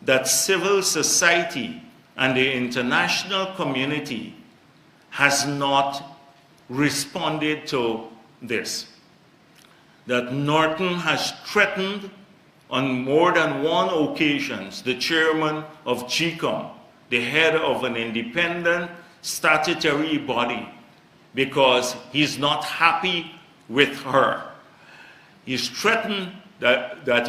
that civil society and the international community has not responded to this. That Norton has threatened on more than one occasion the chairman of GCOM, the head of an independent statutory body, because he's not happy with her. He's threatened that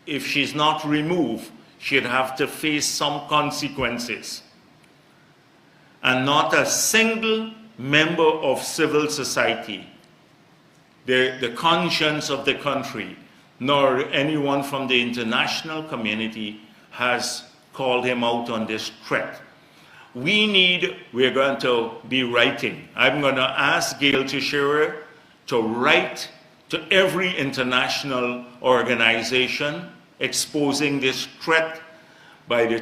if she's not removed, she'd have to face some consequences. And not a single member of civil society, the conscience of the country, nor anyone from the international community has called him out on this threat. We're going to be writing. I'm going to ask Gail Teixeira to write to every international organization exposing this threat by the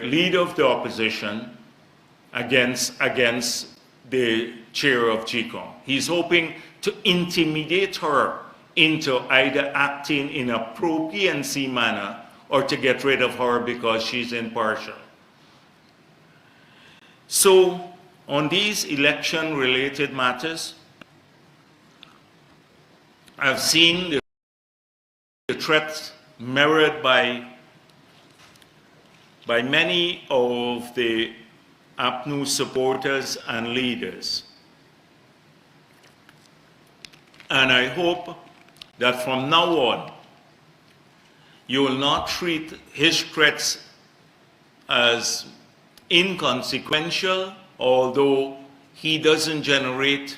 leader of the opposition against the chair of GCOM. He's hoping to intimidate her into either acting in a pro-PNC manner or to get rid of her because she's impartial. So, on these election-related matters, I've seen the threats mirrored by many of the APNU supporters and leaders. And I hope that from now on, you will not treat his threats as inconsequential, although he doesn't generate,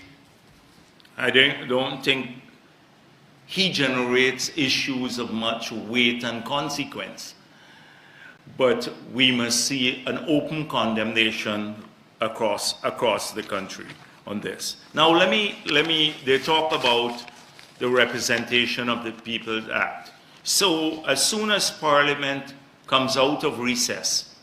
I don't think he generates issues of much weight and consequence. But we must see an open condemnation across the country on this. Now they talk about the Representation of the People's Act. So as soon as Parliament comes out of recess,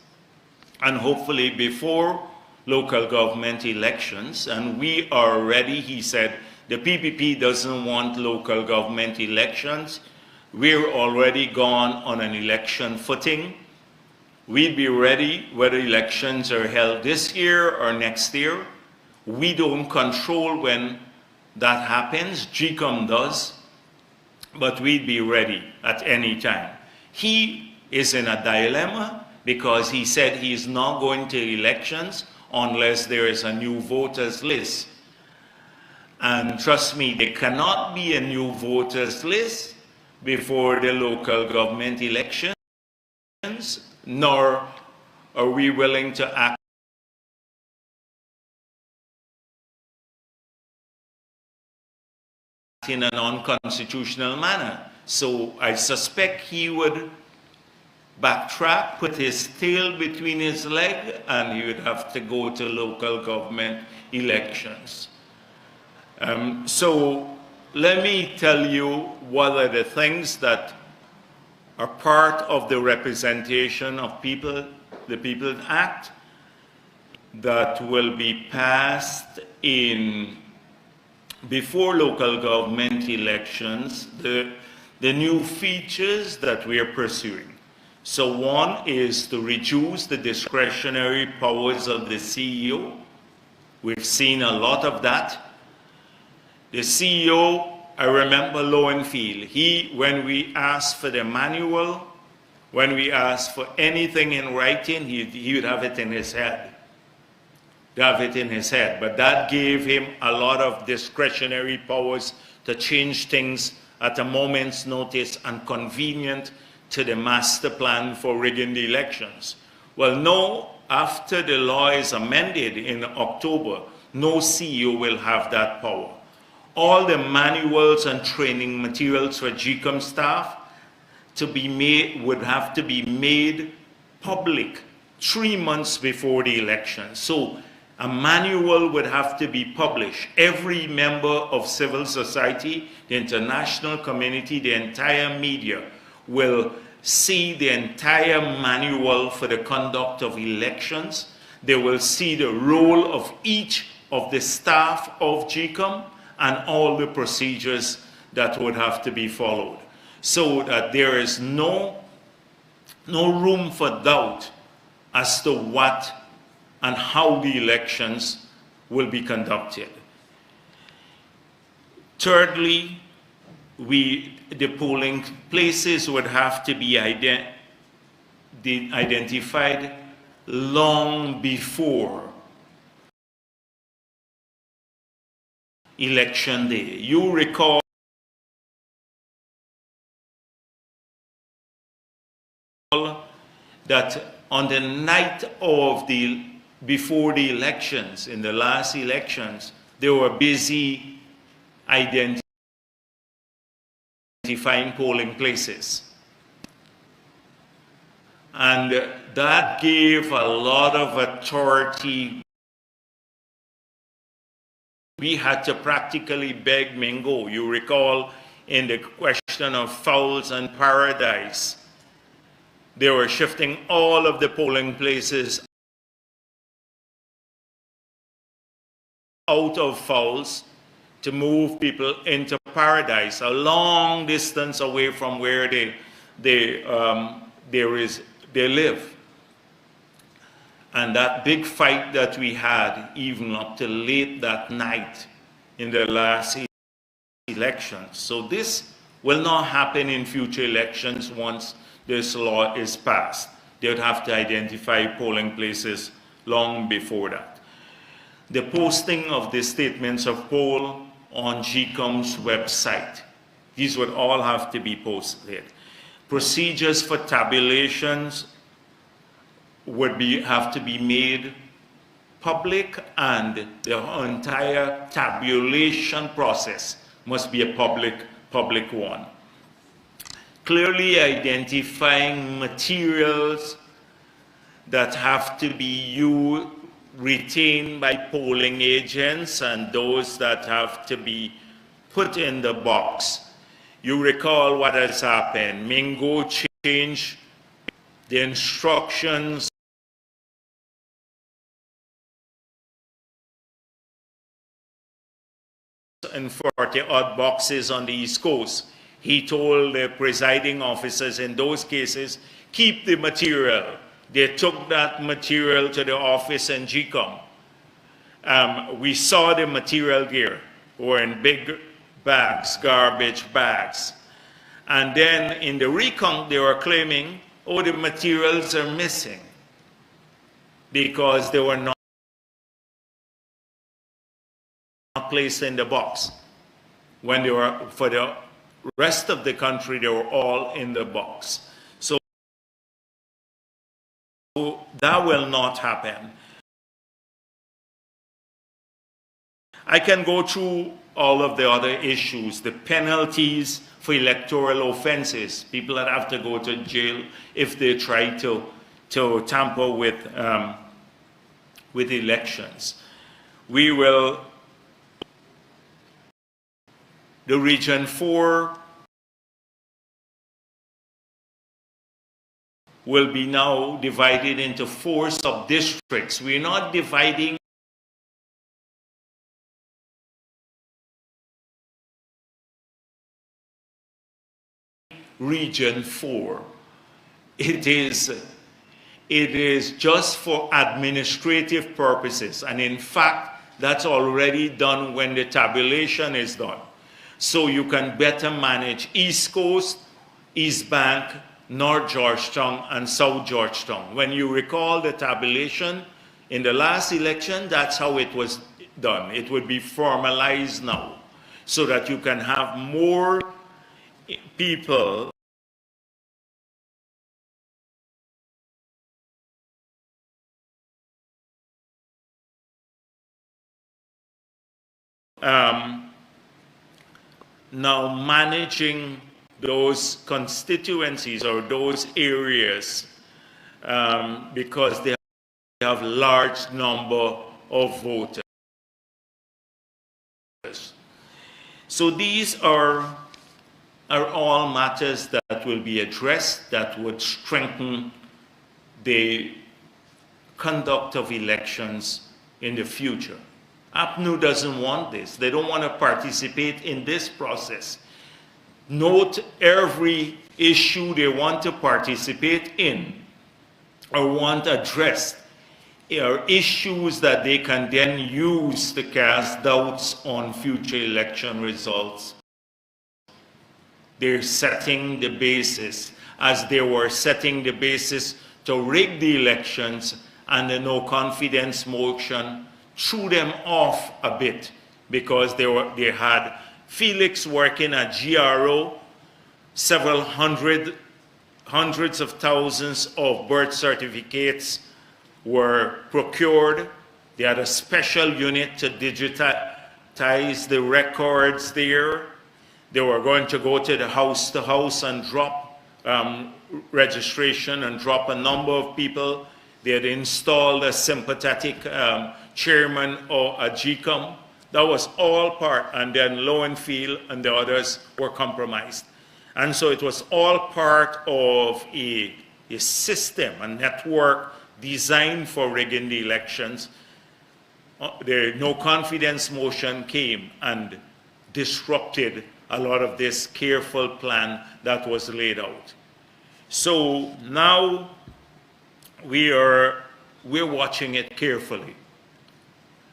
and hopefully before local government elections, and we are ready, he said, the PPP doesn't want local government elections. We're already gone on an election footing. We'd be ready whether elections are held this year or next year. We don't control when that happens, GCOM does, but we'd be ready at any time. He is in a dilemma because he said he's not going to elections unless there is a new voters list. And trust me, there cannot be a new voters list before the local government elections, nor are we willing to act in an unconstitutional manner. So I suspect he would backtrack, put his tail between his legs, and he would have to go to local government elections. So let me tell you what are the things that are part of the Representation of People, the People's Act, that will be passed before local government elections, the new features that we are pursuing. So one is to reduce the discretionary powers of the CEO. We've seen a lot of that. The CEO, I remember Lowenfield, when we asked for the manual, when we asked for anything in writing, he would have it in his head. But that gave him a lot of discretionary powers to change things at a moment's notice and convenient to the master plan for rigging the elections. Well, no, after the law is amended in October, no CEO will have that power. All the manuals and training materials for GCOM staff would have to be made public 3 months before the election. So a manual would have to be published. Every member of civil society, the international community, the entire media will see the entire manual for the conduct of elections. They will see the role of each of the staff of GCOM and all the procedures that would have to be followed, so that there is no no room for doubt as to what and how the elections will be conducted. Thirdly, the polling places would have to be identified long before election day. You recall that on the night of before the elections, in the last elections, they were busy identifying polling places. And that gave a lot of authority. We had to practically beg Mingo. You recall in the question of fowls and paradise, they were shifting all of the polling places out of fowls to move people into paradise, a long distance away from where they live. And that big fight that we had, even up to late that night in the last elections. So this will not happen in future elections once this law is passed. They would have to identify polling places long before that. The posting of the statements of poll on GCOM's website. These would all have to be posted. Procedures for tabulations would have to be made public, and the entire tabulation process must be a public one. Clearly identifying materials that have to be retained by polling agents and those that have to be put in the box. You recall what has happened. Mingo changed the instructions in 40-odd boxes on the East Coast. He told the presiding officers in those cases, keep the material. They took that material to the office in GCOM. We saw the material there, were in big bags, garbage bags. And then in the recount, they were claiming, oh, the materials are missing because they were not placed in the box. When they were, for the rest of the country, they were all in the box. So that will not happen. I can go through all of the other issues, the penalties for electoral offenses, people that have to go to jail if they try to tamper with elections. We will, the Region 4 will be now divided into 4 sub-districts. We're not dividing Region 4. It is just for administrative purposes, and in fact that's already done when the tabulation is done. So you can better manage East Coast, East Bank, North Georgetown, and South Georgetown. When you recall the tabulation in the last election, that's how it was done. It would be formalized now so that you can have more people now managing those constituencies or those areas because they have large number of voters. So these are all matters that will be addressed that would strengthen the conduct of elections in the future. APNU doesn't want this. They don't want to participate in this process. Note every issue they want to participate in or want addressed are issues that they can then use to cast doubts on future election results. They're setting the basis, as they were setting the basis to rig the elections, and the no confidence motion threw them off a bit because they had Felix working at GRO, several hundreds of thousands of birth certificates were procured. They had a special unit to digitize the records there. They were going to go to house and drop registration and drop a number of people. They had installed a sympathetic chairman or a GCOM. That was all part, and then Lowenfield and the others were compromised. And so it was all part of a system, a network designed for rigging the elections. The no confidence motion came and disrupted a lot of this careful plan that was laid out. So now we're watching it carefully.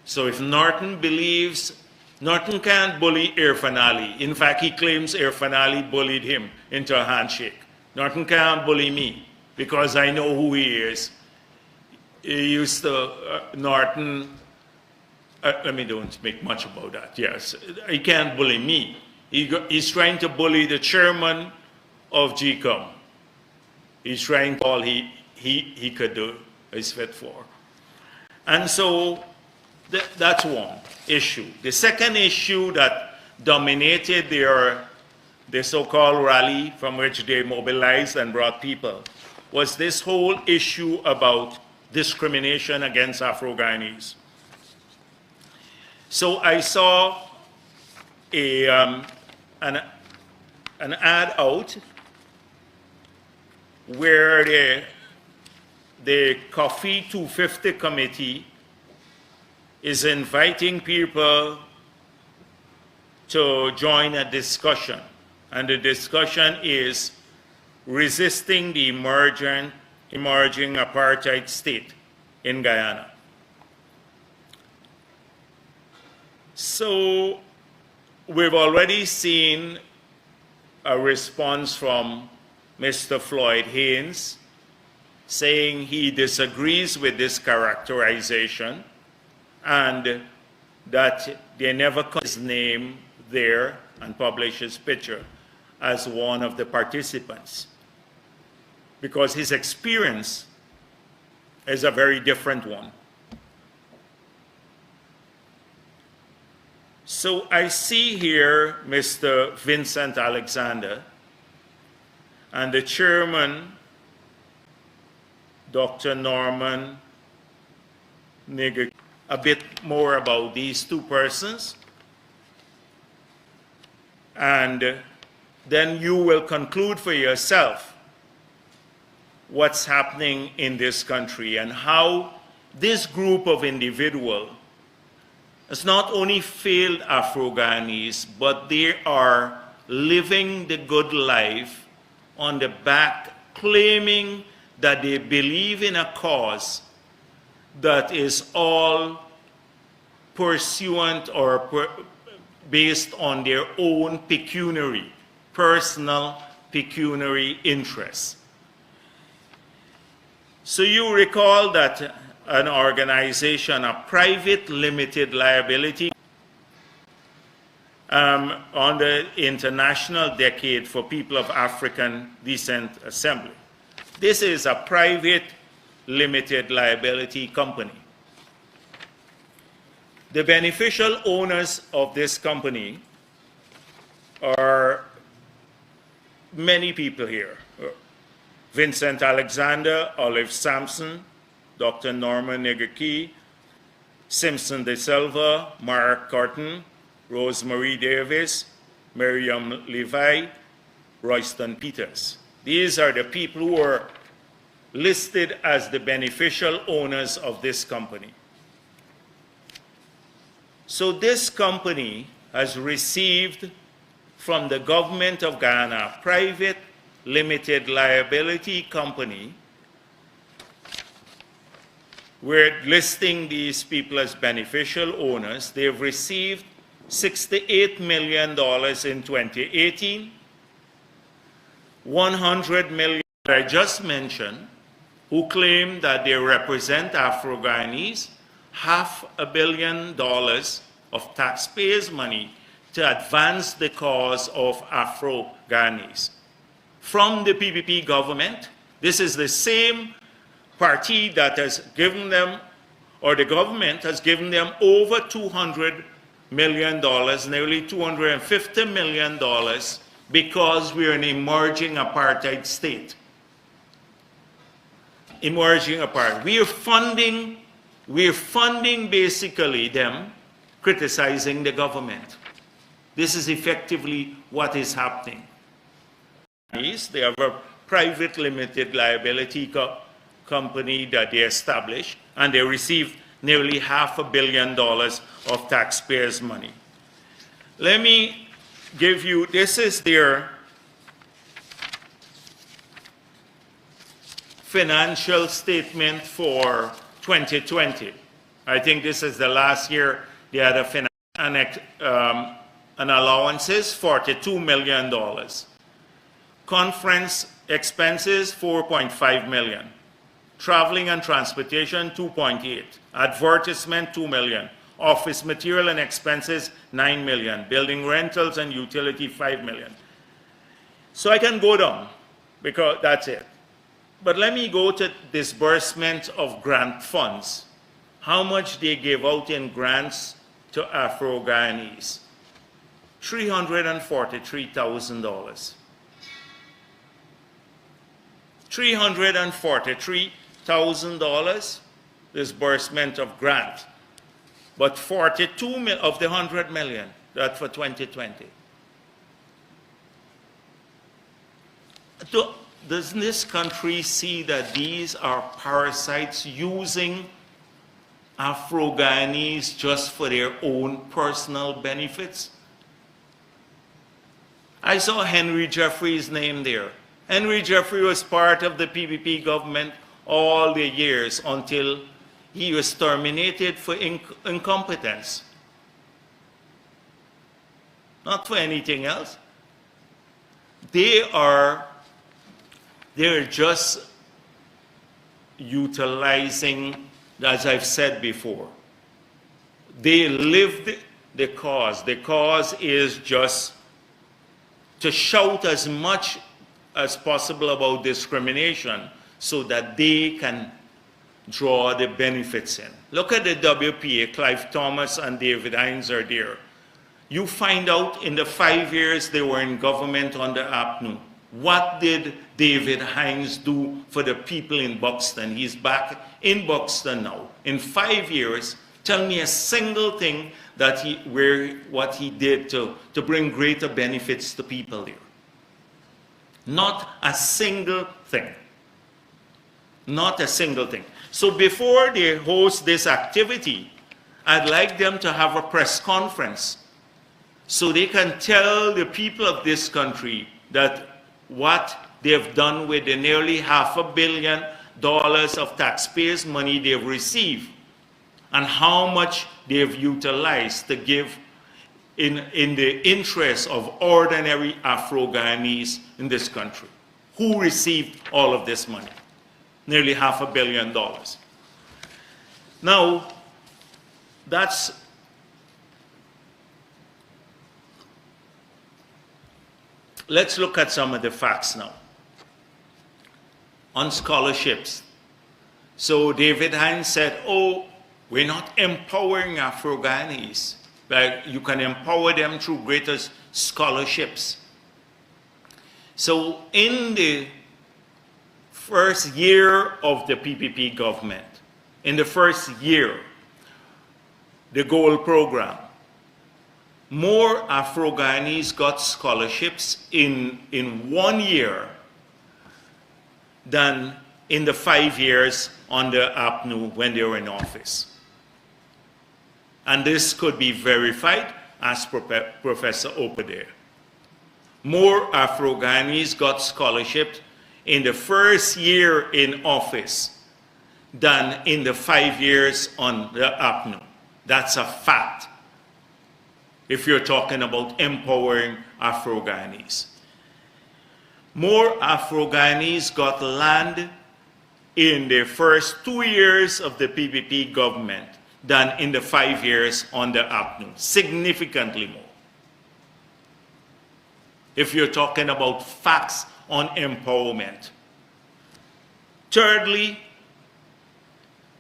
So if Norton believes, Norton can't bully Irfan Ali. In fact, he claims Irfan Ali bullied him into a handshake. Norton can't bully me because I know who he is. He used to, Norton, let me don't make much about that, yes. He can't bully me. He's trying to bully the chairman of GCOM. He's trying all he could do, is fit for. And so that's one issue. The second issue that dominated the so-called rally from which they mobilized and brought people was this whole issue about discrimination against Afro-Guyanese. So I saw an ad out where the Coffee 250 committee is inviting people to join a discussion. And the discussion is resisting the emerging apartheid state in Guyana. So we've already seen a response from Mr. Floyd Haynes saying he disagrees with this characterization and that they never put his name there and publish his picture as one of the participants, because his experience is a very different one. So I see here Mr. Vincent Alexander and the chairman, Dr. Norman Nigger, a bit more about these two persons, and then you will conclude for yourself what's happening in this country and how this group of individuals has not only failed Afro-Guyanese, but they are living the good life on the back, claiming that they believe in a cause that is all pursuant or based on their own personal pecuniary interests. So you recall that an organization, a private limited liability, on the International Decade for People of African Descent Assembly. This is a private limited liability company. The beneficial owners of this company are many people here. Vincent Alexander, Olive Sampson, Dr. Norman Nigger, Simpson De Silva, Mark Curtin, Rosemary Davis, Miriam Levi, Royston Peters. These are the people who are listed as the beneficial owners of this company. So this company has received from the government of Guyana a private Limited Liability Company, we're listing these people as beneficial owners. They've received $68 million in 2018, $100 million that I just mentioned, who claim that they represent Afro-Guyanese, $500 million of taxpayers' money to advance the cause of Afro-Guyanese. From the PPP government, this is the same party that has given them, or the government has given them over $200 million, nearly $250 million, because we're an emerging apartheid state. Emerging apartheid. We're funding basically them criticizing the government. This is effectively what is happening. They have a private limited liability company that they established, and they received nearly $500 million of taxpayers' money. Let me give you, this is their financial statement for 2020. I think this is the last year they had an allowances, $42 million. Conference expenses, $4.5 million. Traveling and transportation, $2.8. Advertisement, $2 million. Office material and expenses, $9 million. Building rentals and utility, $5 million. So I can go down, because that's it. But let me go to disbursement of grant funds. How much they gave out in grants to Afro-Guyanese? $343,000. $343,000 disbursement of grant, but 42 of the 100 million, that for 2020. Doesn't this country see that these are parasites using Afro-Guyanese just for their own personal benefits? I saw Henry Jeffrey's name there. Henry Jeffrey was part of the PPP government all the years until he was terminated for incompetence. Not for anything else. They're just utilizing, as I've said before, they lived the cause. The cause is just to shout as much as possible about discrimination so that they can draw the benefits in. Look at the WPA, Clive Thomas and David Hines are there. You find out in the 5 years they were in government under APNU, what did David Hines do for the people in Buxton? He's back in Buxton now. In 5 years, tell me a single thing that what he did to bring greater benefits to people there. Not a single thing. Not a single thing. So before they host this activity, I'd like them to have a press conference so they can tell the people of this country that what they've done with the nearly $500 million of taxpayers' money they've received and how much they've utilized to give in the interest of ordinary Afro-Guyanese in this country. Who received all of this money? Nearly $500 million. Now, let's look at some of the facts now. On scholarships. So David Hines said, oh, we're not empowering Afro-Guyanese. Like you can empower them through greater scholarships. So in the first year of the PPP government, in the first year, the gold program, more Afro-Guyanese got scholarships in 1 year than in the 5 years under APNU when they were in office. And this could be verified as Professor Opeder. More Afro-Guyanese got scholarships in the first year in office than in the 5 years on the APNU. That's a fact, if you're talking about empowering Afro-Guyanese. More Afro-Guyanese got land in the first 2 years of the PPP government than in the 5 years on the APNU, significantly more. If you're talking about facts on empowerment. Thirdly,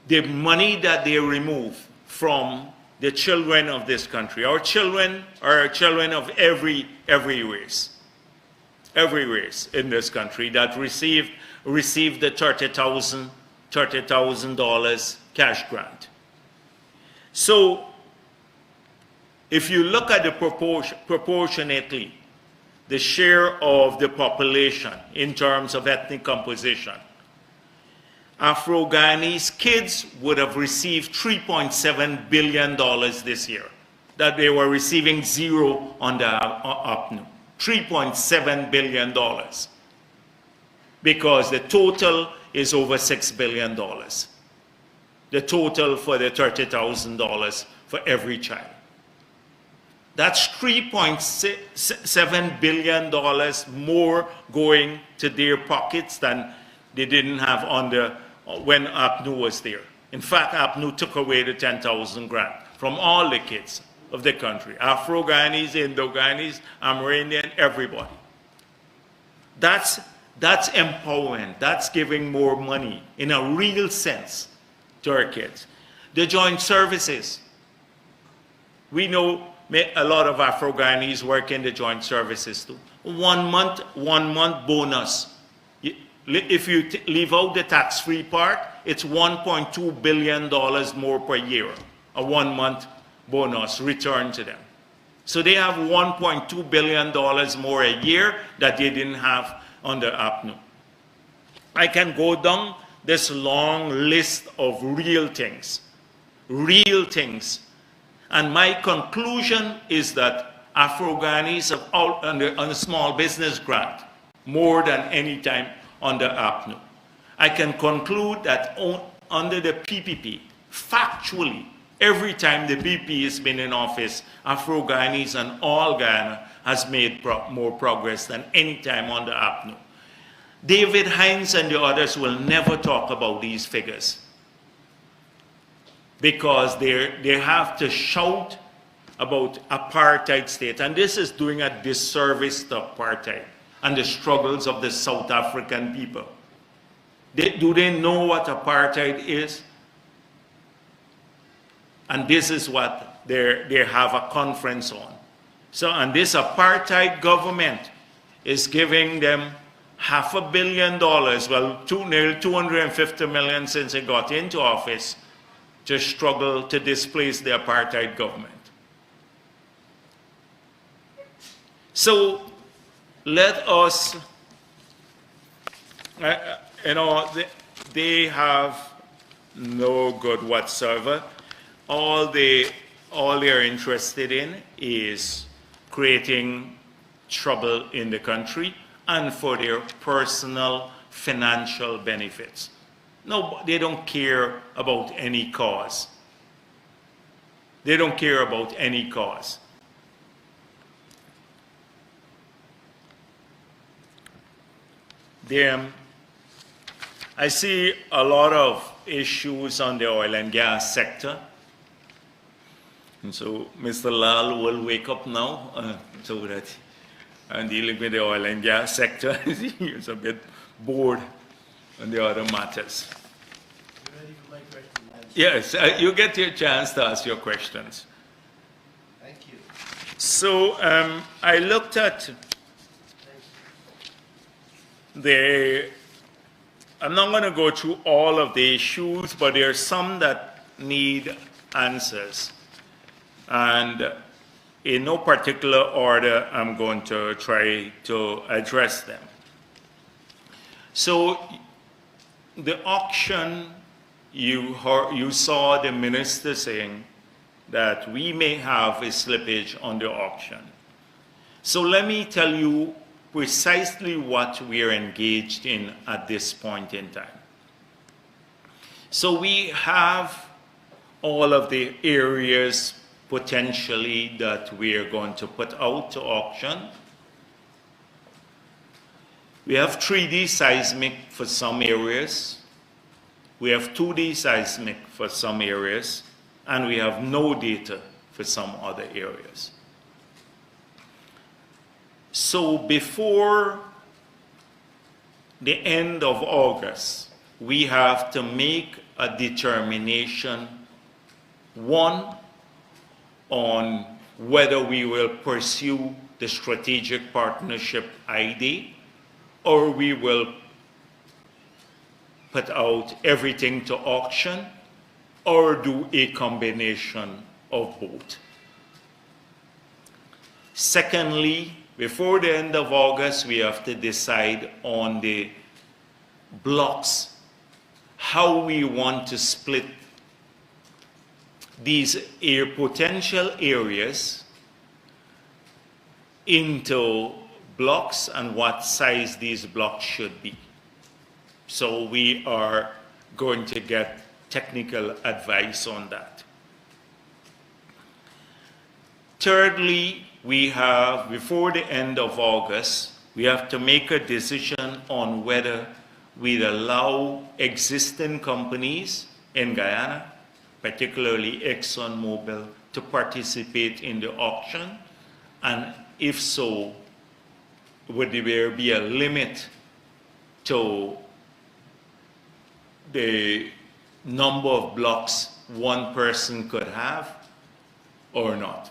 the money that they remove from the children of this country. Our children are children of every race in this country that received the $30,000 cash grant. So if you look at the proportionately, the share of the population in terms of ethnic composition, Afro-Guyanese kids would have received $3.7 billion this year, that they were receiving zero on the APNU. $3.7 billion, because the total is over $6 billion. The total for the $30,000 for every child. That's $3.7 billion more going to their pockets than they didn't have when APNU was there. In fact, APNU took away the 10,000 grant from all the kids of the country. Afro-Guyanese, Indo-Guyanese, Amerindian, everybody. That's empowerment. That's giving more money in a real sense to our kids. The joint services. We know a lot of Afro-Guyanese work in the joint services too. 1 month bonus. If you leave out the tax-free part, it's $1.2 billion more per year, a 1 month bonus returned to them. So they have $1.2 billion more a year that they didn't have under APNU. I can go down this long list of real things. And my conclusion is that Afro-Guyanese have out on a small business grant more than any time under APNU. I can conclude that under the PPP, factually, every time the BP has been in office, Afro-Guyanese and all Guyana has made more progress than any time under APNU. David Hines and the others will never talk about these figures because they have to shout about apartheid state. And this is doing a disservice to apartheid and the struggles of the South African people. Do they know what apartheid is? And this is what they have a conference on. So, and this apartheid government is giving them $500 million, well, nearly $250 million since it got into office, to struggle to displace the apartheid government. So let us, they have no good whatsoever. All they are interested in is creating trouble in the country and for their personal financial benefits. No, they don't care about any cause. They don't care about any cause. I see a lot of issues on the oil and gas sector. And so Mr. Lal will wake up now so that I'm dealing with the oil and gas sector. He's a bit bored on the other matters. You ready for my question, Lance? Yes, you get your chance to ask your questions. Thank you. So I looked at I'm not going to go through all of the issues, but there are some that need answers. And in no particular order, I'm going to try to address them. So the auction, you saw the minister saying that we may have a slippage on the auction. So let me tell you precisely what we are engaged in at this point in time. So we have all of the areas potentially that we are going to put out to auction. We have 3D seismic for some areas. We have 2D seismic for some areas. And we have no data for some other areas. So before the end of August, we have to make a determination, one, on whether we will pursue the strategic partnership idea or we will put out everything to auction or do a combination of both. Secondly, before the end of August, we have to decide on the blocks, how we want to split these potential areas into blocks and what size these blocks should be. So we are going to get technical advice on that. Thirdly, we have, before the end of August, we have to make a decision on whether we allow existing companies in Guyana, particularly ExxonMobil, to participate in the auction, and if so, would there be a limit to the number of blocks one person could have or not?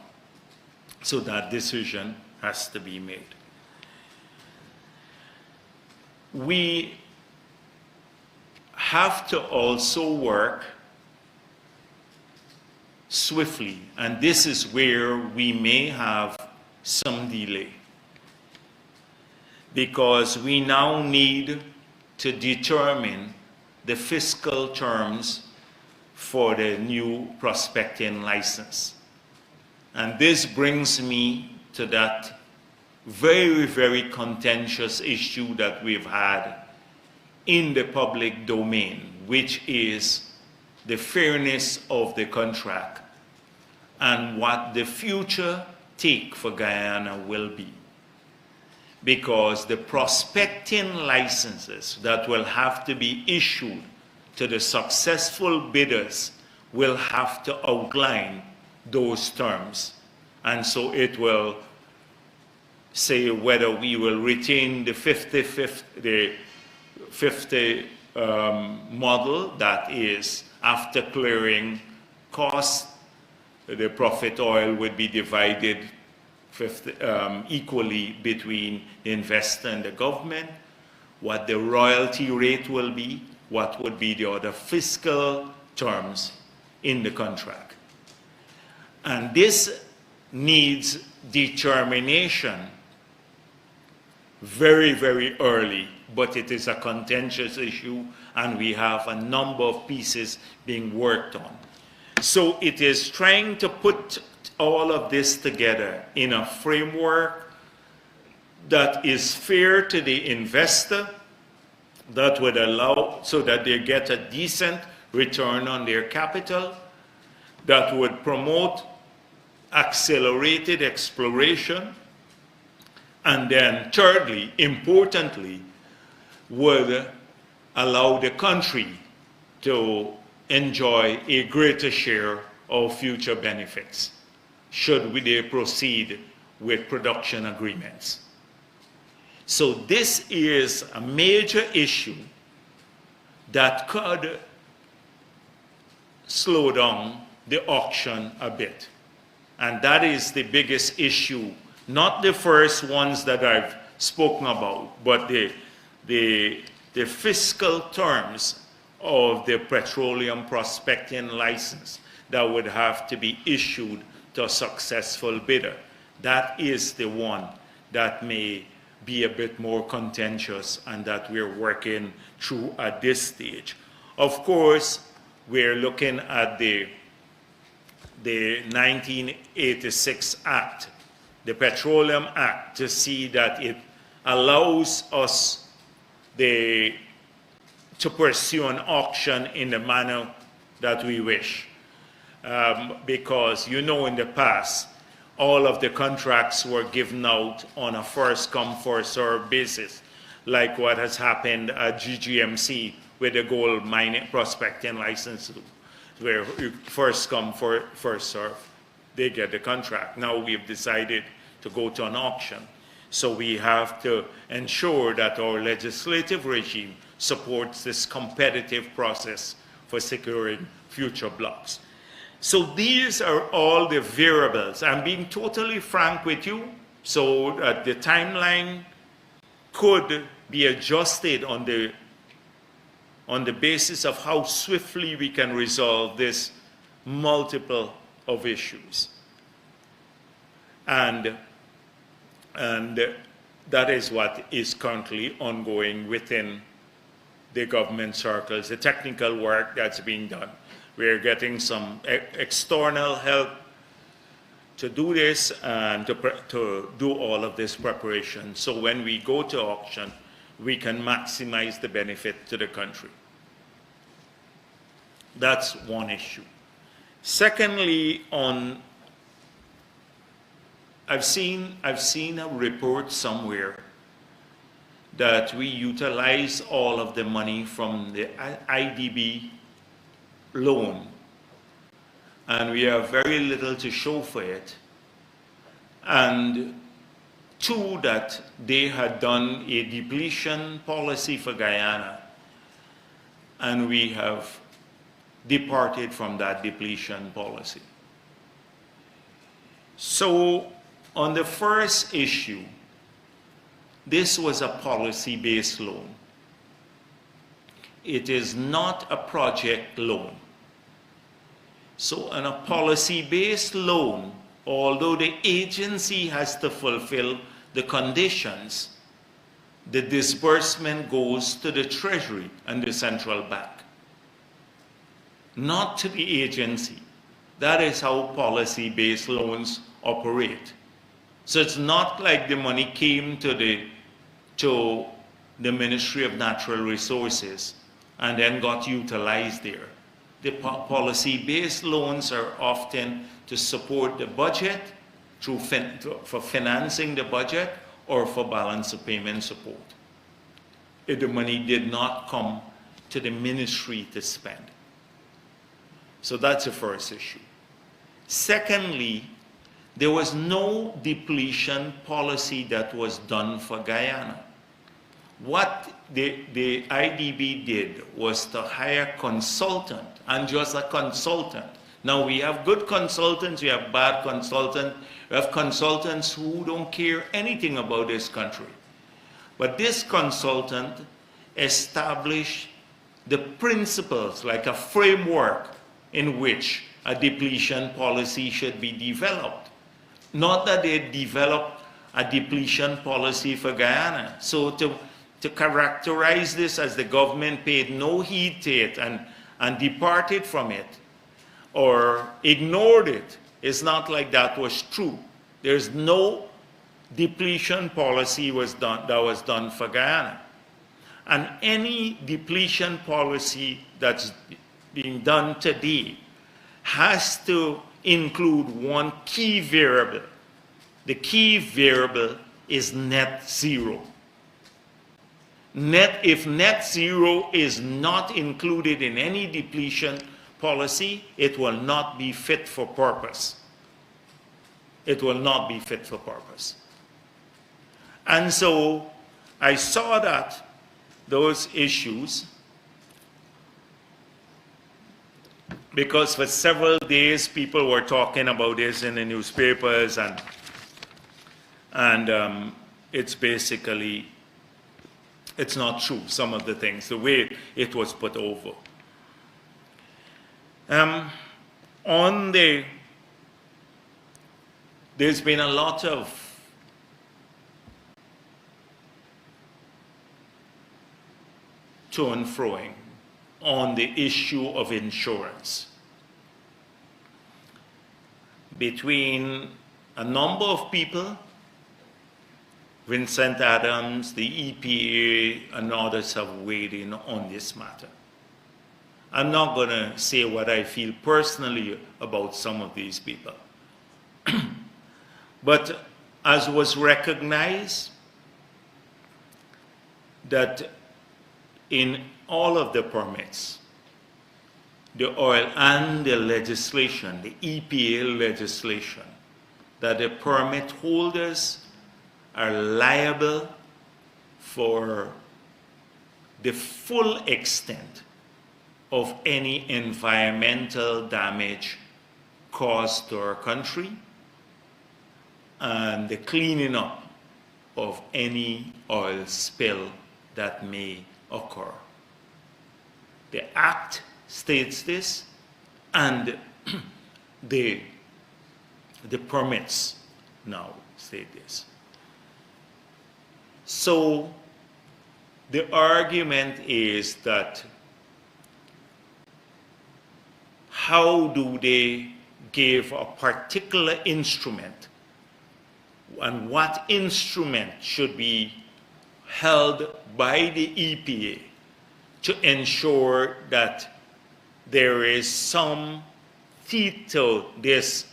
So that decision has to be made. We have to also work swiftly, and this is where we may have some delay, because we now need to determine the fiscal terms for the new prospecting license. And this brings me to that very, very contentious issue that we've had in the public domain, which is the fairness of the contract and what the future take for Guyana will be. Because the prospecting licenses that will have to be issued to the successful bidders will have to outline those terms. And so it will say whether we will retain the 50 model, that is, after clearing costs, the profit oil would be divided equally between the investor and the government, what the royalty rate will be, what would be the other fiscal terms in the contract. And this needs determination very, very early, but it is a contentious issue, and we have a number of pieces being worked on. So it is trying to put all of this together in a framework that is fair to the investor, that would allow so that they get a decent return on their capital, that would promote accelerated exploration, and then thirdly, importantly, would allow the country to enjoy a greater share of future benefits should they proceed with production agreements. So this is a major issue that could slow down the auction a bit. And that is the biggest issue, not the first ones that I've spoken about, but the fiscal terms of the petroleum prospecting license that would have to be issued to a successful bidder. That is the one that may be a bit more contentious and that we're working through at this stage. Of course, we're looking at the 1986 Act the Petroleum Act to see that it allows us to pursue an auction in the manner that we wish. Because in the past, all of the contracts were given out on a first-come, first-served basis, like what has happened at GGMC with the gold mining prospecting license, where first come, first serve, they get the contract. Now we've decided to go to an auction. So we have to ensure that our legislative regime supports this competitive process for securing future blocks. So these are all the variables. I'm being totally frank with you, so that the timeline could be adjusted on the basis of how swiftly we can resolve this multiple of issues. And that is what is currently ongoing within the government circles, the technical work that's being done. We're getting some external help to do this and to do all of this preparation. So when we go to auction, we can maximize the benefit to the country. That's one issue. Secondly, I've seen a report somewhere that we utilize all of the money from the IDB loan, and we have very little to show for it. And two, that they had done a depletion policy for Guyana, and we have departed from that depletion policy. So on the first issue, this was a policy-based loan. It is not a project loan. So on a policy-based loan, although the agency has to fulfill the conditions, the disbursement goes to the Treasury and the central bank, not to the agency. That is how policy-based loans operate. So it's not like the money came to the Ministry of Natural Resources and then got utilized there. The policy-based loans are often to support the budget, for financing the budget, or for balance of payment support. If the money did not come to the ministry to spend. So that's the first issue. Secondly, there was no depletion policy that was done for Guyana. What the IDB did was to hire a consultant, and just a consultant. Now we have good consultants, we have bad consultants, we have consultants who don't care anything about this country. But this consultant established the principles, like a framework in which a depletion policy should be developed. Not that they developed a depletion policy for Guyana. So to characterize this as the government paid no heed to it and departed from it or ignored it, it's not like that was true. There's no depletion policy that was done for Guyana. And any depletion policy that's being done today has to include one key variable. The key variable is net zero. If net zero is not included in any depletion policy, it will not be fit for purpose. It will not be fit for purpose. And so I saw that those issues, because for several days people were talking about this in the newspapers, and it's basically, it's not true, some of the things, the way it was put over. There's been a lot of to and froing on the issue of insurance between a number of people, Vincent Adams, the EPA, and others have weighed in on this matter. I'm not going to say what I feel personally about some of these people. But as was recognized, that in all of the permits, the oil and the legislation, the EPA legislation, that the permit holders are liable for the full extent of any environmental damage caused to our country and the cleaning up of any oil spill that may occur. The Act states this, and the permits now state this. So the argument is that how do they give a particular instrument, and what instrument should be held by the EPA to ensure that there is some teeth to this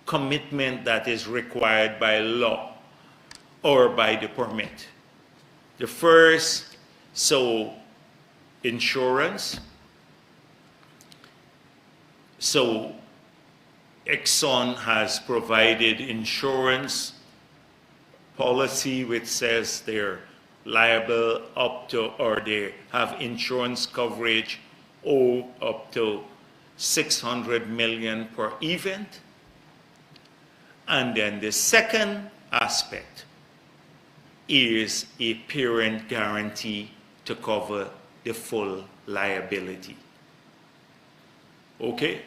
commitment that is required by law or by the permit. The first, so insurance. So Exxon has provided insurance policy which says they're liable up to, or they have insurance coverage up to 600 million per event. And then the second aspect is a parent guarantee to cover the full liability. Okay?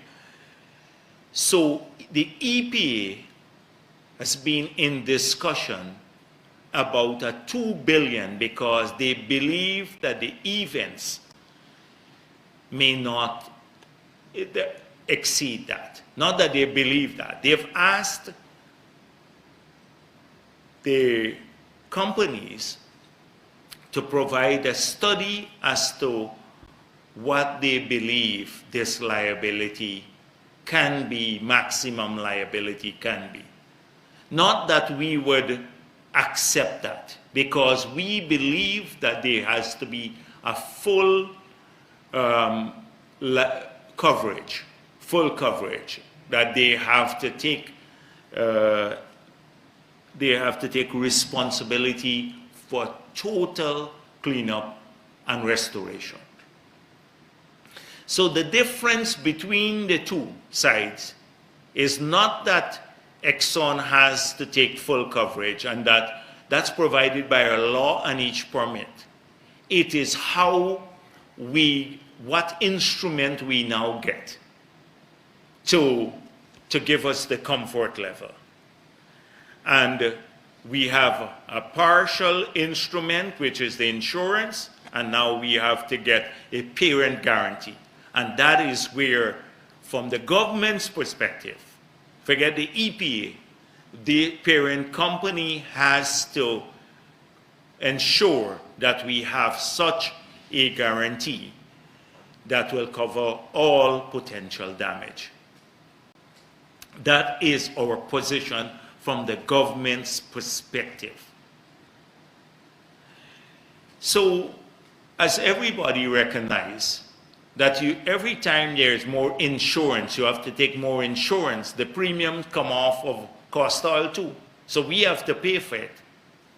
So the EPA has been in discussion about a $2 billion because they believe that the events may not exceed that. Not that they believe that. They've asked the companies to provide a study as to what they believe this liability can be, maximum liability can be. Not that we would accept that, because we believe that there has to be a full coverage, that they have to take responsibility for total cleanup and restoration. So the difference between the two sides is not that Exxon has to take full coverage and that's provided by our law and each permit. It is what instrument we now get to give us the comfort level. And we have a partial instrument, which is the insurance, and now we have to get a parent guarantee. And that is where, from the government's perspective, forget the EPA, the parent company has to ensure that we have such a guarantee that will cover all potential damage. That is our position from the government's perspective. So, as everybody recognizes, that every time there's more insurance, you have to take more insurance, the premiums come off of cost oil too. So we have to pay for it.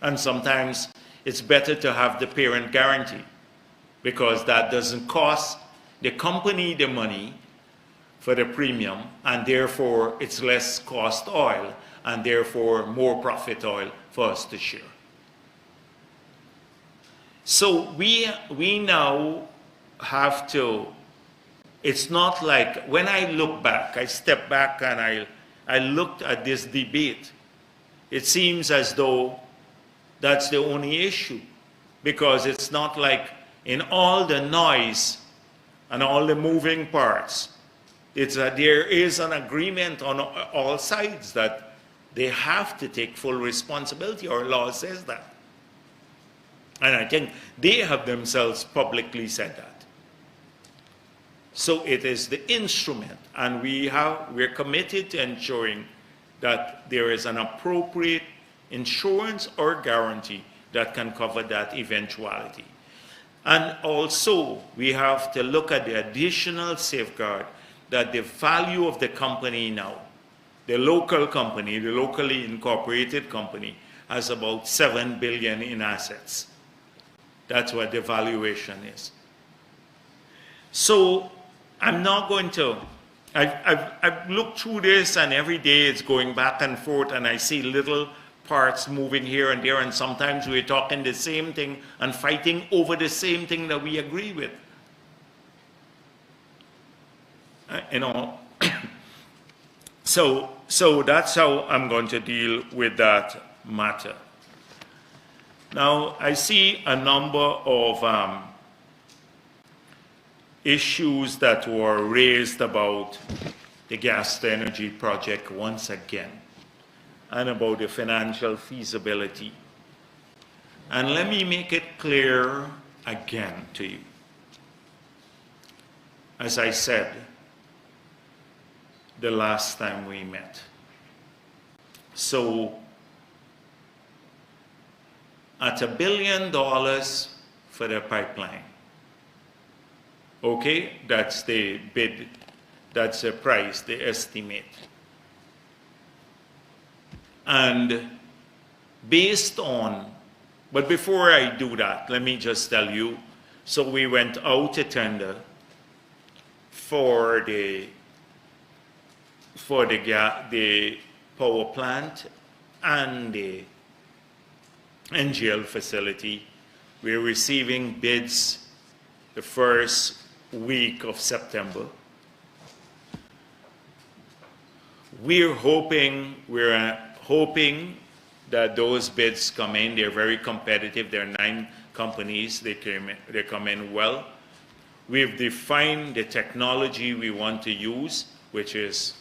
And sometimes it's better to have the parent guarantee, because that doesn't cost the company the money for the premium, and therefore it's less cost oil, and therefore more profit oil for us to share. So we now have to, it's not like, when I look back, I step back and I looked at this debate, it seems as though that's the only issue, because it's not like in all the noise and all the moving parts, it's that there is an agreement on all sides that They have to take full responsibility. Our law says that. And I think they have themselves publicly said that. So it is the instrument, and we're committed to ensuring that there is an appropriate insurance or guarantee that can cover that eventuality. And also, we have to look at the additional safeguard that the value of the company now, the local company, the locally incorporated company, has about $7 billion in assets. That's what the valuation is. So I'm not going to, I've looked through this, and every day it's going back and forth, and I see little parts moving here and there, and sometimes we're talking the same thing and fighting over the same thing that we agree with. You know, so that's how I'm going to deal with that matter. Now, I see a number of issues that were raised about the gas to energy project once again, and about the financial feasibility. And let me make it clear again to you. As I said the last time we met. So, at $1 billion for the pipeline, okay, that's the bid, that's the price, the estimate. And based on, but before I do that, let me just tell you, so we went out to tender for the power plant and the NGL facility. We're receiving bids the first week of September. We're hoping that those bids come in. They're very competitive. There are 9 companies. They come in well. We've defined the technology we want to use, which is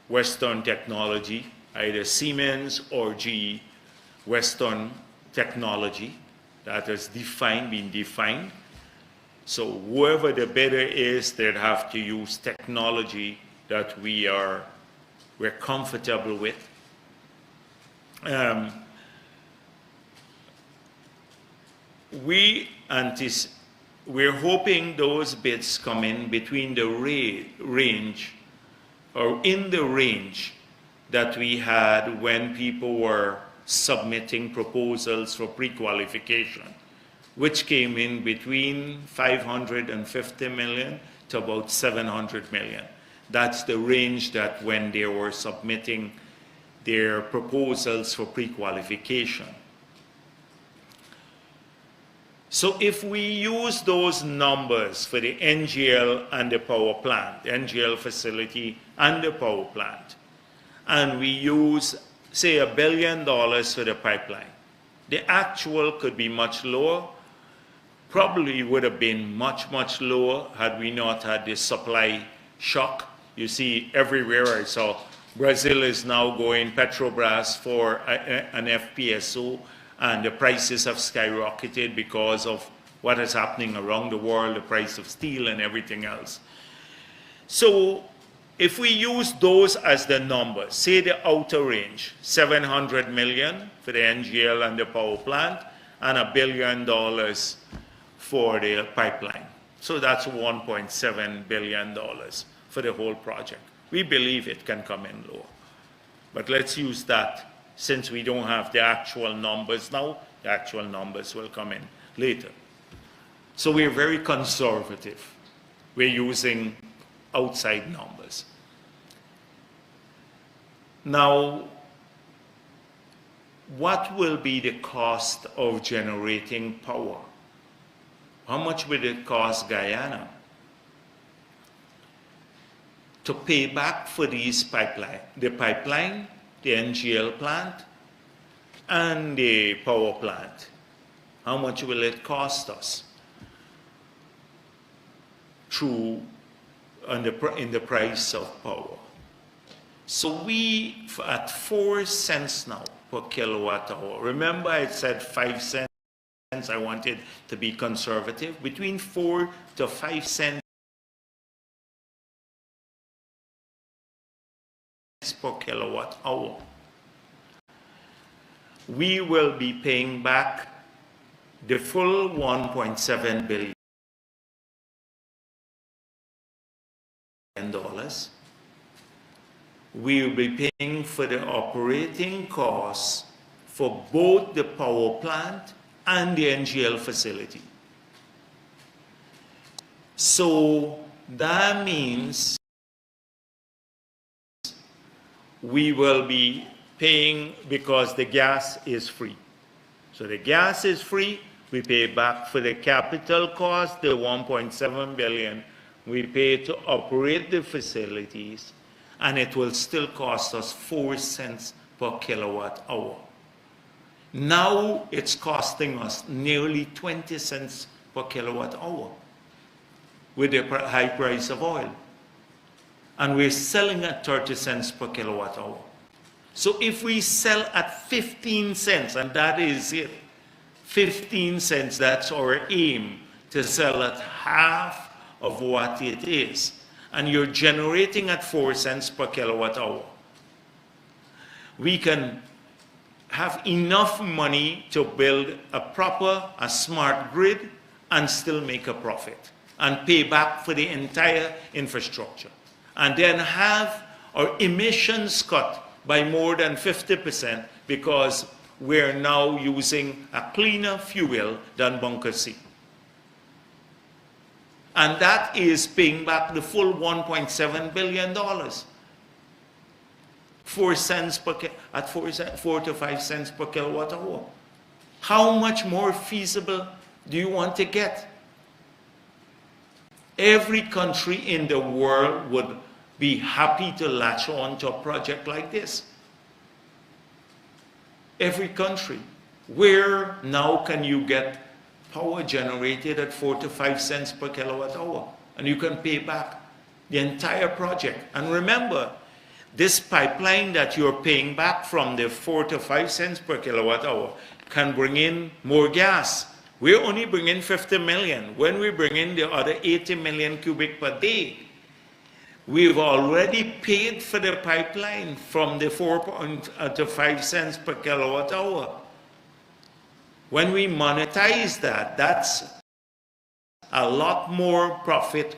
Western technology, either Siemens or GE. Western technology that has been defined. So whoever the bidder is, they'd have to use technology that we're comfortable with. We're hoping those bids come in between the range, or in the range that we had when people were submitting proposals for pre-qualification, which came in between $550 million to about $700 million. That's the range that when they were submitting their proposals for pre-qualification. So if we use those numbers for the NGL and the power plant, the NGL facility and the power plant, and we use, say, $1 billion for the pipeline, the actual could be much lower, probably would have been much, much lower had we not had this supply shock. You see everywhere. I saw Brazil is now going Petrobras for an FPSO, and the prices have skyrocketed because of what is happening around the world, the price of steel and everything else. So if we use those as the numbers, say the outer range, $700 million for the NGL and the power plant, and $1 billion for the pipeline. So that's $1.7 billion for the whole project. We believe it can come in lower. But let's use that. Since we don't have the actual numbers now, the actual numbers will come in later. So we're very conservative. We're using outside numbers. Now, what will be the cost of generating power? How much will it cost Guyana to pay back for these pipeline, the NGL plant, and the power plant? How much will it cost us in the price of power? So we, at 4 cents now per kilowatt hour, remember I said 5 cents, I wanted to be conservative, between 4 to 5 cents per kilowatt hour, we will be paying back the full $1.7 billion. We will be paying for the operating costs for both the power plant and the NGL facility. So that means we will be paying because the gas is free. So the gas is free, we pay back for the capital cost, the $1.7 billion. We pay to operate the facilities, and it will still cost us 4 cents per kilowatt hour. Now it's costing us nearly 20 cents per kilowatt hour with the high price of oil. And we're selling at 30 cents per kilowatt hour. So if we sell at 15 cents, and that is it, 15 cents, that's our aim, to sell at half of what it is, and you're generating at 4 cents per kilowatt hour, we can have enough money to build a smart grid and still make a profit and pay back for the entire infrastructure, and then have our emissions cut by more than 50% because we're now using a cleaner fuel than bunker C. And that is paying back the full $1.7 billion. 4 cents per at 4 to 5 cents per kilowatt hour. How much more feasible do you want to get? Every country in the world would be happy to latch on to a project like this. Every country. Where now can you get power generated at 4 to 5 cents per kilowatt hour, and you can pay back the entire project? And remember, this pipeline that you're paying back from the 4 to 5 cents per kilowatt hour can bring in more gas. We're only bringing 50 million. When we bring in the other 80 million cubic per day, we've already paid for the pipeline from the 4 to 5 cents per kilowatt hour. When we monetize that, that's a lot more profit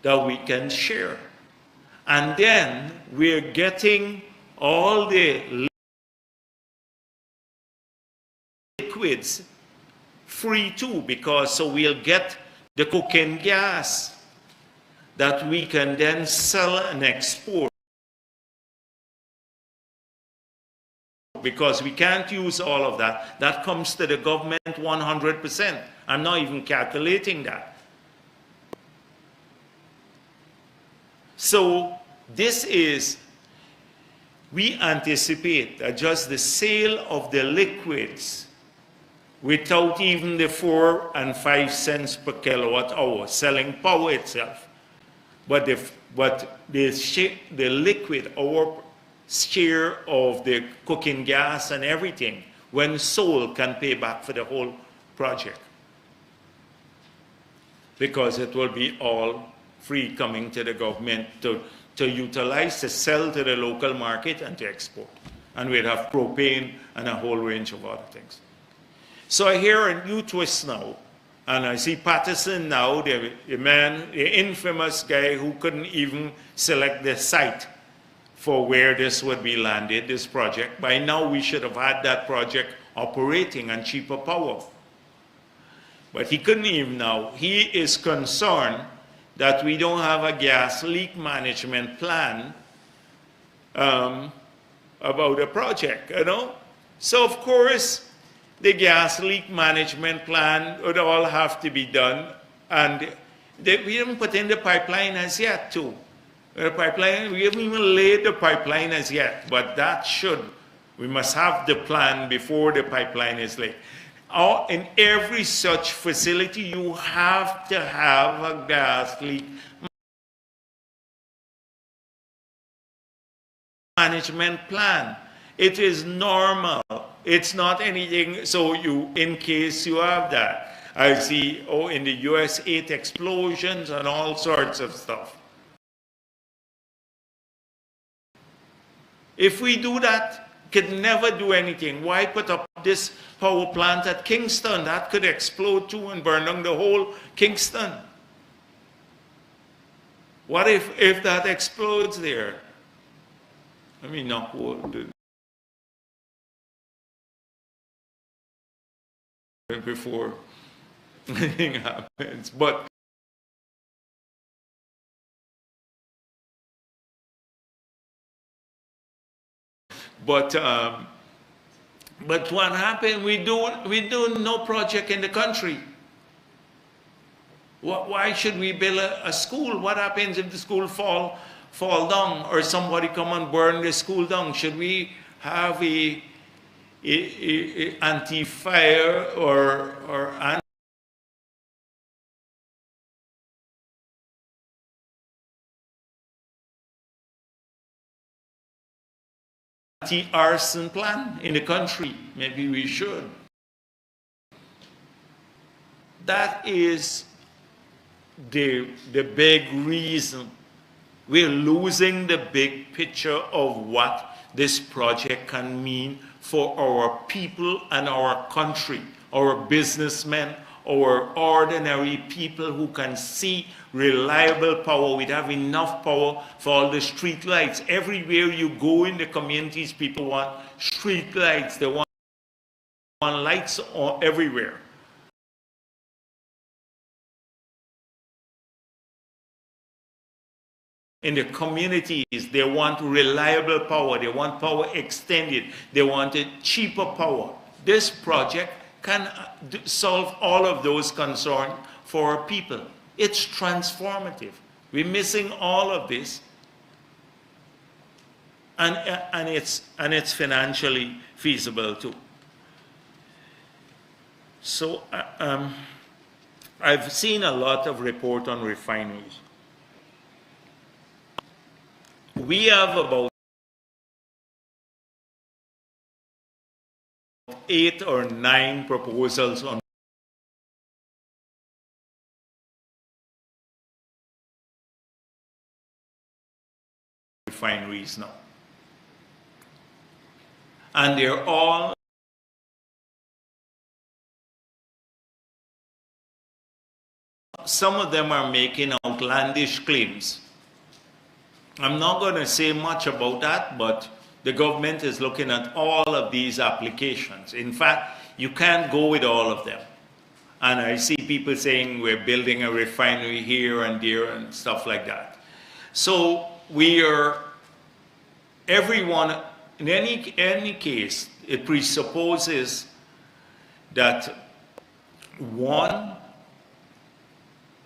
that we can share. And then we're getting all the liquids free too, because so we'll get the coking gas that we can then sell and export. Because we can't use all of that. That comes to the government 100%. I'm not even calculating that. So this is, we anticipate that just the sale of the liquids without even the 4 and 5 cents per kilowatt hour selling power itself, but the liquid, our share of the cooking gas and everything, when sold, can pay back for the whole project, because it will be all free coming to the government to utilize, to sell to the local market and to export. And we'd have propane and a whole range of other things. So I hear a new twist now, and I see Patterson now, the man, the infamous guy who couldn't even select the site for where this would be landed, this project. By now we should have had that project operating and cheaper power. But he couldn't even now. He is concerned that we don't have a gas leak management plan about the project, you know? So of course, the gas leak management plan would all have to be done, and we haven't put in the pipeline as yet too. The pipeline, we haven't even laid the pipeline as yet, but that we must have the plan before the pipeline is laid. In every such facility, you have to have a gas leak management plan. It is normal. It's not anything, so in case you have that. I see, in the US, 8 explosions and all sorts of stuff. If we do that, could never do anything. Why put up this power plant at Kingston? That could explode too and burn down the whole Kingston. What if that explodes there? I mean, not wood. Before anything happens, but what happened? We do no project in the country. Why should we build a school? What happens if the school fall down, or somebody come and burn the school down? Should we have a anti-fire or anti-arson plan in the country? Maybe we should. That is the big reason. We're losing the big picture of what this project can mean for our people and our country, our businessmen, our ordinary people who can see reliable power. We'd have enough power for all the street lights. Everywhere you go in the communities, people want street lights. They want lights everywhere. In the communities, they want reliable power. They want power extended. They want a cheaper power. This project can solve all of those concerns for our people. It's transformative. We're missing all of this, and it's financially feasible too. So I've seen a lot of report on refineries. We have about 8 or 9 proposals on refineries now. And they're all some of them are making outlandish claims. I'm not going to say much about that, but the government is looking at all of these applications. In fact, you can't go with all of them. And I see people saying we're building a refinery here and there and stuff like that. So we are, everyone, in any case, it presupposes that one,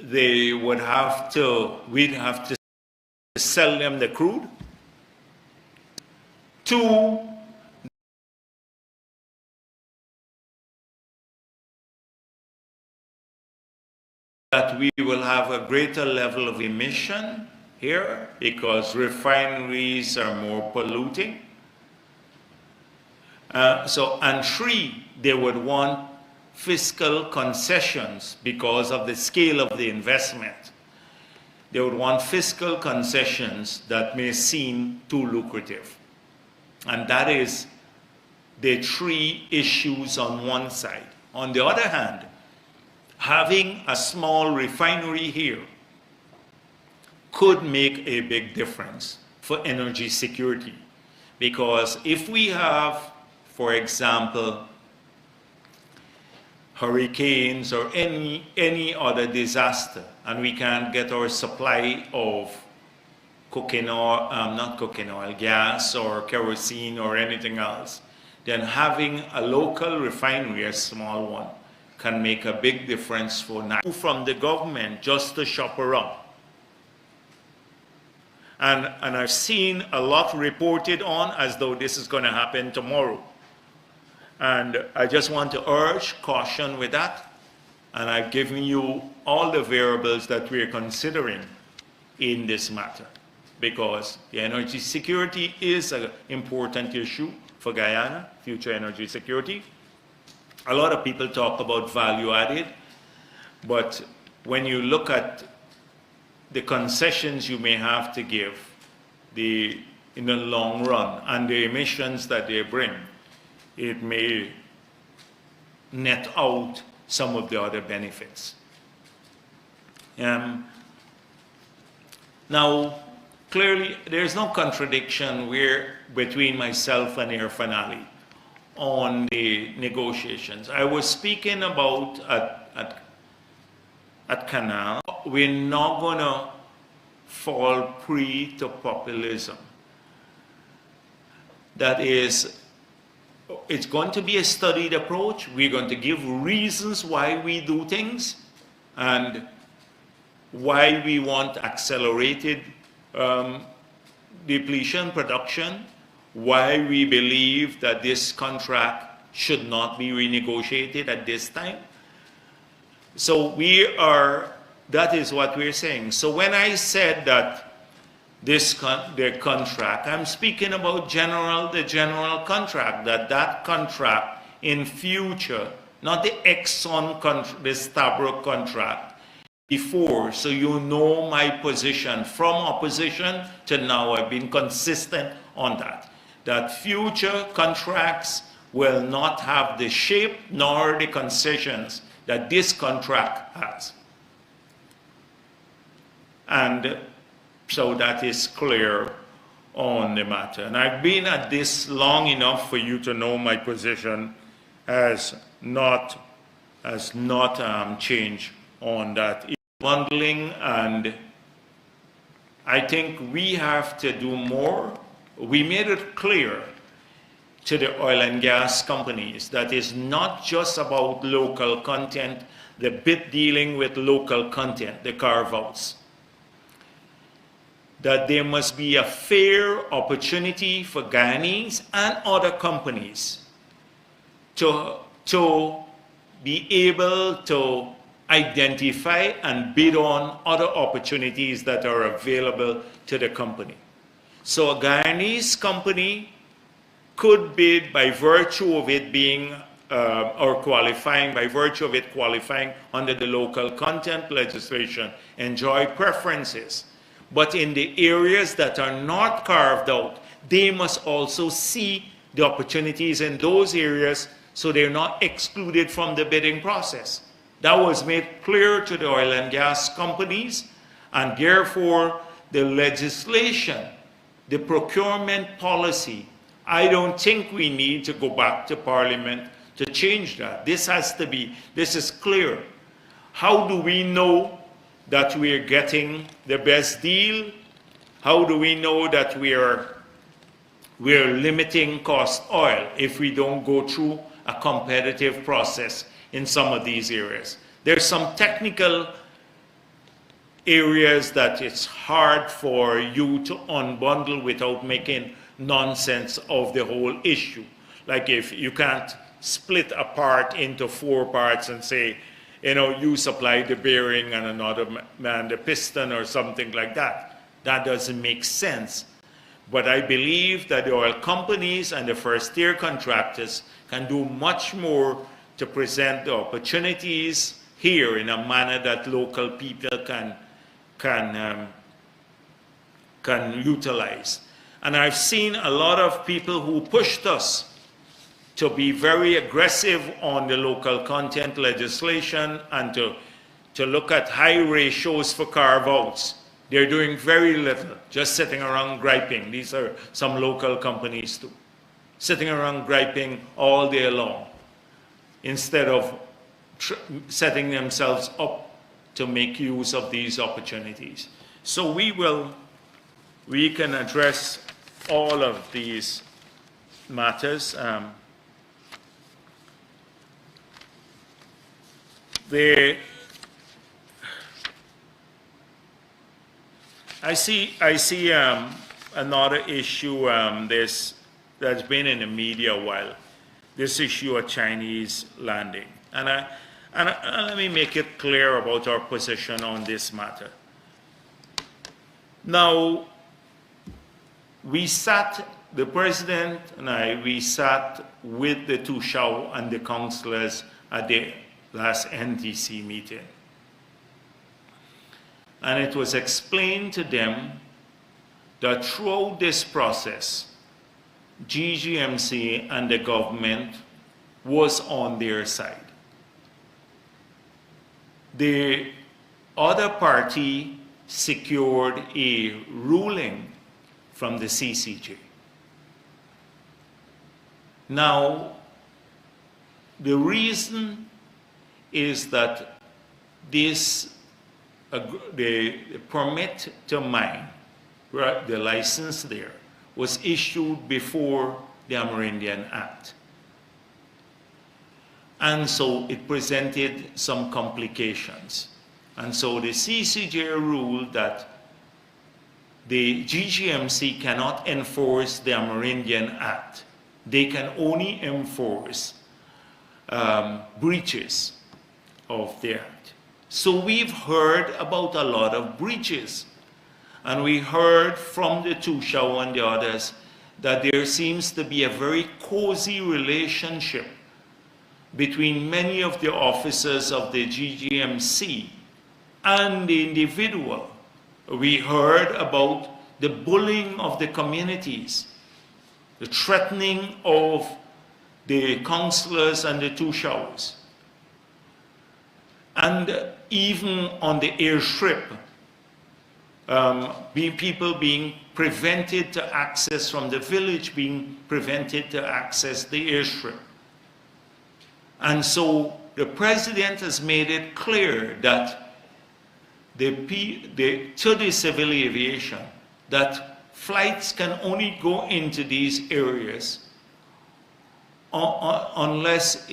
we'd have to sell them the crude. 2, that we will have a greater level of emission here because refineries are more polluting. And 3, they would want fiscal concessions because of the scale of the investment. They would want fiscal concessions that may seem too lucrative. And that is the 3 issues on one side. On the other hand, having a small refinery here could make a big difference for energy security. Because if we have, for example, hurricanes or any other disaster, and we can't get our supply of gas or kerosene or anything else, then having a local refinery, a small one, can make a big difference from the government just to shop around. And I've seen a lot reported on as though this is going to happen tomorrow. And I just want to urge caution with that. And I've given you all the variables that we're considering in this matter. because the energy security is an important issue for Guyana, future energy security. A lot of people talk about value added, but when you look at the concessions you may have to give in the long run and the emissions that they bring, it may net out some of the other benefits. Now, clearly, there's no contradiction between myself and Air Finale on the negotiations. I was speaking about at Canal, we're not going to fall prey to populism. That is, it's going to be a studied approach. We're going to give reasons why we do things and why we want accelerated depletion production, why we believe that this contract should not be renegotiated at this time. So that is what we're saying. So when I said that the contract, I'm speaking about the general contract, that contract in future, not the Exxon contract, the Stabroek contract, before, so you know my position from opposition to now. I've been consistent on that future contracts will not have the shape nor the concessions that this contract has. And so that is clear on the matter. And I've been at this long enough for you to know my position has not changed on that bundling, and I think we have to do more. We made it clear to the oil and gas companies that it's not just about local content, the bit dealing with local content, the carve-outs, that there must be a fair opportunity for Guyanese and other companies to be able to identify and bid on other opportunities that are available to the company. So a Guyanese company could bid by virtue of it being, or qualifying, by virtue of it qualifying under the local content legislation, enjoy preferences. But in the areas that are not carved out, they must also see the opportunities in those areas so they're not excluded from the bidding process. That was made clear to the oil and gas companies, and therefore the legislation, the procurement policy, I don't think we need to go back to Parliament to change that. This is clear. How do we know that we are getting the best deal? How do we know that we're limiting cost oil if we don't go through a competitive process in some of these areas? There's some technical areas that it's hard for you to unbundle without making nonsense of the whole issue. Like if you can't split a part into 4 parts and say, you supply the bearing and another man the piston or something like that. That doesn't make sense. But I believe that the oil companies and the first-tier contractors can do much more to present the opportunities here in a manner that local people can utilize. And I've seen a lot of people who pushed us to be very aggressive on the local content legislation and to look at high ratios for carve-outs. They're doing very little, just sitting around griping. These are some local companies too. Sitting around griping all day long instead of setting themselves up to make use of these opportunities. So we can address all of these matters. I see another issue that's been in the media a while. This issue of Chinese landing, and let me make it clear about our position on this matter. Now, we sat, the president and I, we sat with the Tushao and the councillors at the last NTC meeting. And it was explained to them that throughout this process, GGMC and the government was on their side. The other party secured a ruling from the CCJ. Now, the reason is that this, the permit to mine, the license there, was issued before the Amerindian Act. And so it presented some complications. And so the CCJ ruled that the GGMC cannot enforce the Amerindian Act. They can only enforce breaches of the Act. So we've heard about a lot of breaches. And we heard from the Tushao and the others that there seems to be a very cozy relationship between many of the officers of the GGMC and the individual. We heard about the bullying of the communities, the threatening of the councillors and the Tushaos. And even on the airstrip, people being prevented to access from the village, being prevented to access the airstrip. And so the president has made it clear that to the civil aviation, that flights can only go into these areas unless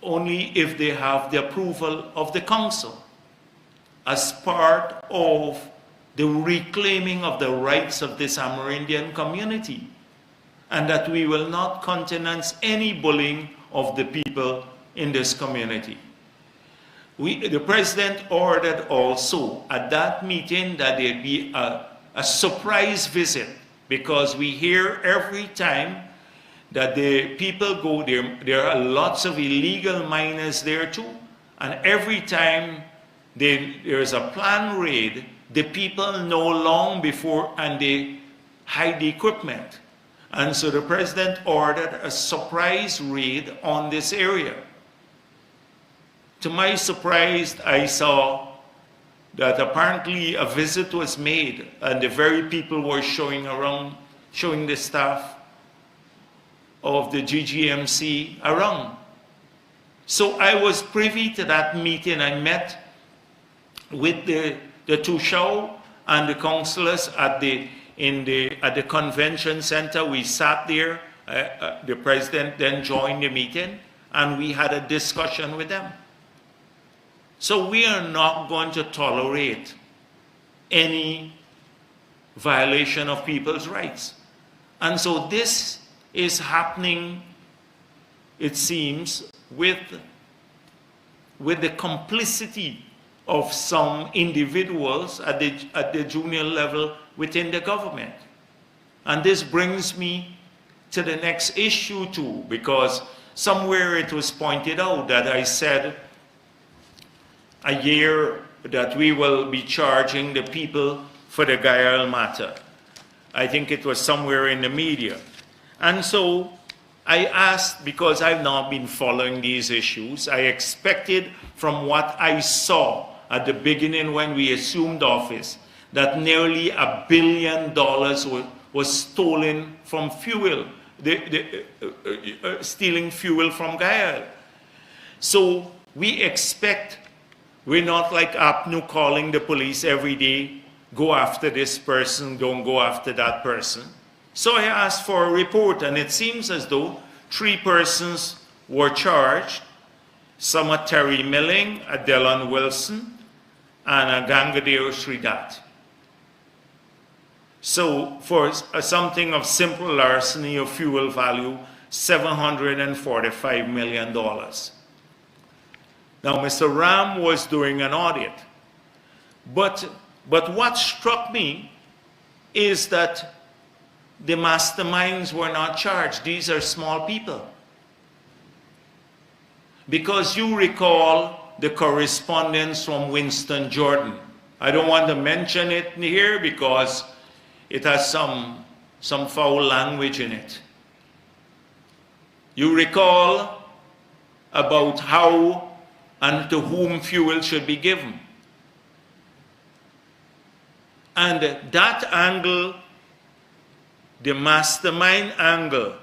only if they have the approval of the council, as part of the reclaiming of the rights of this Amerindian community, and that we will not countenance any bullying of the people in this community. The president ordered also at that meeting that there be a surprise visit, because we hear every time that the people go there, there are lots of illegal miners there too, and every time there is a planned raid, the people know long before and they hide the equipment. And so the president ordered a surprise raid on this area. To my surprise, I saw that apparently a visit was made and the very people were showing the staff of the GGMC around. So I was privy to that meeting. I met with the Tushao and the councillors at the convention center. We sat there. The president then joined the meeting, and we had a discussion with them. So we are not going to tolerate any violation of people's rights. And so this is happening, it seems, with the complicity of some individuals at the junior level within the government. And this brings me to the next issue too, because somewhere it was pointed out that I said a year that we will be charging the people for the Guyana matter. I think it was somewhere in the media. And so I asked, because I've not been following these issues, I expected from what I saw at the beginning when we assumed office that nearly $1 billion was stolen from fuel, stealing fuel from Guyana. So we expect, we're not like APNU calling the police every day, go after this person, don't go after that person. So I asked for a report, and it seems as though 3 persons were charged. Some are Terry Milling, a Delon Wilson, and a Gangadeo Sridat. So for something of simple larceny of fuel value, $745 million. Now, Mr. Ram was doing an audit. But what struck me is that the masterminds were not charged. These are small people. Because you recall the correspondence from Winston Jordan. I don't want to mention it here because it has some foul language in it. You recall about how and to whom fuel should be given. And that angle, the mastermind angle,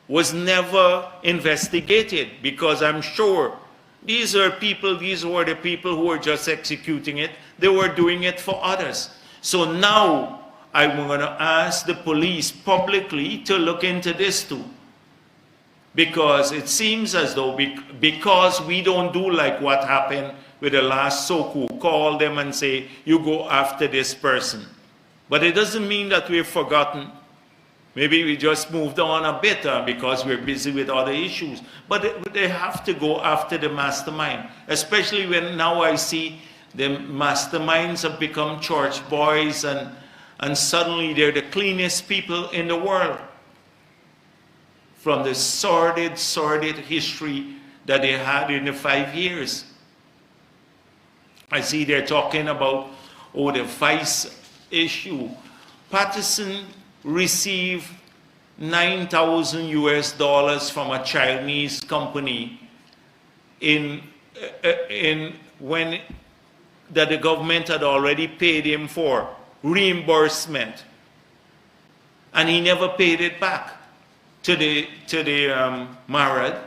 was never investigated, because I'm sure these were the people who were just executing it. They were doing it for others. So now I'm going to ask the police publicly to look into this too. Because it seems as though because we don't do like what happened with the last Soku, call them and say, you go after this person. But it doesn't mean that we've forgotten. Maybe we just moved on a bit because we're busy with other issues. But they have to go after the mastermind, especially when now I see the masterminds have become church boys and suddenly they're the cleanest people in the world. From the sordid history that they had in the 5 years. I see they're talking about, the vice issue. Patterson received $9,000 US from a Chinese company that the government had already paid him for reimbursement, and he never paid it back to the Bharrat,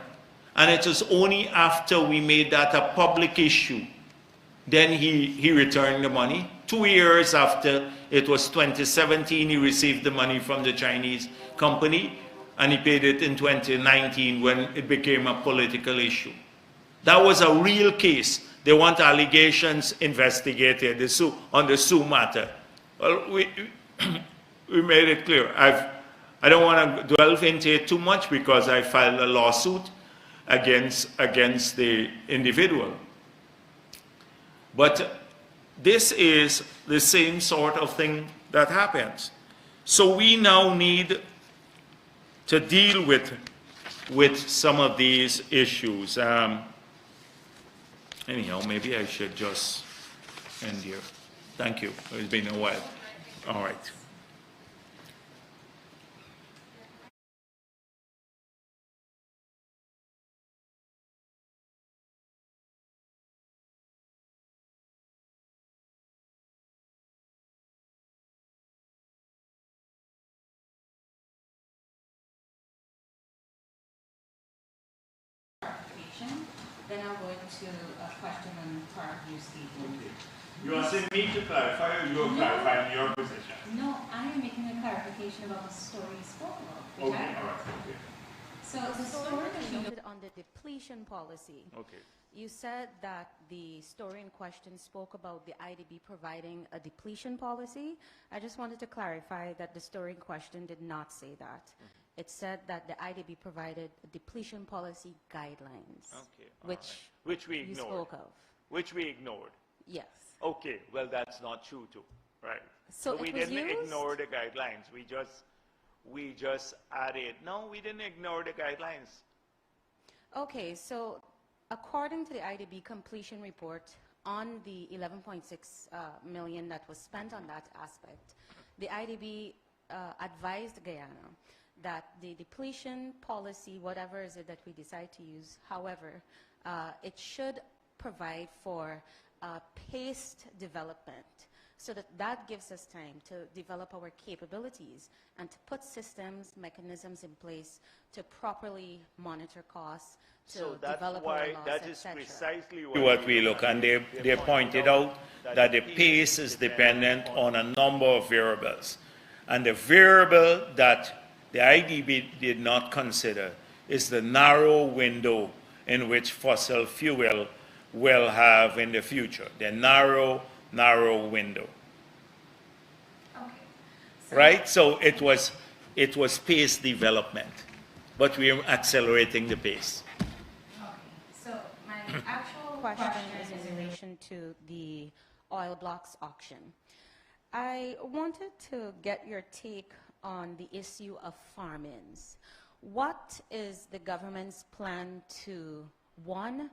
and it was only after we made that a public issue then he returned the money. 2 years after, it was 2017, he received the money from the Chinese company, and he paid it in 2019 when it became a political issue. That was a real case. They want allegations investigated on the Sioux matter. Well, we made it clear. I don't want to delve into it too much because I filed a lawsuit against the individual. But this is the same sort of thing that happens. So we now need to deal with some of these issues. Anyhow, maybe I should just end here. Thank you. It's been a while. All right. Then I'm going to a question on Clark View statement. Okay. You are saying me to clarify, or you're clarifying your position? No, I am making a clarification about the story you spoke about. Okay, all right. Okay. So the story that you noted on the depletion policy. Okay. You said that the story in question spoke about the IDB providing a depletion policy. I just wanted to clarify that the story in question did not say that. Mm-hmm. It said that the IDB provided a depletion policy guidelines, okay, which we ignored. You spoke of. Which we ignored. Yes. Okay, well that's not true too, right? So we didn't ignore the guidelines. We just added. No, we didn't ignore the guidelines. Okay, so according to the IDB completion report on the 11.6 million that was spent on that aspect, the IDB advised Guyana that the depletion policy, whatever is it that we decide to use, however, it should provide for paced development so that gives us time to develop our capabilities and to put systems, mechanisms in place to properly monitor costs, to So that's develop why our laws, that is etc. precisely what we look, and they pointed out that the pace is dependent on a number of variables. And the variable that the IDB did not consider is the narrow window in which fossil fuel will have in the future, the narrow window. Okay. Right? So it was pace development, but we are accelerating the pace. Okay. So my actual question is in relation to the oil blocks auction. I wanted to get your take on the issue of farm-ins. What is the government's plan to, one,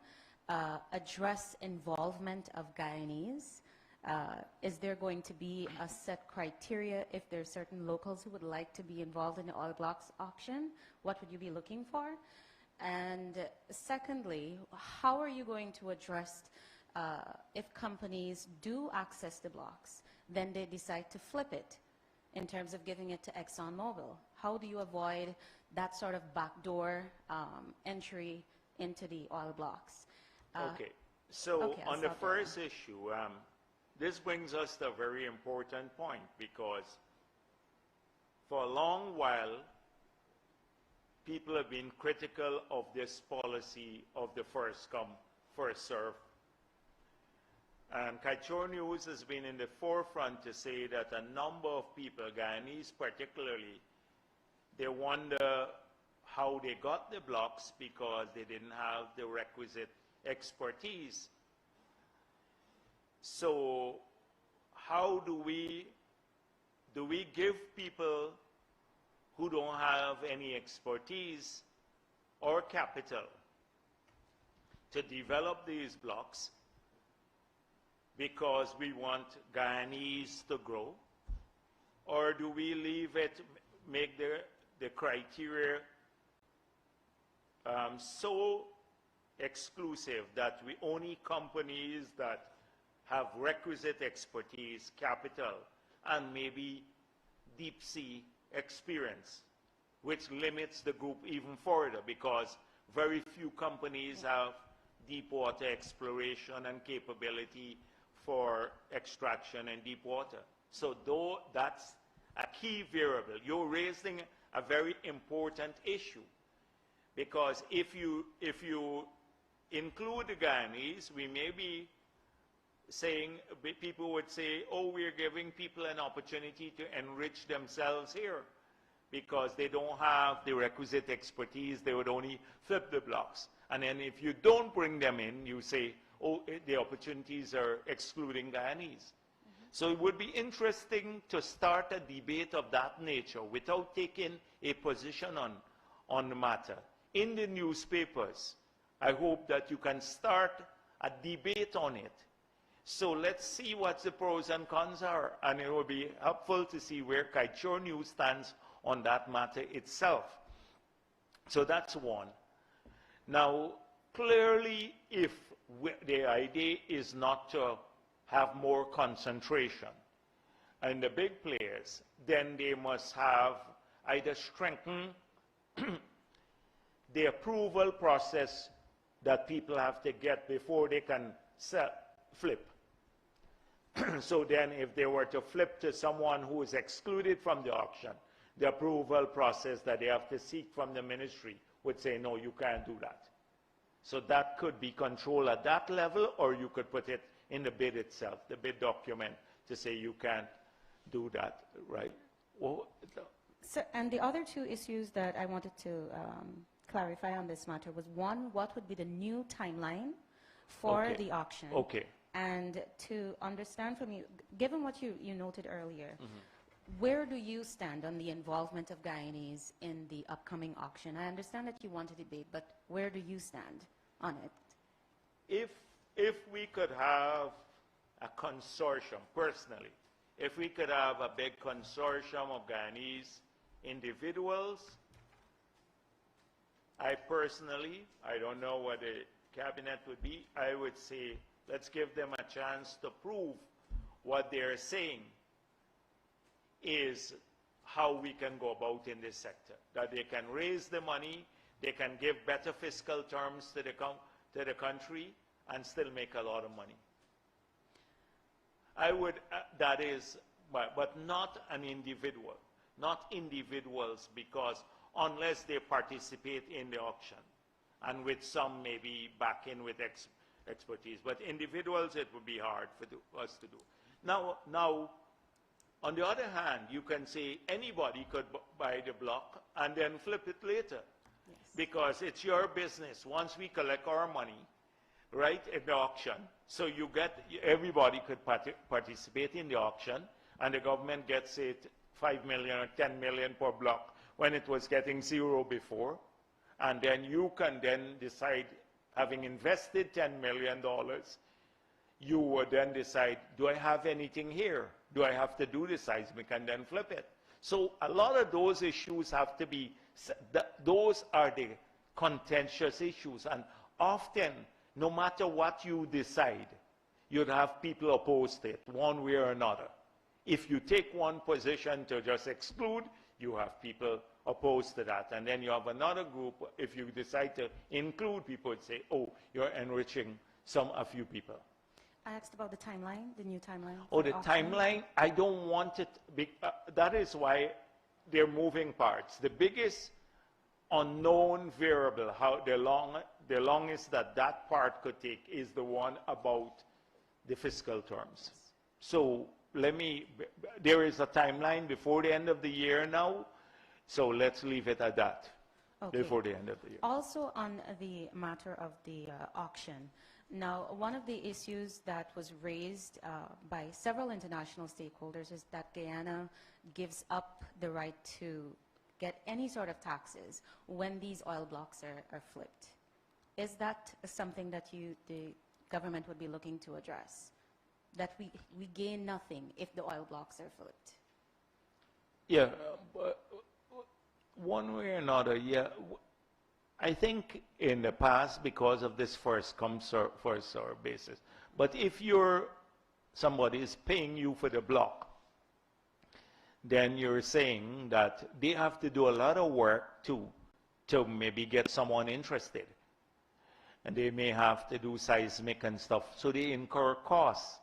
address involvement of Guyanese? Is there going to be a set criteria if there are certain locals who would like to be involved in the oil blocks auction? What would you be looking for? And secondly, how are you going to address if companies do access the blocks, then they decide to flip it in terms of giving it to ExxonMobil? How do you avoid that sort of backdoor entry into the oil blocks? Okay, so okay, I'll on the stop there. first issue, this brings us to a very important point, because for a long while, people have been critical of this policy of the first come, first serve. And Kaichor News has been in the forefront to say that a number of people, Guyanese particularly, they wonder how they got the blocks because they didn't have the requisite expertise. So how do we give people who don't have any expertise or capital to develop these blocks because we want Guyanese to grow? Or do we leave it, make the criteria so exclusive that we only companies that have requisite expertise, capital, and maybe deep sea experience, which limits the group even further, because very few companies have deep water exploration and capability for extraction in deep water. So though that's a key variable, you're raising a very important issue, because if you include the Guyanese, we may be saying, people would say, oh, we're giving people an opportunity to enrich themselves here because they don't have the requisite expertise, they would only flip the blocks. And then if you don't bring them in, you say, oh, the opportunities are excluding Guyanese. So it would be interesting to start a debate of that nature without taking a position on the matter. In the newspapers, I hope that you can start a debate on it. So let's see what the pros and cons are, and it will be helpful to see where Kaichor News stands on that matter itself. So that's one. Now, clearly, if the idea is not to have more concentration in the big players, then they must have either strengthen the approval process that people have to get before they can flip. So then if they were to flip to someone who is excluded from the auction, the approval process that they have to seek from the ministry would say, no, you can't do that. So that could be controlled at that level, or you could put it in the bid itself, the bid document, to say you can't do that, right? Well, So, and the other two issues that I wanted to clarify on this matter was, one, what would be the new timeline for Okay. the auction? Okay. And to understand from you, given what you noted earlier, where do you stand on the involvement of Guyanese in the upcoming auction? I understand that you want to debate, but where do you stand on it? If we could have a consortium, personally, if we could have a big consortium of Guyanese individuals, I personally, I don't know what the cabinet would be, I would say, let's give them a chance to prove what they're saying is how we can go about in this sector. That they can raise the money, they can give better fiscal terms to the country, and still make a lot of money. I would, that is, but not an individual, not individuals, because unless they participate in the auction, and with some maybe back in with expertise, but individuals it would be hard for us to do. Now, on the other hand, you can say anybody could buy the block and then flip it later, Yes. because it's your business. Once we collect our money, right, in the auction, so everybody could participate in the auction, and the government gets it 5 million or 10 million per block when it was getting zero before. And then you can then decide, having invested $10 million, you would then decide, do I have anything here? Do I have to do the seismic and then flip it? So a lot of those issues have to be, those are the contentious issues. And often, no matter what you decide, you'd have people opposed to it one way or another. If you take one position to just exclude, you have people opposed to that. And then you have another group, if you decide to include, people would say, oh, you're enriching a few people. I asked about the timeline, the new timeline. Oh, the timeline, I don't want it, that is why they're moving parts. The biggest unknown variable, how the longest that part could take, is the one about the fiscal terms. So there is a timeline before the end of the year now, so let's leave it at that, before the end of the year. Also on the matter of the auction, now one of the issues that was raised by several international stakeholders is that Guyana gives up the right to get any sort of taxes when these oil blocks are flipped. Is that something that the government would be looking to address? That we gain nothing if the oil blocks are flipped? Yeah, one way or another, yeah. I think in the past, because of this first come, first served basis. But if somebody is paying you for the block, then you're saying that they have to do a lot of work to maybe get someone interested. And they may have to do seismic and stuff, so they incur costs.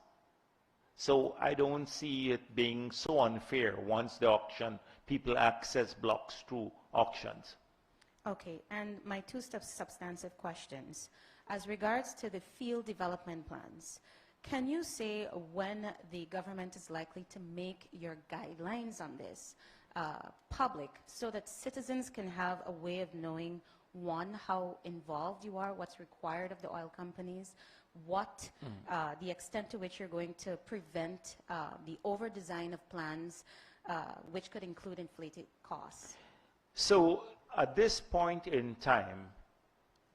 So I don't see it being so unfair once the auction, people access blocks through auctions. Okay, and my two substantive questions. As regards to the field development plans, can you say when the government is likely to make your guidelines on this public so that citizens can have a way of knowing, one, how involved you are, what's required of the oil companies, what the extent to which you're going to prevent the over-design of plans, which could include inflated costs? So at this point in time,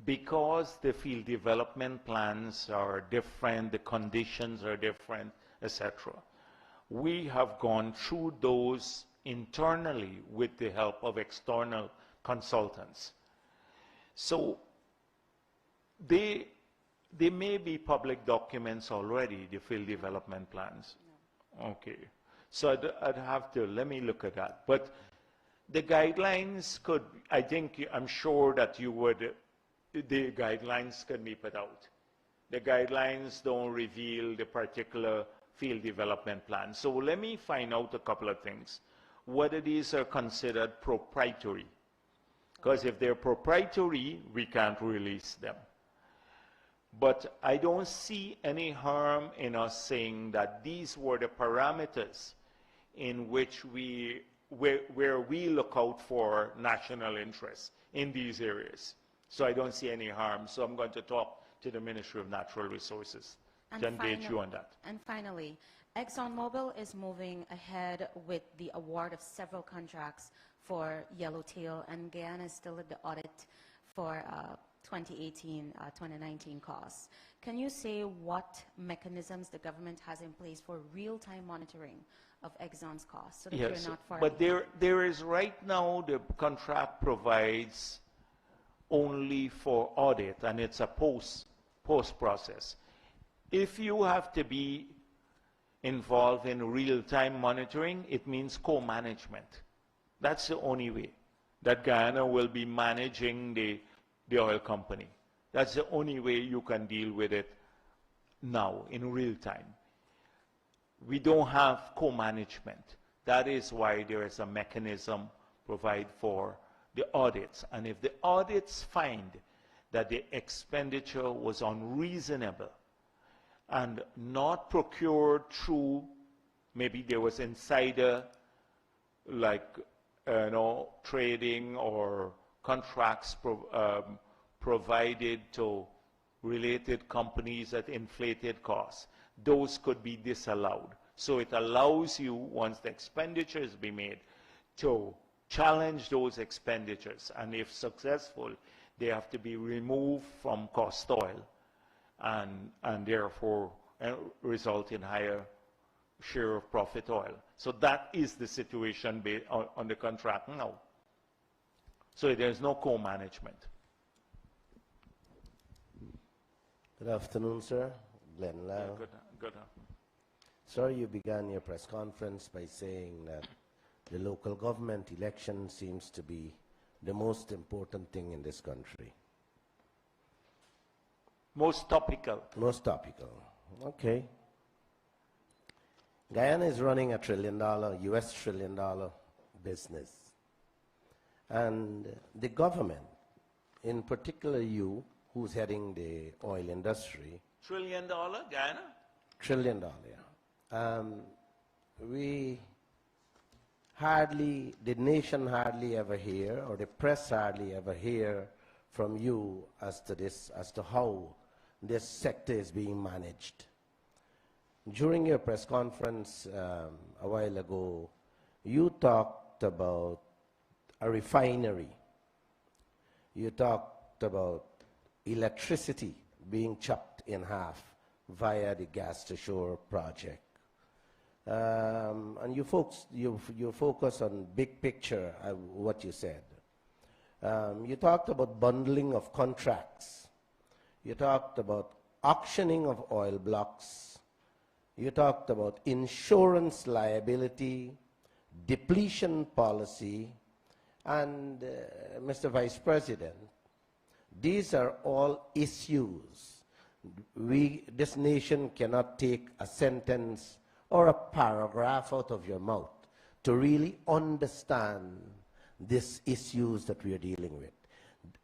because the field development plans are different, the conditions are different, etc., we have gone through those internally with the help of external consultants. So they may be public documents already, the field development plans. No. Okay. So I'd have to, let me look at that. But the guidelines could, I'm sure that the guidelines can be put out. The guidelines don't reveal the particular field development plan. So let me find out a couple of things. Whether these are considered proprietary. Because if they're proprietary, we can't release them. But I don't see any harm in us saying that these were the parameters in which where we look out for national interests in these areas. So I don't see any harm. So I'm going to talk to the Ministry of Natural Resources to engage you on that. And finally, ExxonMobil is moving ahead with the award of several contracts for Yellowtail, and Guyana is still at the audit for 2018-2019 costs. Can you say what mechanisms the government has in place for real-time monitoring of Exxon's costs so that yes, you're not far but behind? there is right now, the contract provides only for audit, and it's a post process. If you have to be involved in real-time monitoring, it means co-management. That's the only way that Guyana will be managing the oil company. That's the only way you can deal with it now in real time. We don't have co-management. That is why there is a mechanism provide for the audits. And if the audits find that the expenditure was unreasonable and not procured through, maybe there was insider trading or contracts provided to related companies at inflated costs, those could be disallowed. So it allows you, once the expenditures be made, to challenge those expenditures. And if successful, they have to be removed from cost oil and therefore result in higher share of profit oil. So that is the situation on the contract now. So there's no co-management. Good afternoon, sir. Glenn Lau. Yeah, good. Sir, you began your press conference by saying that the local government election seems to be the most important thing in this country. Most topical. Most topical. Okay. Guyana is running $1 trillion, US $1 trillion business. And the government, in particular you, who's heading the oil industry. $1 trillion, Guyana? $1 trillion, yeah. We hardly, the nation hardly ever hear, or the press hardly ever hear from you as to this, as to how this sector is being managed. During your press conference a while ago, you talked about a refinery. You talked about electricity being chopped in half via the gas to shore project. And you folks, you focus on big picture, what you said. You talked about bundling of contracts. You talked about auctioning of oil blocks. You talked about insurance liability, depletion policy, and Mr. Vice President, these are all issues. This nation cannot take a sentence or a paragraph out of your mouth to really understand these issues that we are dealing with.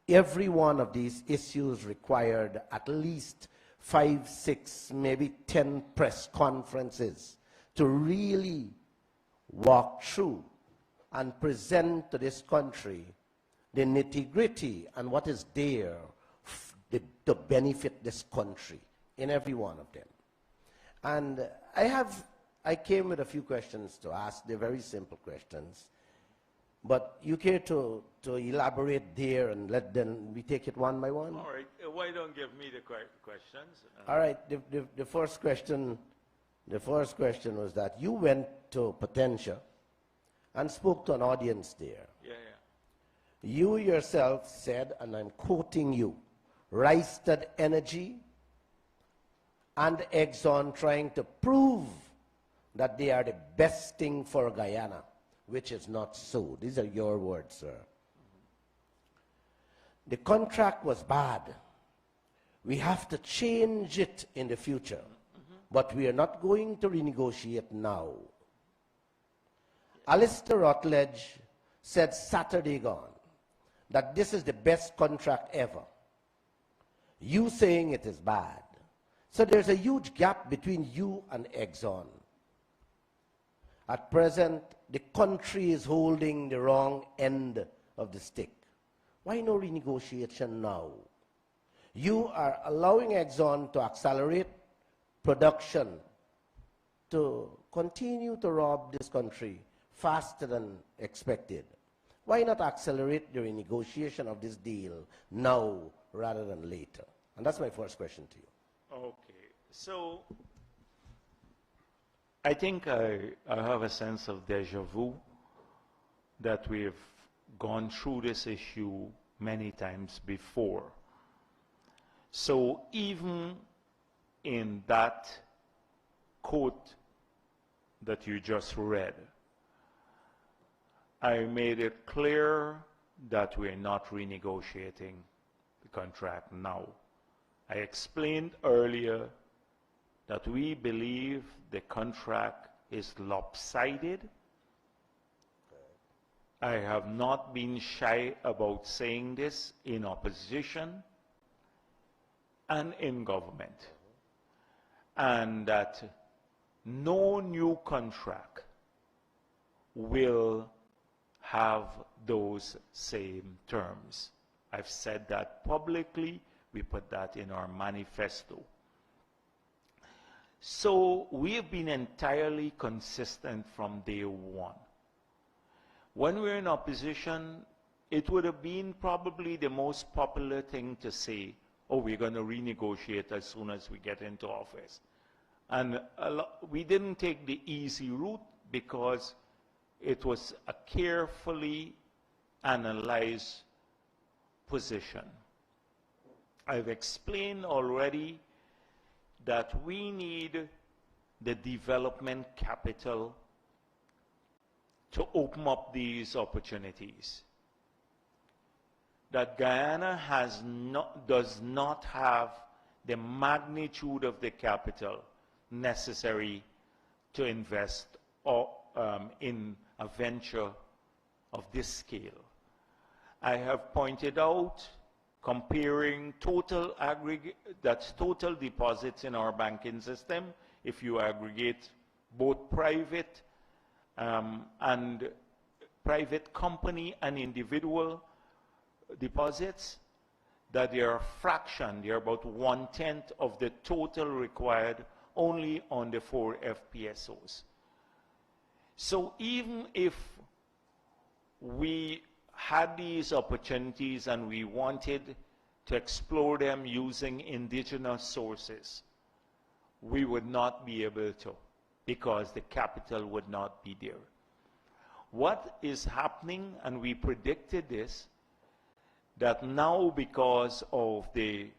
Every one of these issues required at least 5, 6, maybe 10 press conferences to really walk through and present to this country the nitty-gritty and what is there to benefit this country in every one of them. And I came with a few questions to ask. They're very simple questions. But you care to elaborate there and let them, we take it one by one? All right. Why don't give me the questions? All right. The first question was that you went to Potentia and spoke to an audience there. Yeah. You yourself said, and I'm quoting you, Rystad Energy and Exxon trying to prove that they are the best thing for Guyana, which is not so. These are your words, sir. The contract was bad. We have to change it in the future, but we are not going to renegotiate now. Alistair Rutledge said Saturday gone that this is the best contract ever. You saying it is bad. So there's a huge gap between you and Exxon. At present, the country is holding the wrong end of the stick. Why no renegotiation now? You are allowing Exxon to accelerate production, to continue to rob this country faster than expected. Why not accelerate the renegotiation of this deal now rather than later? And that's my first question to you. Okay. So I think I have a sense of deja vu that we've gone through this issue many times before. So even in that quote that you just read, I made it clear that we're not renegotiating the contract now. I explained earlier that we believe the contract is lopsided. I have not been shy about saying this in opposition and in government, and that no new contract will have those same terms. I've said that publicly. We put that in our manifesto. So we have been entirely consistent from day one. When we're in opposition, it would have been probably the most popular thing to say, oh, we're going to renegotiate as soon as we get into office. And we didn't take the easy route because it was a carefully analyzed position. I've explained already that we need the development capital to open up these opportunities. That Guyana does not have the magnitude of the capital necessary to invest in a venture of this scale. I have pointed out, comparing total deposits in our banking system, if you aggregate both private company and individual deposits, that they are a fraction, they are about 1/10 of the total required only on the 4 FPSOs. So even if we had these opportunities and we wanted to explore them using indigenous sources, we would not be able to, because the capital would not be there. What is happening, and we predicted this, that now because of the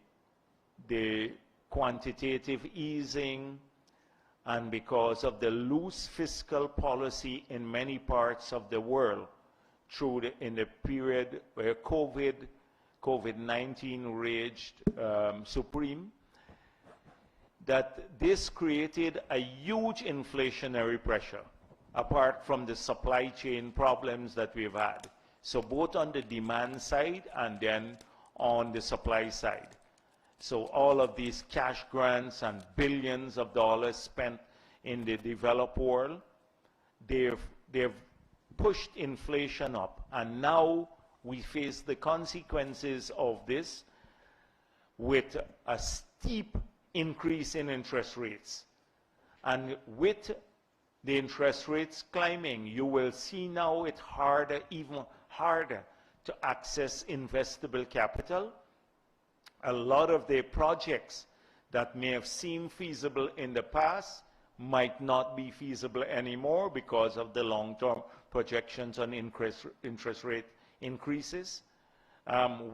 quantitative easing and because of the loose fiscal policy in many parts of the world in the period where COVID-19 raged supreme, that this created a huge inflationary pressure, apart from the supply chain problems that we've had. So both on the demand side and then on the supply side. So all of these cash grants and billions of dollars spent in the developed world, they've pushed inflation up. And now we face the consequences of this with a steep increase in interest rates. And with the interest rates climbing, you will see now it's even harder to access investable capital. A lot of the projects that may have seemed feasible in the past might not be feasible anymore because of the long-term projections on interest rate increases.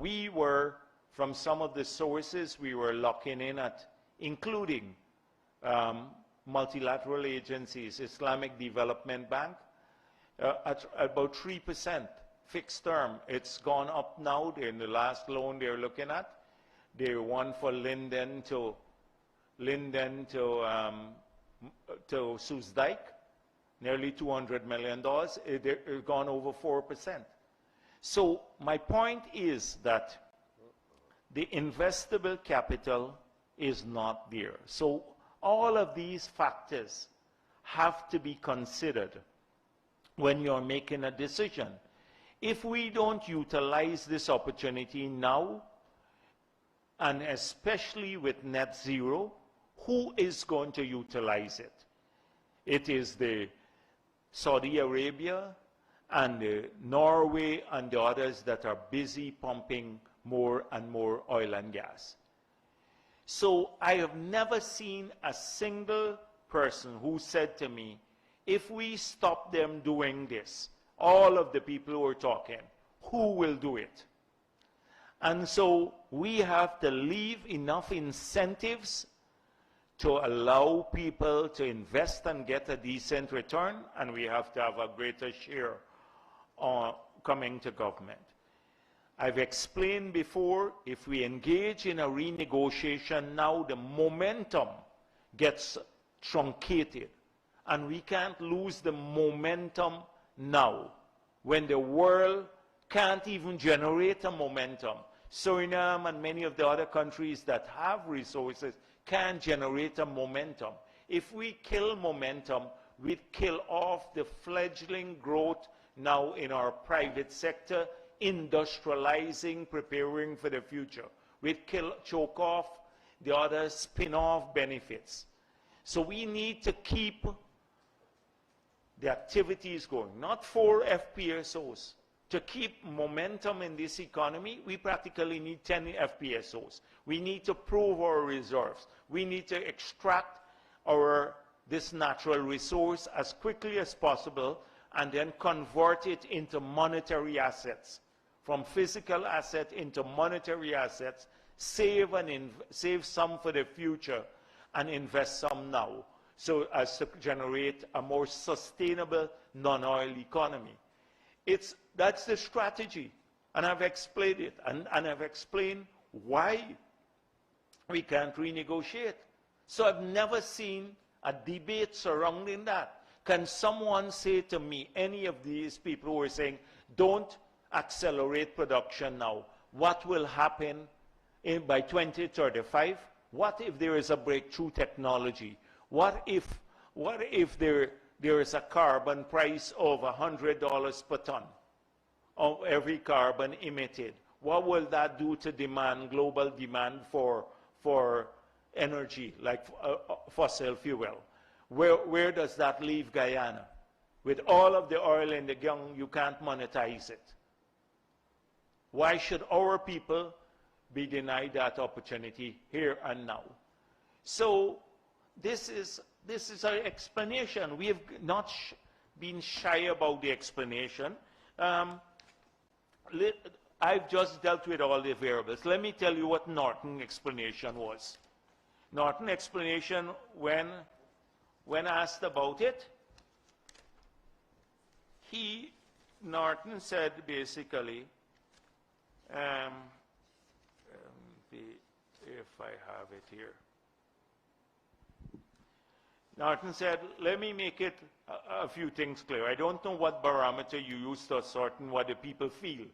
We were, from some of the sources, we were locking in at, including multilateral agencies, Islamic Development Bank, at about 3% fixed term. It's gone up now. In the last loan they're looking at, they won for Linden to Soesdijk, nearly $200 million. It's gone over 4%. So my point is that the investable capital is not there. So all of these factors have to be considered when you're making a decision. If we don't utilize this opportunity now, and especially with net zero, who is going to utilize it? It is the Saudi Arabia and Norway and the others that are busy pumping more and more oil and gas. So I have never seen a single person who said to me, if we stop them doing this, all of the people who are talking, who will do it? And so we have to leave enough incentives to allow people to invest and get a decent return, and we have to have a greater share coming to government. I've explained before, if we engage in a renegotiation now, the momentum gets truncated. And we can't lose the momentum now, when the world can't even generate a momentum. Suriname and many of the other countries that have resources can't generate a momentum. If we kill momentum, we kill off the fledgling growth now in our private sector, industrializing, preparing for the future. We'd choke off the other spin-off benefits. So we need to keep the activities going, not 4 FPSOs. To keep momentum in this economy, we practically need 10 FPSOs. We need to prove our reserves. We need to extract this natural resource as quickly as possible and then convert it into monetary assets. From physical asset into monetary assets, save some for the future and invest some now, so as to generate a more sustainable non-oil economy. That's the strategy, and I've explained it, and I've explained why we can't renegotiate. So I've never seen a debate surrounding that. Can someone say to me, any of these people who are saying, don't accelerate production now, what will happen by 2035? What if there is a breakthrough technology? What if there is a carbon price of $100 per ton of every carbon emitted? What will that do to demand, global demand for energy, like fossil fuel? Where does that leave Guyana? With all of the oil in the ground, you can't monetize it. Why should our people be denied that opportunity here and now? So this is our explanation. We have not been shy about the explanation. I've just dealt with all the variables. Let me tell you what Norton's explanation was. Norton's explanation, when asked about it, Norton said basically, if I have it here. Norton said, let me make it a few things clear. I don't know what barometer you use to ascertain what the people feel.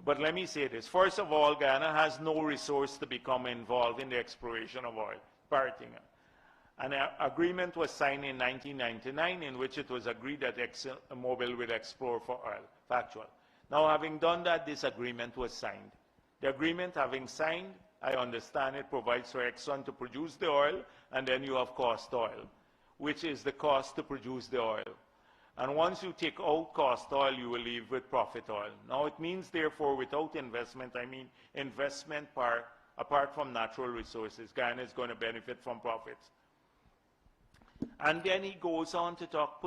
But let me say this. First of all, Guyana has no resource to become involved in the exploration of oil. Parting. An agreement was signed in 1999 in which it was agreed that ExxonMobil would explore for oil. Factual. Now, having done that, this agreement was signed. The agreement having signed, I understand it provides for Exxon to produce the oil, and then you have cost oil, which is the cost to produce the oil. And once you take out cost oil, you will leave with profit oil. Now, it means, therefore, without investment, I mean investment apart from natural resources, Guyana is going to benefit from profits. And then he goes on to talk,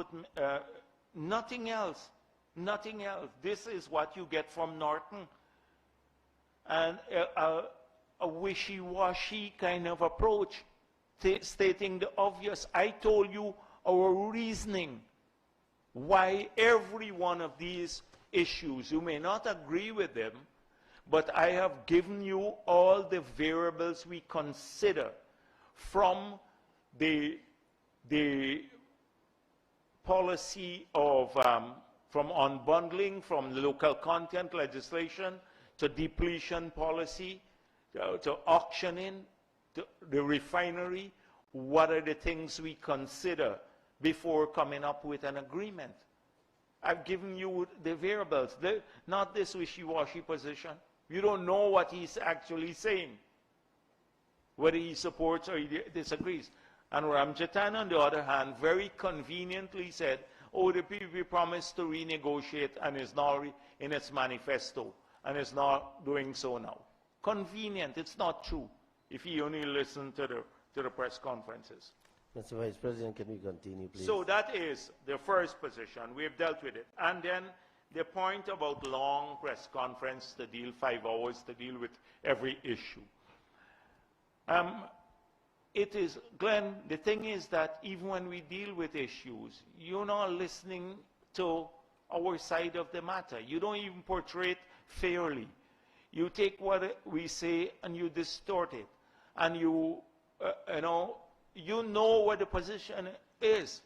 nothing else, nothing else. This is what you get from Norton. And a wishy-washy kind of approach, stating the obvious. I told you our reasoning why every one of these issues, you may not agree with them, but I have given you all the variables we consider, from the policy of from unbundling, from local content legislation, to depletion policy, to auctioning, to the refinery. What are the things we consider before coming up with an agreement? I've given you the variables, not this wishy-washy position. You don't know what he's actually saying, whether he supports or he disagrees. And Ramjatan, on the other hand, very conveniently said, oh, the PPP promised to renegotiate and is now in its manifesto and is not doing so now. Convenient. It's not true, if he only listened to the press conferences. Mr. Vice President, can we continue, please? So that is the first position. We've dealt with it. And then the point about long press conference to deal 5 hours to deal with every issue. It is, Glenn, the thing is that even when we deal with issues, you're not listening to our side of the matter. You don't even portray it fairly. You take what we say and you distort it. And you know what the position is.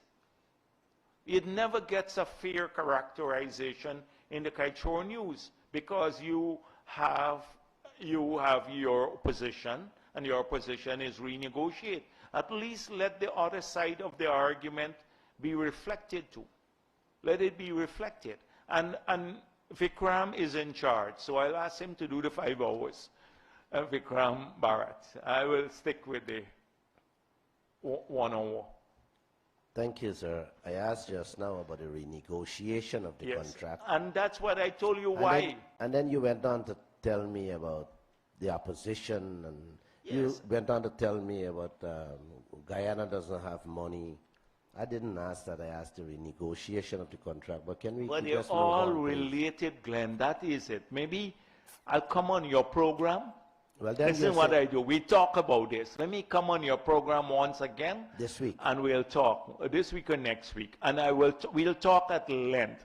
It never gets a fair characterization in the Kaichor News, because you have your position, and your position is renegotiate. At least let the other side of the argument be reflected too. Let it be reflected. And Vikram is in charge, so I'll ask him to do the 5 hours. Vikram Bharrat. I will stick with 1 hour. Thank you, sir. I asked just now about the renegotiation of the Yes. contract. And that's what I told you And why. then you went on to tell me about the opposition, and you Yes. went on to tell me about Guyana doesn't have money. I didn't ask that. I asked the renegotiation of the contract. But can we But they're just move all on, please? related, Glenn. That is it. Maybe I'll come on your program. Well, then Listen you what say- I do. We talk about this. Let me come on your program once again. This week. And we'll talk this week or next week. And we'll talk at length.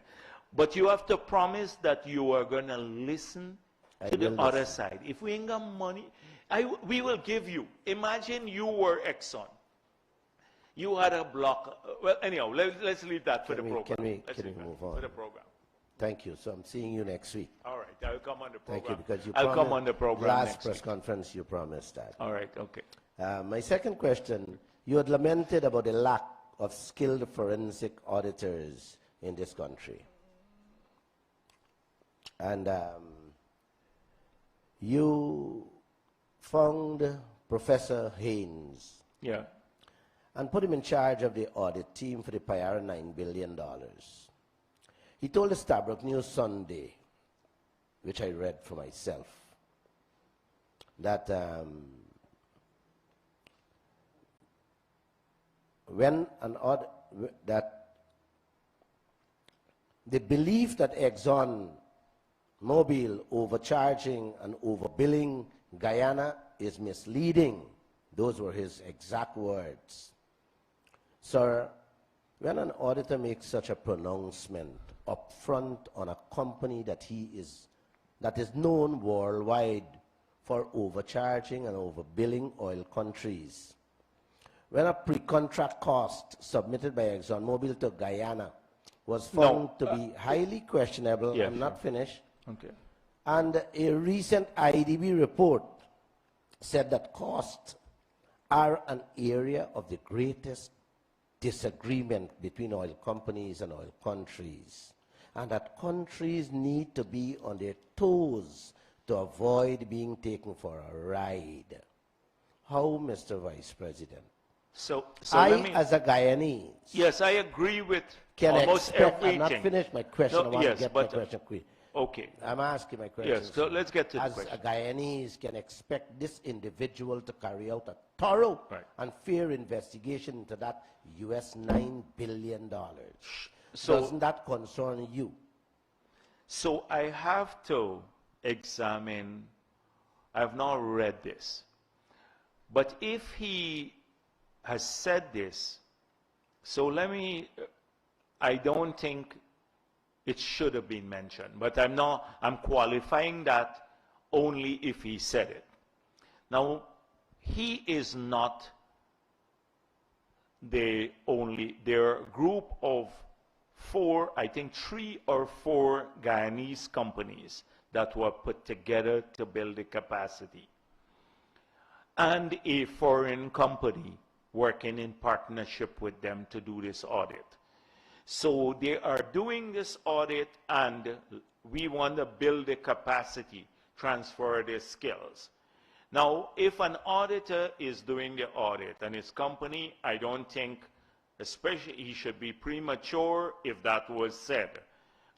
But you have to promise that you are going to listen I to the will other listen. side. If we ain't got money, we will give you. Imagine you were Exxon. You had a block. Well, anyhow, let's leave that for the program. Let's can leave we that move for on? the program. Thank you. So I'm seeing you next week. All right, I'll come on the program. Thank you, because you I'll come promised- on the program last next press week. conference you promised that. All right, okay. My second question, you had lamented about the lack of skilled forensic auditors in this country. And you found Professor Haynes Yeah. and put him in charge of the audit team for the Payara $9 billion. He told the Stabroek News Sunday, which I read for myself, that when an audit, that the belief that Exxon Mobil overcharging and overbilling Guyana is misleading. Those were his exact words. Sir, when an auditor makes such a pronouncement up front on a company that is known worldwide for overcharging and overbilling oil countries, when a pre-contract cost submitted by ExxonMobil to Guyana was found to be highly questionable, Yeah, I'm not finished, Okay. and a recent IDB report said that costs are an area of the greatest disagreement between oil companies and oil countries, and that countries need to be on their toes to avoid being taken for a ride. How, Mr. Vice President? So I, let me, as a Guyanese, yes, I agree with can almost expect, everything. I'm not finished my question, No, I want yes, to get but, my question quick. Okay. I'm asking my question. Yes, so let's get to the as question. a Guyanese can expect this individual to carry out a thorough Right. and fair investigation into that US $9 billion. So- Doesn't that concern you? So I have to examine, I've not read this, but if he has said this, so let me, I don't think it should have been mentioned, but I'm qualifying that only if he said it. Now, he is not the only, there are a group of four, I think 3 or 4 Guyanese companies that were put together to build the capacity. And a foreign company working in partnership with them to do this audit. So they are doing this audit, and we want to build the capacity, transfer their skills. Now, if an auditor is doing the audit and his company, I don't think, especially he should be premature if that was said.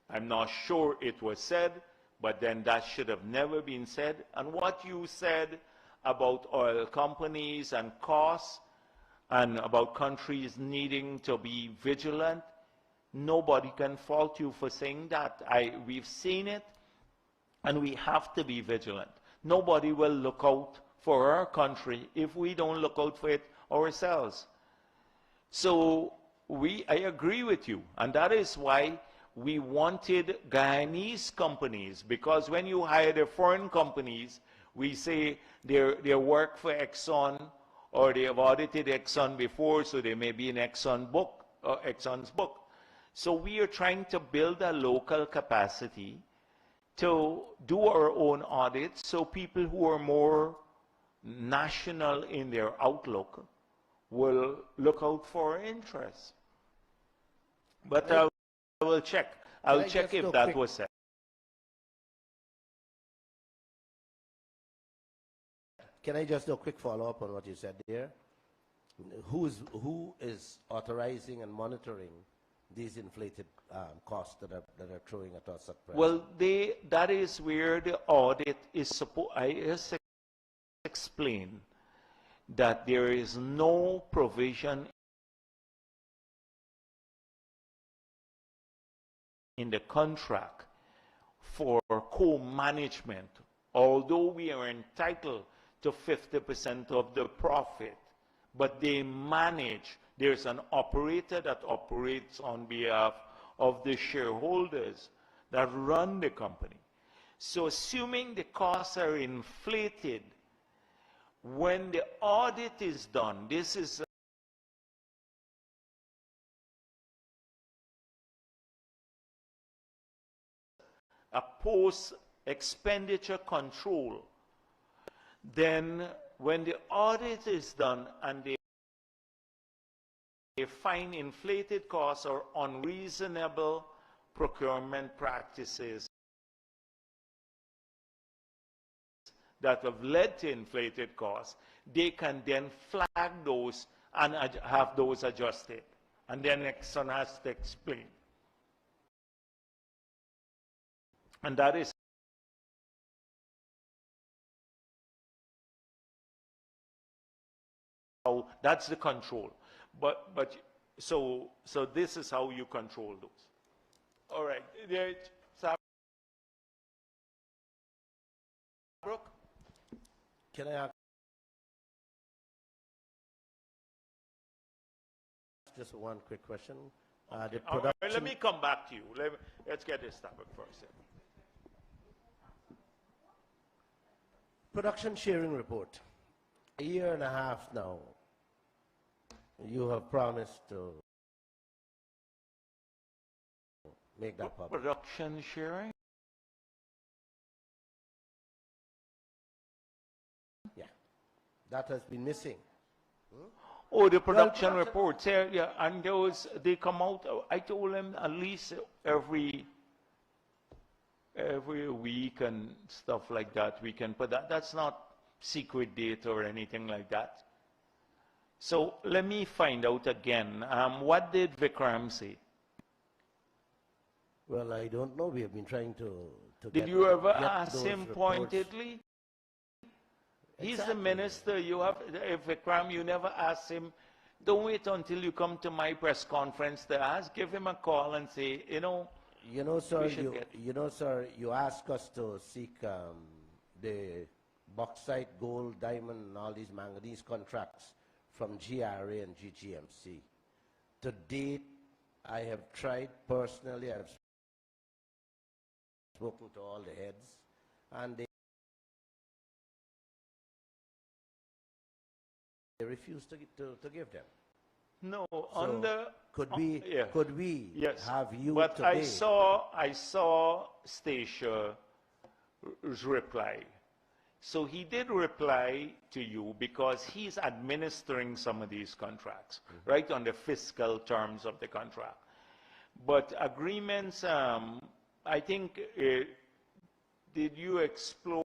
I'm not sure it was said, but then that should have never been said. And what you said about oil companies and costs and about countries needing to be vigilant, nobody can fault you for saying that. We've seen it, and we have to be vigilant. Nobody will look out for our country if we don't look out for it ourselves. So I agree with you, and that is why we wanted Guyanese companies, because when you hire the foreign companies, we say they work for Exxon, or they have audited Exxon before, so they may be in Exxon's book. So we are trying to build a local capacity to do our own audits, so people who are more national in their outlook will look out for our interests. But I will check. I'll check if that was said. Can I just do a quick follow-up on what you said there? who is authorizing and monitoring these inflated costs that are throwing at us at present? Well, that is where the audit is supposed. I just explain that there is no provision in the contract for co-management, although we are entitled to 50% of the profit, but they manage. There's an operator that operates on behalf of the shareholders that run the company. So assuming the costs are inflated, when the audit is done, this is a post-expenditure control. Then when the audit is done and they find inflated costs or unreasonable procurement practices that have led to inflated costs, they can then flag those and have those adjusted. And then Exxon has to explain. And that is how, that's the control. So this is how you control those. All right. Brooke? Can I ask just one quick question? Okay. All right, let me come back to you. Let's get this topic first. Production sharing report. A year and a half now, you have promised to make that public. Production sharing? Yeah, that has been missing. Oh, the production reports, yeah, and those, they come out, I told them at least every week and stuff like that we can put that. That's not secret data or anything like that. So let me find out again. What did Vikram say? Well, I don't know. We have been trying to Did you ever ask him pointedly? He's the minister. You have, Vikram, you never asked him. Don't wait until you come to my press conference to ask. Give him a call and say, sir, you ask us to seek the bauxite, gold, diamond, and all these manganese contracts from GRA and GGMC. To date, I have tried personally. I've spoken to all the heads, and they refuse to give them. No, So could we yes. have you but today? I saw Stacia's reply. So he did reply to you because he's administering some of these contracts, right, on the fiscal terms of the contract. But agreements, I think, did you explore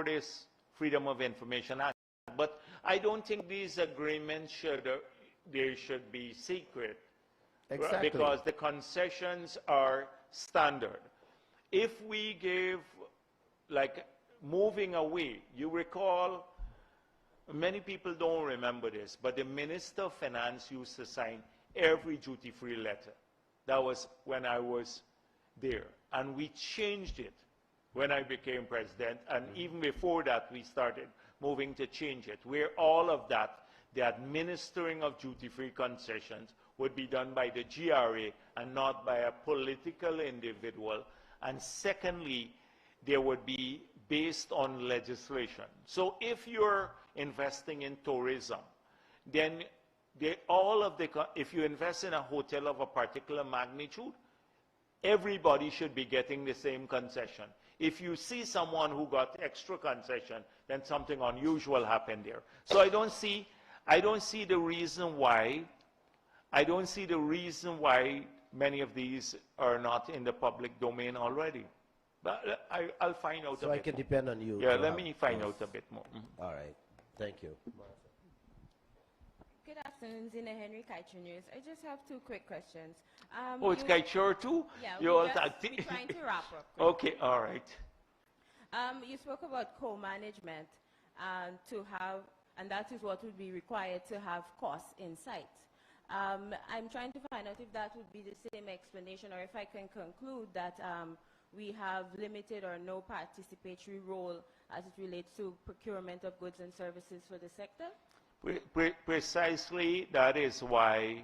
this Freedom of Information Act? But I don't think these agreements they should be secret. Exactly. Because the concessions are standard. If we gave, like, moving away, you recall, many people don't remember this, but the Minister of Finance used to sign every duty-free letter. That was when I was there. And we changed it when I became president, and even before that we started moving to change it, where all of that, the administering of duty-free concessions, would be done by the GRA and not by a political individual. And secondly, there would be based on legislation. So if you're investing in tourism, then if you invest in a hotel of a particular magnitude, everybody should be getting the same concession. If you see someone who got extra concession, then something unusual happened there. So I don't see the reason why many of these are not in the public domain already. But I'll find out a bit So I can depend on you. Yeah, let me find out a bit more. All right. Thank you. Good afternoon, Zina Henry, Kaiser News. I just have two quick questions. Oh, it's Kaiser too? Yeah, You're we're trying to wrap up. Okay, all right. You spoke about co-management to have, and that is what would be required to have costs in sight. I'm trying to find out if that would be the same explanation, or if I can conclude that we have limited or no participatory role as it relates to procurement of goods and services for the sector. Precisely, that is why,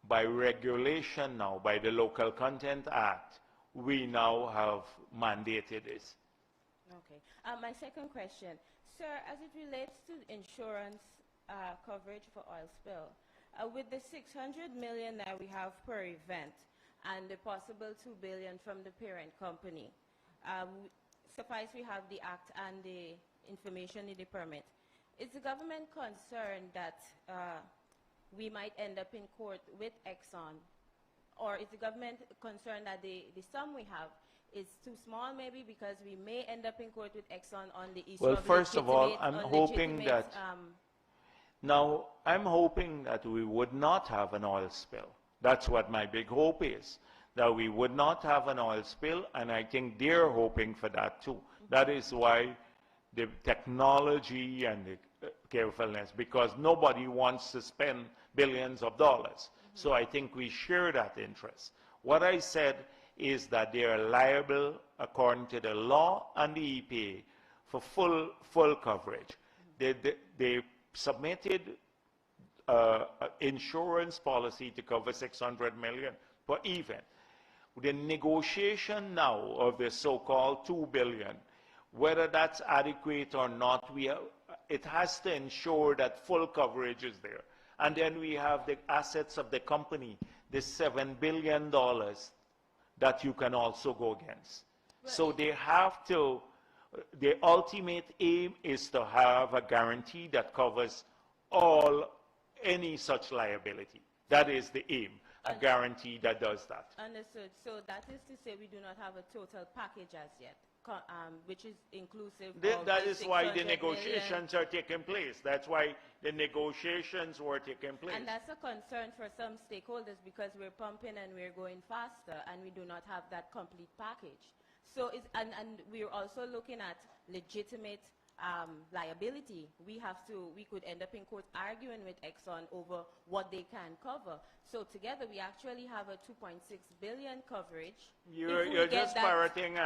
by regulation now, by the Local Content Act, we now have mandated this. Okay. My second question, sir, as it relates to insurance coverage for oil spill, with the 600 million that we have per event and the possible 2 billion from the parent company, suffice we have the act and the information in the permit. Is the government concerned that we might end up in court with Exxon? Or is the government concerned that the sum we have is too small, maybe, because we may end up in court with Exxon on the issue well, of first of all, I'm hoping that now I'm hoping that we would not have an oil spill. That's what my big hope is, that we would not have an oil spill, and I think they're hoping for that too. That is why the technology and the carefulness, because nobody wants to spend billions of dollars. So I think we share that interest. What I said is that they are liable, according to the law and the EPA, for full coverage. They submitted insurance policy to cover 600 million per event. The negotiation now of the so-called 2 billion, whether that's adequate or not, it has to ensure that full coverage is there. And then we have the assets of the company, the $7 billion that you can also go against. Right. So they have to, the ultimate aim is to have a guarantee that covers any such liability. That is the aim, a guarantee that does that. Understood. So that is to say we do not have a total package as yet, which is inclusive of that is why the 600 negotiations million. are taking place. That's why the negotiations were taking place. And that's a concern for some stakeholders, because we're pumping and we're going faster and we do not have that complete package. So and we're also looking at legitimate liability. We could end up in court arguing with Exxon over what they can cover. So together we actually have a 2.6 billion coverage. You're just parroting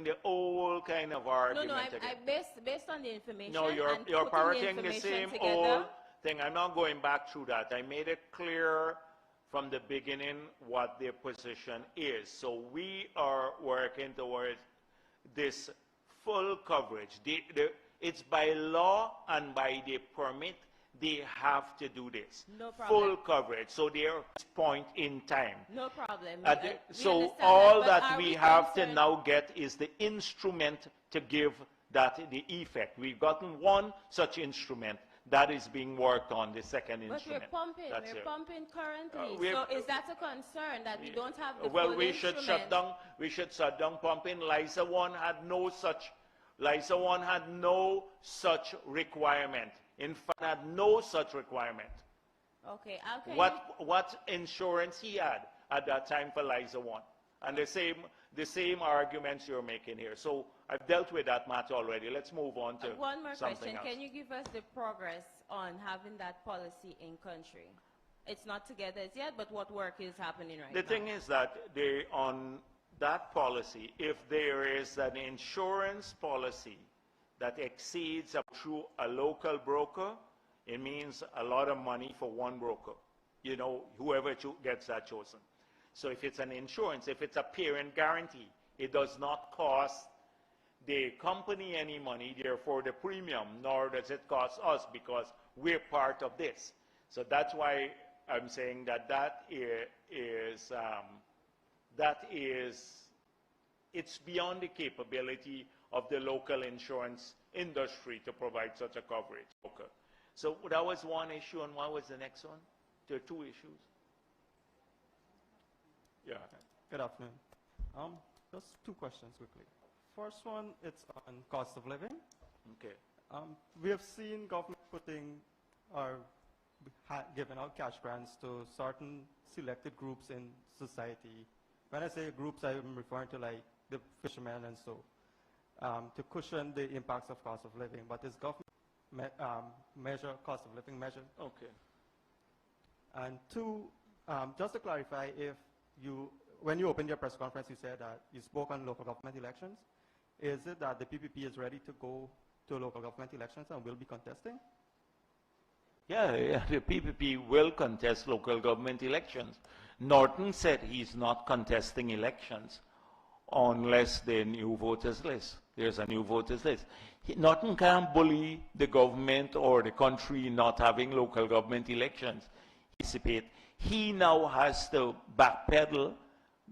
the old kind of argument. No, based on the information. No, you're parroting the same old thing. I'm not going back through that. I made it clear from the beginning what their position is. So we are working towards this full coverage. It's by law and by the permit, they have to do this. No problem. Full coverage. So they're at this point in time. No problem. So all that we have to now get is the instrument to give that the effect. We've gotten one such instrument that is being worked on, the second instrument. But we're pumping currently. So is that a concern that we don't have the full we instrument? should shut down pumping. Liza 1 had no such requirement. In fact, had no such requirement. Okay. What insurance he had at that time for Liza 1? And the same arguments you're making here. So I've dealt with that matter already. Let's move on to one more something question. else. Can you give us the progress on having that policy in country? It's not together as yet, but what work is happening right now? The thing is that on that policy, if there is an insurance policy that exceeds up through a local broker, it means a lot of money for one broker. You know, whoever gets that chosen. So if it's an insurance, if it's a parent guarantee, it does not cost the company any money, therefore the premium, nor does it cost us, because we're part of this. So that's why I'm saying that it's beyond the capability of the local insurance industry to provide such a coverage. Okay. So that was one issue, and what was the next one? There are two issues. Yeah. Good afternoon. Just two questions quickly. First one, it's on cost of living. Okay. We have seen government putting are giving out cash grants to certain selected groups in society. When I say groups, I'm referring to like the fishermen and so, to cushion the impacts of cost of living. But is government measure cost of living measure? Okay. And two, just to clarify, when you opened your press conference, you said that you spoke on local government elections. Is it that the PPP is ready to go to local government elections and will be contesting? Yeah, the PPP will contest local government elections. Norton said he's not contesting elections unless the new voters list. There's a new voters list. Norton can't bully the government or the country not having local government elections. He now has to backpedal,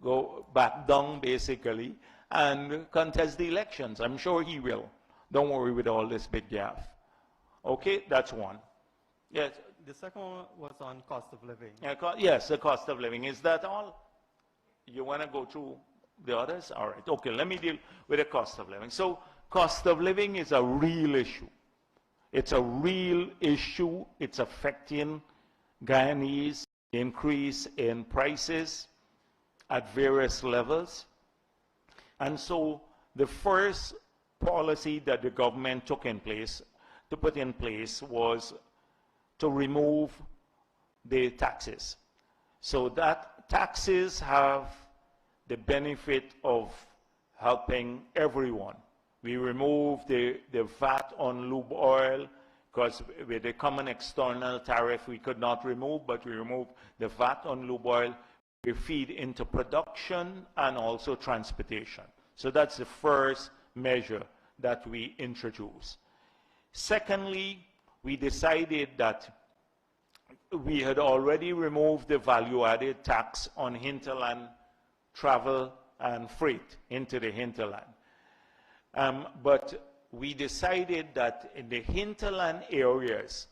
go back down basically, and contest the elections. I'm sure he will. Don't worry with all this big gaffe. Okay, that's one. Yes. The second one was on cost of living. Yes, the cost of living. Is that all? You want to go through the others? All right. Okay, let me deal with the cost of living. So, cost of living is a real issue. It's a real issue. It's affecting Guyanese, increase in prices at various levels. And so, the first policy that the government put in place was to remove the taxes. So that taxes have the benefit of helping everyone. We removed the VAT on lube oil, because with the common external tariff we could not remove, but we removed the VAT on lube oil. We feed into production and also transportation. So that's the first measure that we introduced. Secondly, we decided that we had already removed the value-added tax on hinterland travel and freight into the hinterland. But we decided that in the hinterland areas,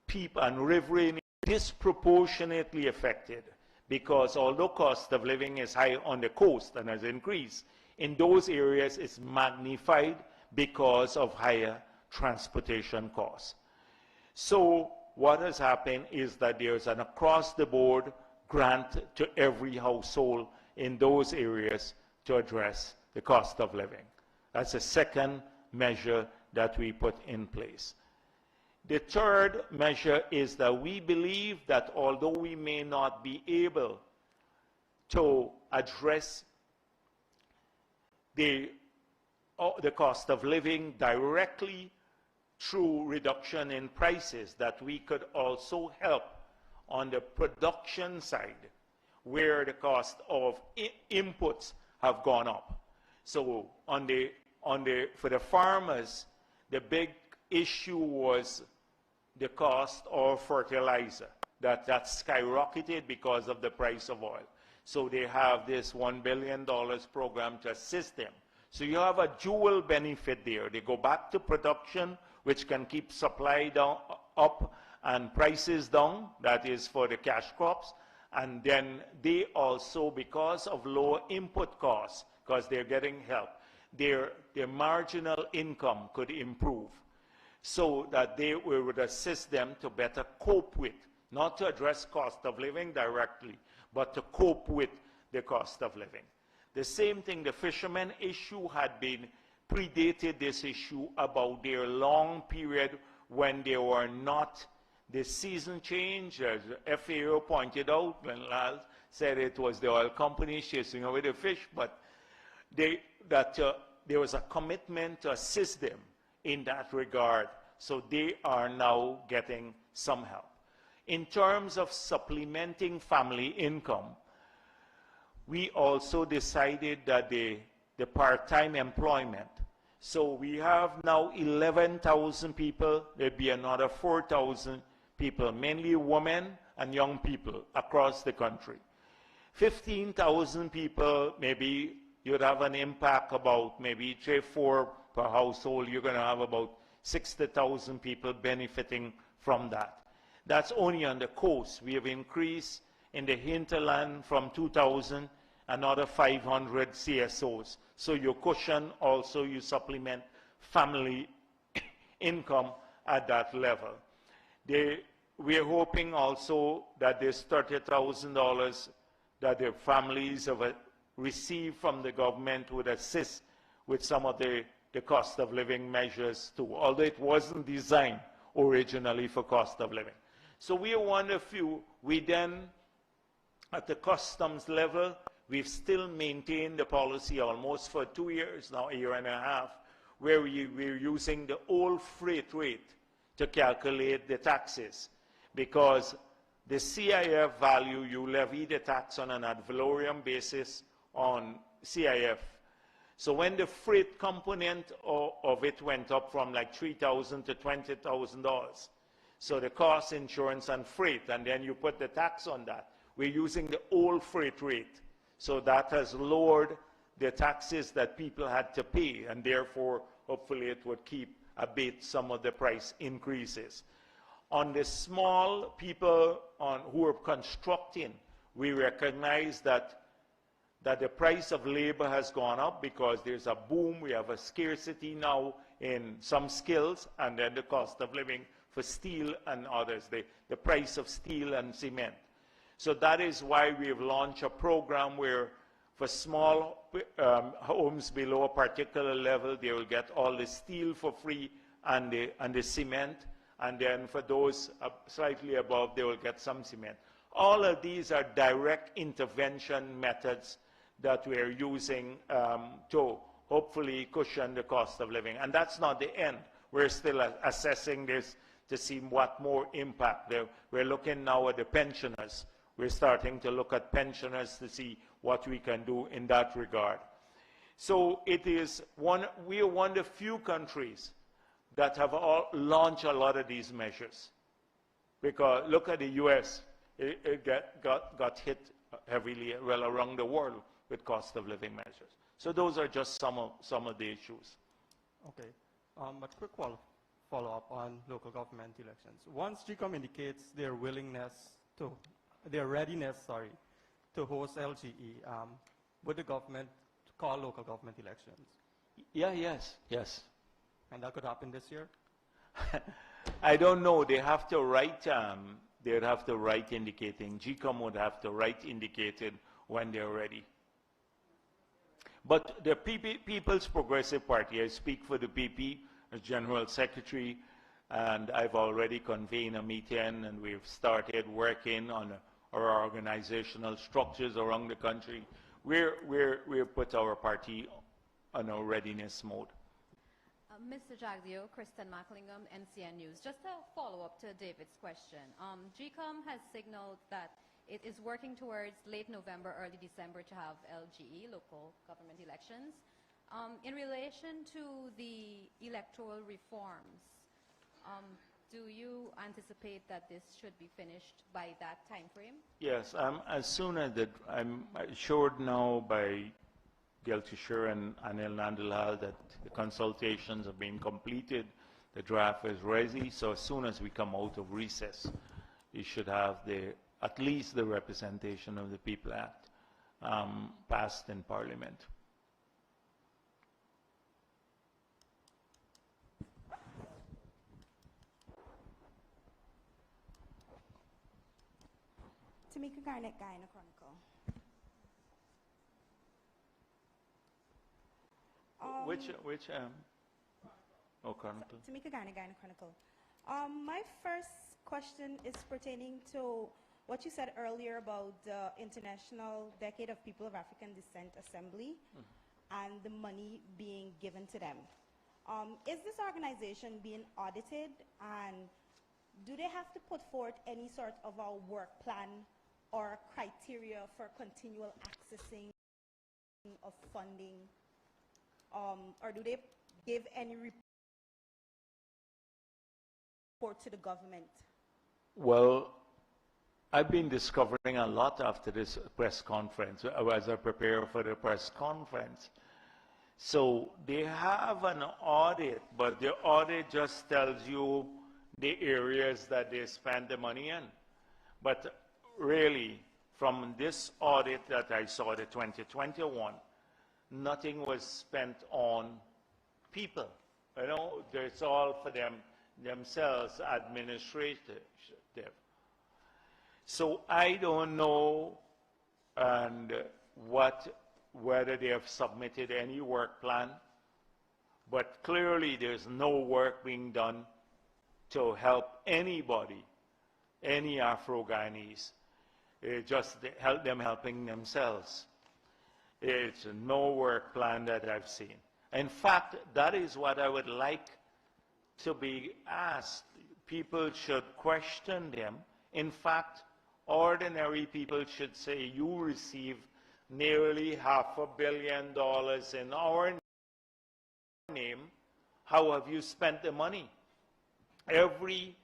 people and riverine disproportionately affected, because although cost of living is high on the coast and has increased, in those areas it's magnified because of higher transportation costs. So what has happened is that there's an across-the-board grant to every household in those areas to address the cost of living. That's the second measure that we put in place. The third measure is that we believe that although we may not be able to address the cost of living directly through reduction in prices, that we could also help on the production side where the cost of inputs have gone up. So for the farmers, the big issue was the cost of fertilizer, that skyrocketed because of the price of oil. So they have this $1 billion program to assist them. So you have a dual benefit there. They go back to production, which can keep supply down, up and prices down, that is for the cash crops. And then they also, because of lower input costs, because they're getting help, their marginal income could improve, so that they would assist them to better cope with, not to address cost of living directly, but to cope with the cost of living. The same thing, the fishermen issue had been predated this issue about their long period when they were not, the season change, as FAO pointed out, when Lal said it was the oil company chasing away the fish, but there was a commitment to assist them in that regard, so they are now getting some help. In terms of supplementing family income, we also decided that the part-time employment. So we have now 11,000 people, there'll be another 4,000 people, mainly women and young people across the country. 15,000 people, maybe you'd have an impact about maybe 3 or 4 per household. You're going to have about 60,000 people benefiting from that. That's only on the coast. We have increased in the hinterland from 2,000, another 500 CSOs. So you cushion, also you supplement family income at that level. we are hoping also that this $30,000 that the families have received from the government would assist with some of the cost of living measures too, although it wasn't designed originally for cost of living. So we are one of few. We then, at the customs level, we've still maintained the policy almost for 2 years now, a year and a half, where we're using the old freight rate to calculate the taxes, because the CIF value, you levy the tax on an ad valorem basis on CIF. So when the freight component of it went up from like $3,000 to $20,000, so the cost, insurance, and freight, and then you put the tax on that, we're using the old freight rate. So that has lowered the taxes that people had to pay, and therefore, hopefully it would abate some of the price increases. On the small people who are constructing, we recognize that the price of labor has gone up because there's a boom. We have a scarcity now in some skills, and then the cost of living for steel and others, the price of steel and cement. So that is why we have launched a program where for small homes below a particular level, they will get all the steel for free and the cement. And then for those slightly above, they will get some cement. All of these are direct intervention methods that we are using to hopefully cushion the cost of living. And that's not the end. We're still assessing this to see what more impact. We're looking now at the pensioners. We're starting to look at pensioners to see what we can do in that regard. So it is we are one of the few countries that have launched a lot of these measures. Because look at the US, it got hit heavily, well, around the world with cost of living measures. So those are just some of the issues. Okay, but quick follow-up on local government elections. Once GCOM indicates their readiness, to host LGE, would the government call local government elections? Yeah, yes. And that could happen this year? I don't know. They have to write. They'd have to write indicating. GCOM would have to write indicated when they're ready. But the People's Progressive Party, I speak for the PP as General Secretary, and I've already convened a meeting, and we've started working on our organizational structures around the country. We've put our party on a readiness mode. Mr. Jagdeo, Kristen Macklingham, NCN News. Just a follow-up to David's question. GCOM has signaled that it is working towards late November, early December to have LGE, local government elections. In relation to the electoral reforms, do you anticipate that this should be finished by that time frame? Yes, as soon as I'm assured now by Gail Tisher and Anil Nandalal that the consultations have been completed, the draft is ready, so as soon as we come out of recess, you should have at least the Representation of the People Act passed in Parliament. Tamika Garnett, Guyana Chronicle. Chronicle? Tamika Garnett, Guyana Chronicle. My first question is pertaining to what you said earlier about the International Decade of People of African Descent Assembly and the money being given to them. Is this organization being audited, and do they have to put forth any sort of a work plan or criteria for continual accessing of funding, or do they give any report to the government? Well, I've been discovering a lot after this press conference, as I prepare for the press conference. So they have an audit, but the audit just tells you the areas that they spend the money in. But really, from this audit that I saw, the 2021, nothing was spent on people. You know, it's all for them. themselves administrative. So I don't know and whether they have submitted any work plan, but clearly there's no work being done to help anybody, any Afro-Guyanese. Just help them helping themselves. It's no work plan that I've seen. In fact, that is what I would like to be asked. People should question them. In fact, ordinary people should say, you receive nearly $500 million in our name. How have you spent the money? Every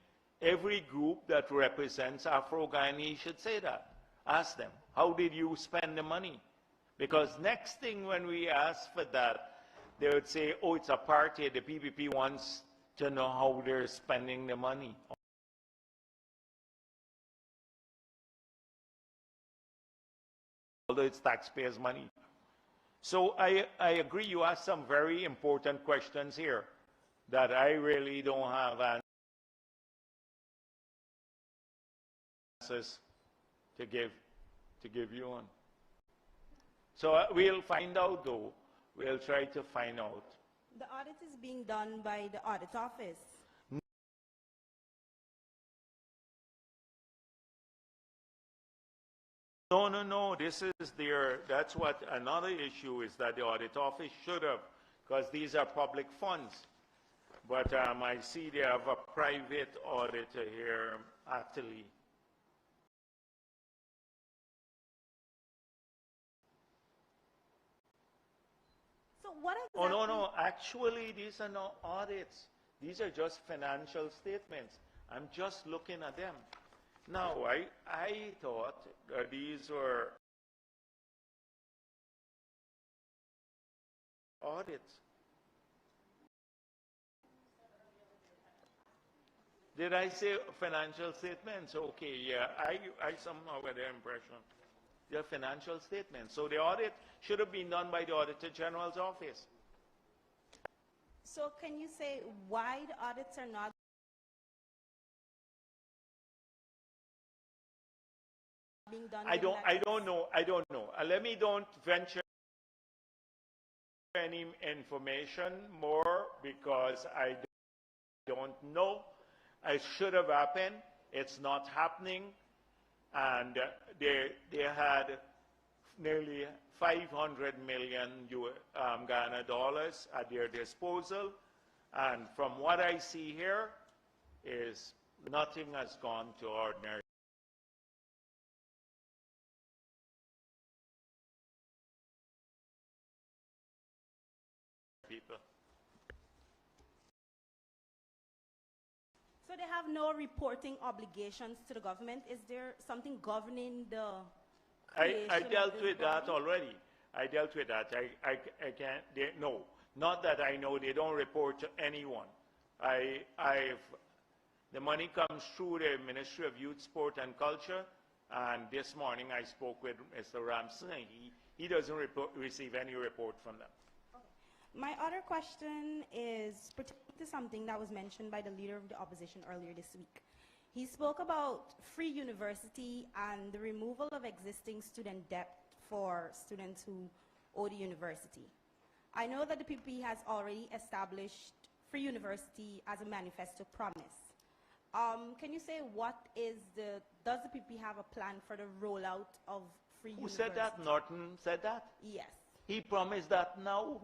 group that represents Afro-Guyanese should say that. Ask them, how did you spend the money? Because next thing when we ask for that, they would say, oh, it's a party, the PPP wants to know how they're spending the money. Although it's taxpayers' money. So I agree, you asked some very important questions here that I really don't have answers to give you on. So we'll find out though. We'll try to find out. The audit is being done by the audit office. No, this is that's what another issue is, that the audit office should have, because these are public funds. But I see they have a private auditor here, actually. So what Oh, exactly? no, actually these are not audits. These are just financial statements. I'm just looking at them. Now, I thought that these were audits. Did I say financial statements? Okay, yeah, I somehow got the impression. They're financial statements. So the audit should have been done by the Auditor General's office. So can you say why the audits are not being done? I don't know. Let me don't venture any information more because I don't know. It should have happened. It's not happening. And they had nearly 500 million Guyana dollars at their disposal. And from what I see here is nothing has gone to ordinary people. So they have no reporting obligations to the government. Is there something governing the I creation dealt of this with that body? already. I dealt with that. I can't, no, not that I know, they don't report to anyone. The money comes through the Ministry of Youth, Sport and Culture, and this morning I spoke with Mr. Ramson, and he doesn't receive any report from them. My other question is pertaining to something that was mentioned by the leader of the opposition earlier this week. He spoke about free university and the removal of existing student debt for students who owe the university. I know that the PPP has already established free university as a manifesto promise. Can you say does the PPP have a plan for the rollout of free university? Who said that? Norton said that? Yes. He promised that now?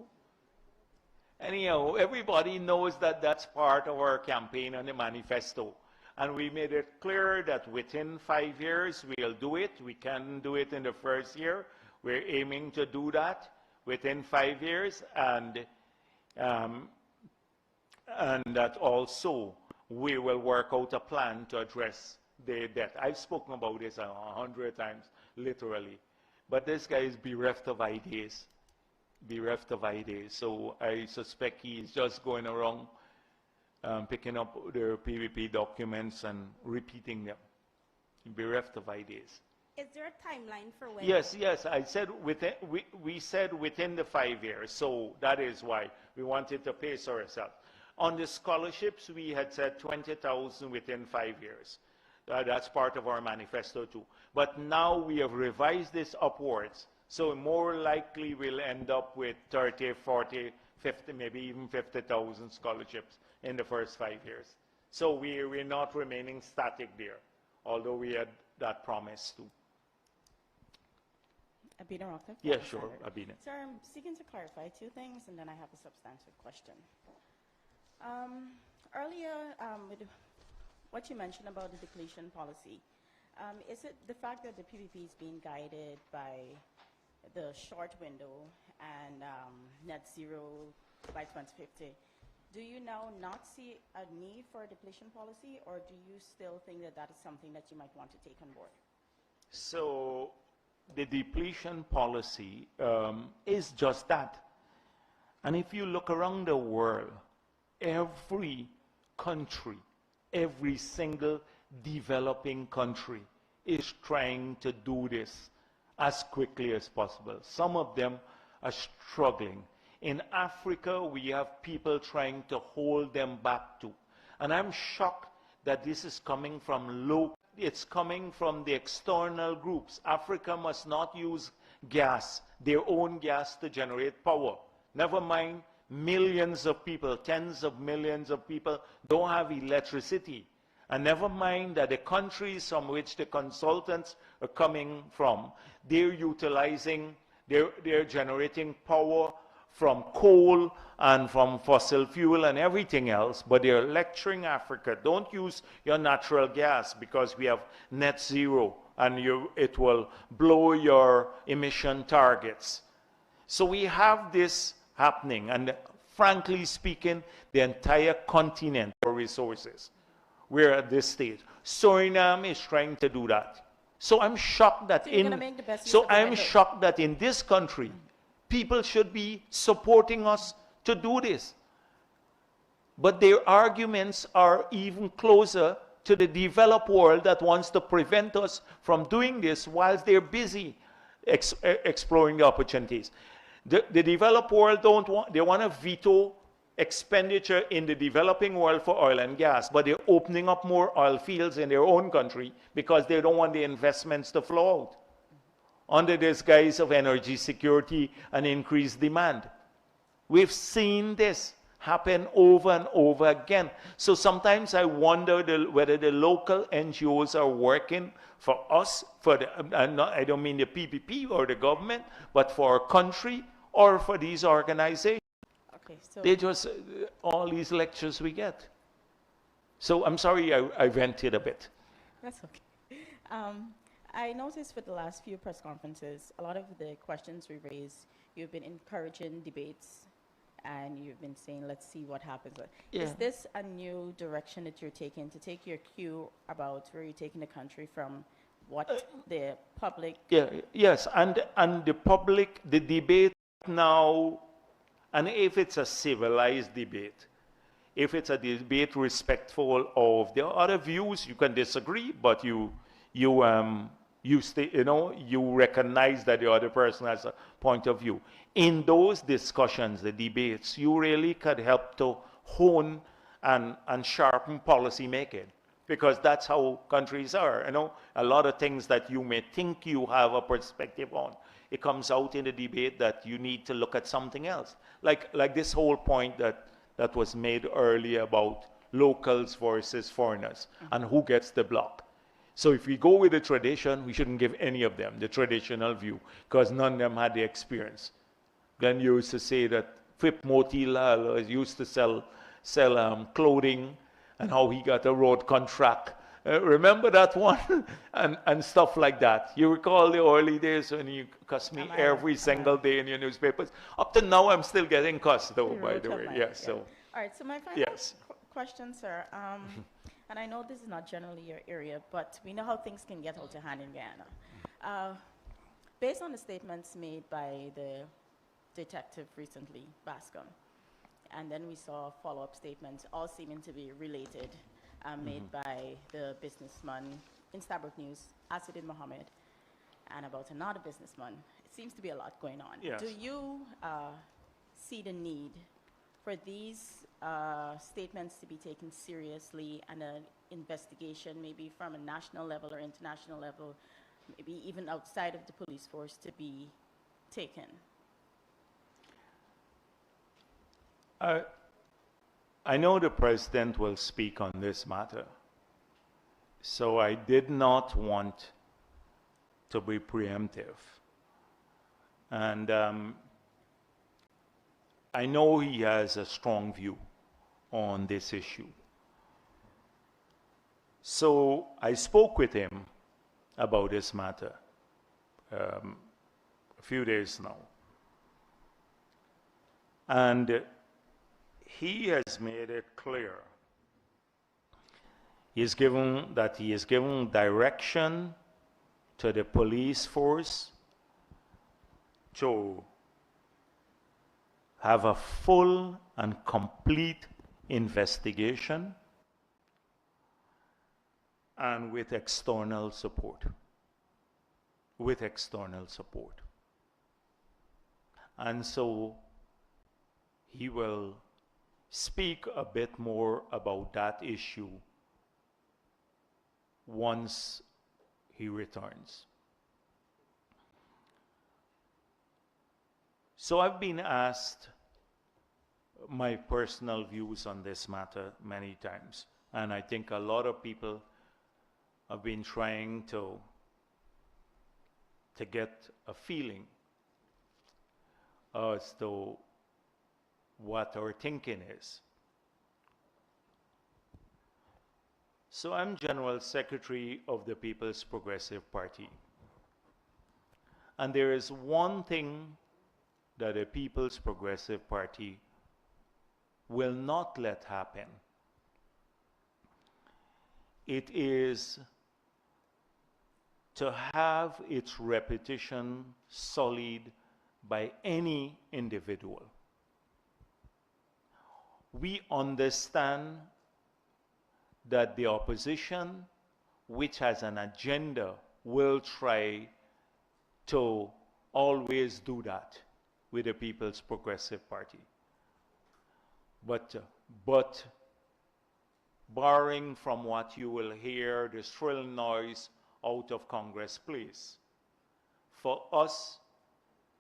Anyhow, everybody knows that that's part of our campaign on the manifesto. And we made it clear that within 5 years we'll do it. We can do it in the first year. We're aiming to do that within 5 years. And that also we will work out a plan to address the debt. I've spoken about this 100 times, literally. But this guy is bereft of ideas. So I suspect he's just going around picking up their PVP documents and repeating them. Bereft of ideas. Is there a timeline for when? Yes. I said we said within the 5 years. So that is why we wanted to pace ourselves. On the scholarships, we had said 20,000 within 5 years. That's part of our manifesto too. But now we have revised this upwards. So more likely we'll end up with 30, 40, 50, maybe even 50,000 scholarships in the first 5 years. So we're not remaining static there, although we had that promise too. Abina Rockcliffe? Yeah, sure, Abina. Sir, I'm seeking to clarify two things, and then I have a substantive question. Earlier, with what you mentioned about the depletion policy, is it the fact that the PPP is being guided by the short window and net zero by 2050? Do you now not see a need for a depletion policy, or do you still think that that is something that you might want to take on board? So the depletion policy is just that. And if you look around the world, every country, every single developing country is trying to do this as quickly as possible. Some of them are struggling. In Africa, we have people trying to hold them back too. And I'm shocked that this is coming from low. It's coming from the external groups. Africa must not use gas, their own gas, to generate power. Never mind, millions of people, tens of millions of people don't have electricity. And never mind that the countries from which the consultants are coming from, they're utilizing, they're generating power from coal and from fossil fuel and everything else, but they're lecturing Africa, don't use your natural gas because we have net zero and it will blow your emission targets. So we have this happening, and frankly speaking, the entire continent for resources. We're at this stage. Suriname is trying to do that. So I'm shocked that shocked that in this country, people should be supporting us to do this. But their arguments are even closer to the developed world that wants to prevent us from doing this whilst they're busy exploring the opportunities. The developed world they want to veto expenditure in the developing world for oil and gas, but they're opening up more oil fields in their own country because they don't want the investments to flow out under this guise of energy security and increased demand. We've seen this happen over and over again. So sometimes I wonder whether the local NGOs are working for us, I don't mean the PPP or the government, but for our country or for these organizations. Okay, so They just, all these lectures we get. So I'm sorry I vented a bit. that's okay. I noticed with the last few press conferences, a lot of the questions we raised, you've been encouraging debates, and you've been saying, let's see what happens. Yeah. Is this a new direction that you're taking, to take your cue about where you're taking the country from what the public... Yes, and the public, the debate now, and if it's a civilized debate, if it's a debate respectful of the other views, you can disagree, but you recognize that the other person has a point of view. In those discussions, the debates, you really could help to hone and sharpen policy making, because that's how countries are. A lot of things that you may think you have a perspective on, it comes out in the debate that you need to look at something else. Like this whole point that was made earlier about locals versus foreigners and who gets the block. So if we go with the tradition, we shouldn't give any of them the traditional view, because none of them had the experience. Glenn used to say that Phip Moti Lal used to sell clothing, and how he got a road contract. Remember that one? and stuff like that. You recall the early days when you cussed me every single day in your newspapers? Up to now, I'm still getting cussed, though, by the way. Yes. So. All right, so my final question, sir. And I know this is not generally your area, but we know how things can get out of hand in Guyana. Based on the statements made by the detective recently, Bascom, and then we saw follow-up statements, all seeming to be related, made by the businessman in Stabrook News, Asadin Mohammed, and about another businessman. It seems to be a lot going on. Yes. Do you see the need for these statements to be taken seriously and an investigation maybe from a national level or international level, maybe even outside of the police force, to be taken? I know the President will speak on this matter, so I did not want to be preemptive. And I know he has a strong view on this issue. So I spoke with him about this matter a few days now. And he has made it clear he is given direction to the police force to have a full and complete investigation and with external support. And so he will speak a bit more about that issue once he returns. So I've been asked my personal views on this matter many times, and I think a lot of people have been trying to get a feeling as to what our thinking is. So I'm General Secretary of the People's Progressive Party. And there is one thing that the People's Progressive Party will not let happen. It is to have its reputation sullied by any individual. We understand that the opposition, which has an agenda, will try to always do that with the People's Progressive Party. But barring from what you will hear, the shrill noise out of Congress Place, for us,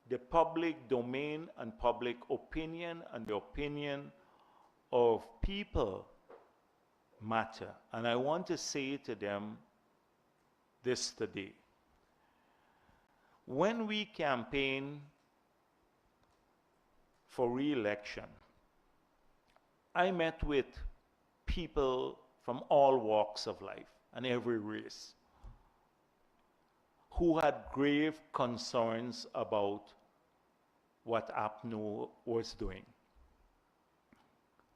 the public domain and public opinion and the opinion of people matter. And I want to say to them this today. When we campaign for re-election, I met with people from all walks of life and every race who had grave concerns about what APNO was doing.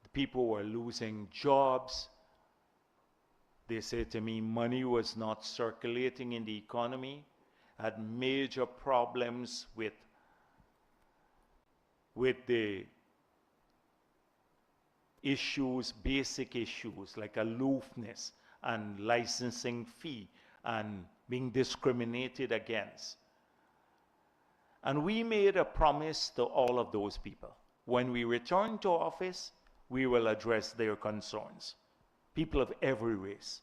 The people were losing jobs. They said to me money was not circulating in the economy, had major problems with the issues, basic issues like aloofness and licensing fee and being discriminated against. And we made a promise to all of those people. When we return to office, we will address their concerns. People of every race.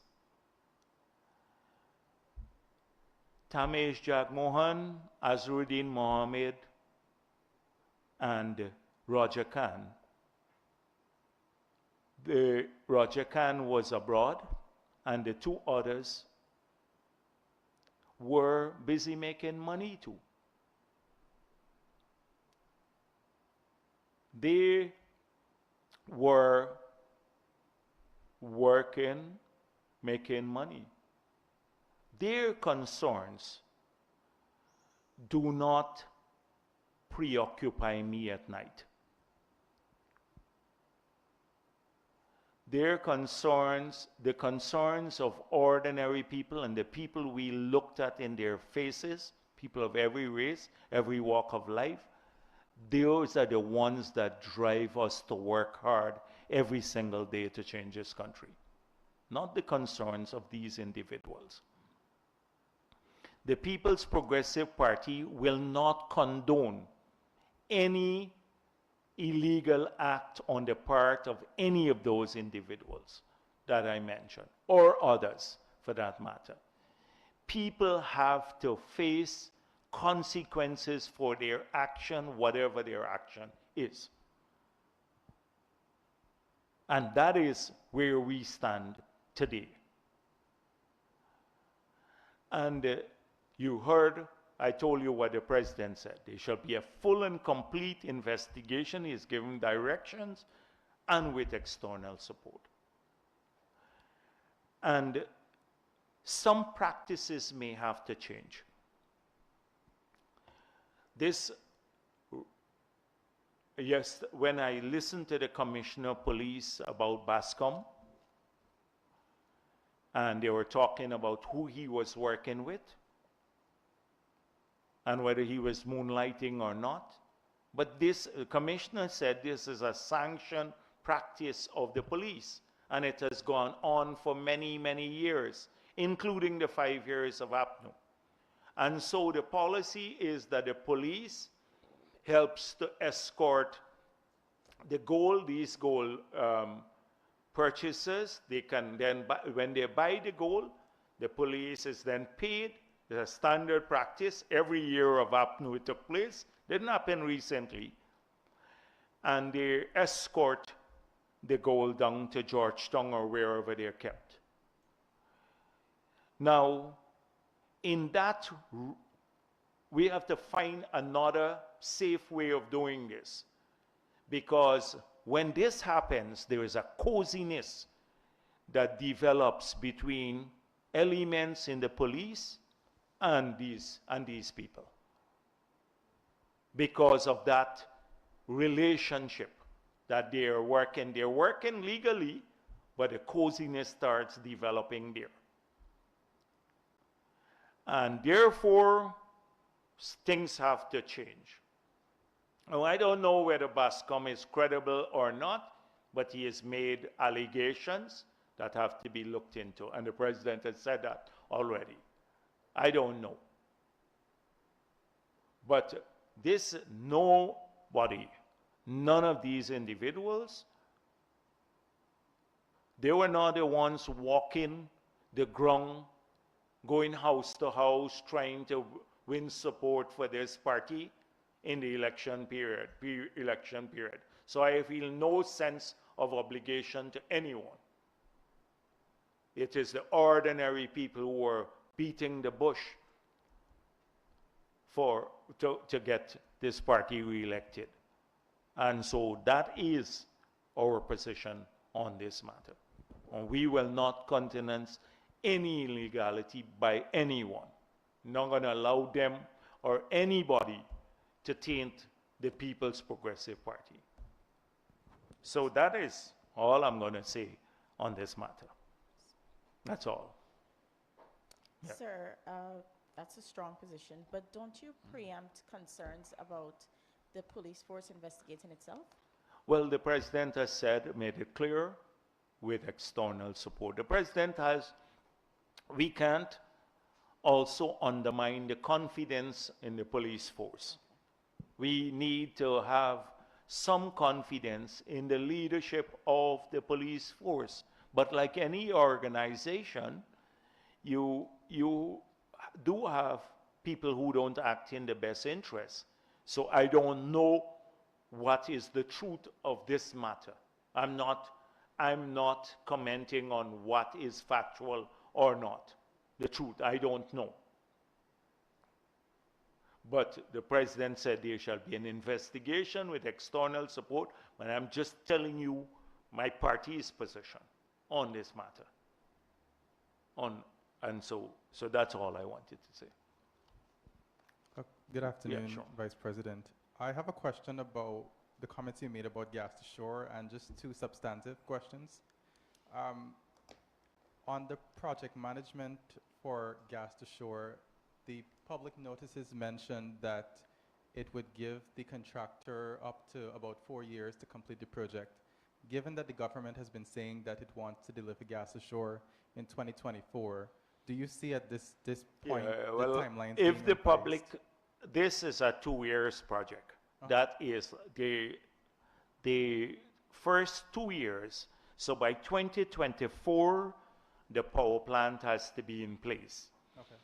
Tamesh Jagmohan, Azruddin Mohammed, and Roger Khan. Roger Khan was abroad, and the two others were busy making money too. They were working, making money. Their concerns do not preoccupy me at night. Their concerns, the concerns of ordinary people and the people we looked at in their faces, people of every race, every walk of life, those are the ones that drive us to work hard every single day to change this country, not the concerns of these individuals. The People's Progressive Party will not condone any illegal act on the part of any of those individuals that I mentioned, or others for that matter. People have to face consequences for their action, whatever their action is. And that is where we stand today. And you heard, I told you what the president said. There shall be a full and complete investigation. He is giving directions and with external support. And some practices may have to change. This, yes, when I listened to the Commissioner of Police about Bascom, and they were talking about who he was working with, and whether he was moonlighting or not. But this commissioner said this is a sanctioned practice of the police, and it has gone on for many, many years, including the 5 years of APNU. And so the policy is that the police helps to escort the gold, these gold purchasers. They can then, when they buy the gold, the police is then paid. It's a standard practice. Every year of APNU it took place. Didn't happen recently. And they escort the gold down to Georgetown or wherever they're kept. Now, in that, we have to find another safe way of doing this. Because when this happens, there is a coziness that develops between elements in the police and these people. Because of that relationship that they're working legally, but the coziness starts developing there. And therefore, things have to change. Now, I don't know whether Bascom is credible or not, but he has made allegations that have to be looked into, and the president has said that already. I don't know. But this, nobody, none of these individuals, they were not the ones walking the ground, going house to house, trying to win support for this party in the election period. So I feel no sense of obligation to anyone. It is the ordinary people who are beating the bush to get this party reelected. And so that is our position on this matter. And we will not countenance any illegality by anyone. Not going to allow them or anybody to taint the People's Progressive Party. So that is all I'm going to say on this matter. That's all. Yeah. Sir, that's a strong position, but don't you preempt concerns about the police force investigating itself? Well, the president has said, made it clear, with external support. The president has, we can't also undermine the confidence in the police force. We need to have some confidence in the leadership of the police force. But like any organization, you do have people who don't act in the best interest. So I don't know what is the truth of this matter. I'm not commenting on what is factual or not. The truth, I don't know. But the president said there shall be an investigation with external support, but I'm just telling you my party's position on this matter. And so that's all I wanted to say. Good afternoon, Yeah, sure. Vice President. I have a question about the comments you made about gas to shore and just two substantive questions. On the project management for gas to shore, the public notices mentioned that it would give the contractor up to about 4 years to complete the project. Given that the government has been saying that it wants to deliver gas to shore in 2024, do you see at this point well, the timelines if being the public, revised? this is a 2 years project. That is, the first 2 years. So by 2024, the power plant has to be in place. Okay.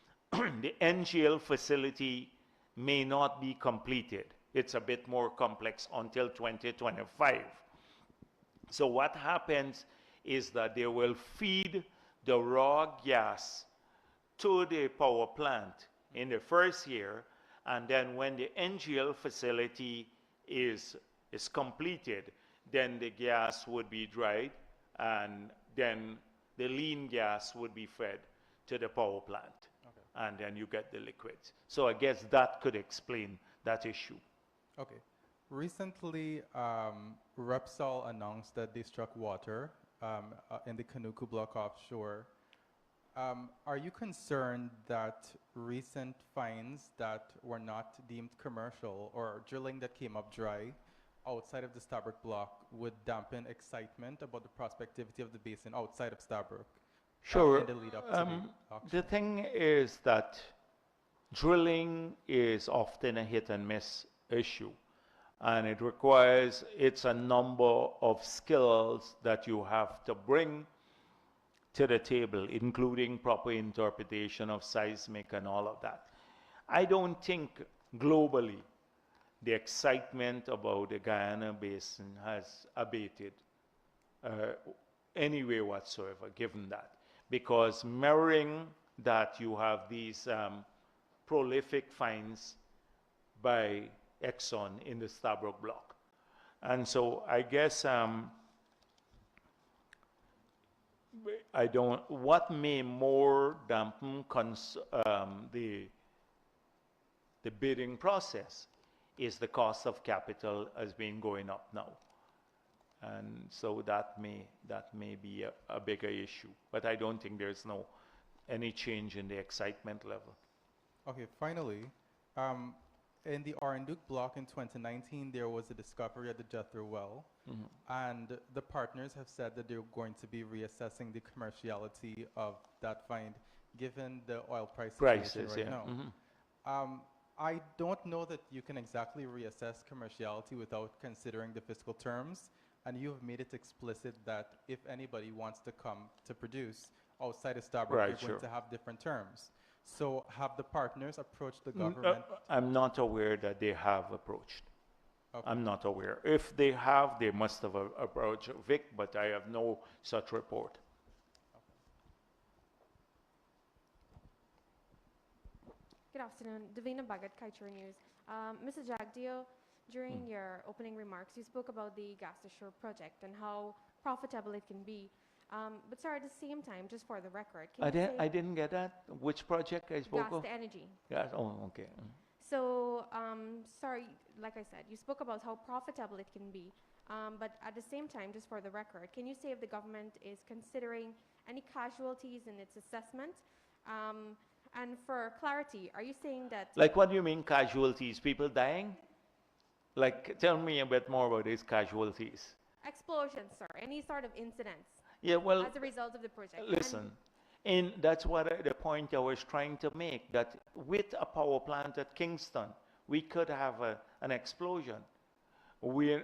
The NGL facility may not be completed. It's a bit more complex until 2025. So what happens is that they will feed the raw gas to the power plant in the first year, and then when the NGL facility is completed, then the gas would be dried, and then the lean gas would be fed to the power plant. Okay. And then you get the liquids. So I guess that could explain that issue. Okay. Recently, Repsol announced that they struck water in the Kanuku block offshore. Are you concerned that recent finds that were not deemed commercial or drilling that came up dry outside of the Stabroek block would dampen excitement about the prospectivity of the basin outside of Stabroek? Sure. In the lead up to the auction? The thing is that drilling is often a hit and miss issue, and it's a number of skills that you have to bring to the table, including proper interpretation of seismic and all of that. I don't think globally the excitement about the Guyana basin has abated any way whatsoever, given that. Because mirroring that, you have these prolific finds by Exxon in the Stabroek block. And so I guess what may more dampen the bidding process is the cost of capital has been going up now. And so that may be a bigger issue. But I don't think there's any change in the excitement level. Okay, finally, in the Aranduk block in 2019, there was a discovery at the Jethro well, and the partners have said that they're going to be reassessing the commerciality of that find, given the oil prices right now. I don't know that you can exactly reassess commerciality without considering the fiscal terms, and you've made it explicit that if anybody wants to come to produce outside of Stabroek, they're going to have different terms. So have the partners approached the government? I'm not aware that they have approached. Okay. I'm not aware. If they have, they must have approached Vic, but I have no such report. Good afternoon. Davina Bhagat, Kaichur News. Mr. Jagdeo, during your opening remarks, you spoke about the Gas to Shore project and how profitable it can be. But sir, at the same time, just for the record, I didn't get that. Which project I spoke of? Gas to Energy. Gas. Oh, okay. So, sorry, like I said, you spoke about how profitable it can be. But at the same time, just for the record, can you say if the government is considering any casualties in its assessment? And for clarity, are you saying that... Like, what do you mean casualties? People dying? Like, tell me a bit more about these casualties. Explosions, sir. Any sort of incidents. Yeah, well... As a result of the project. Listen, and that's what the point I was trying to make, that with a power plant at Kingston, we could have an explosion.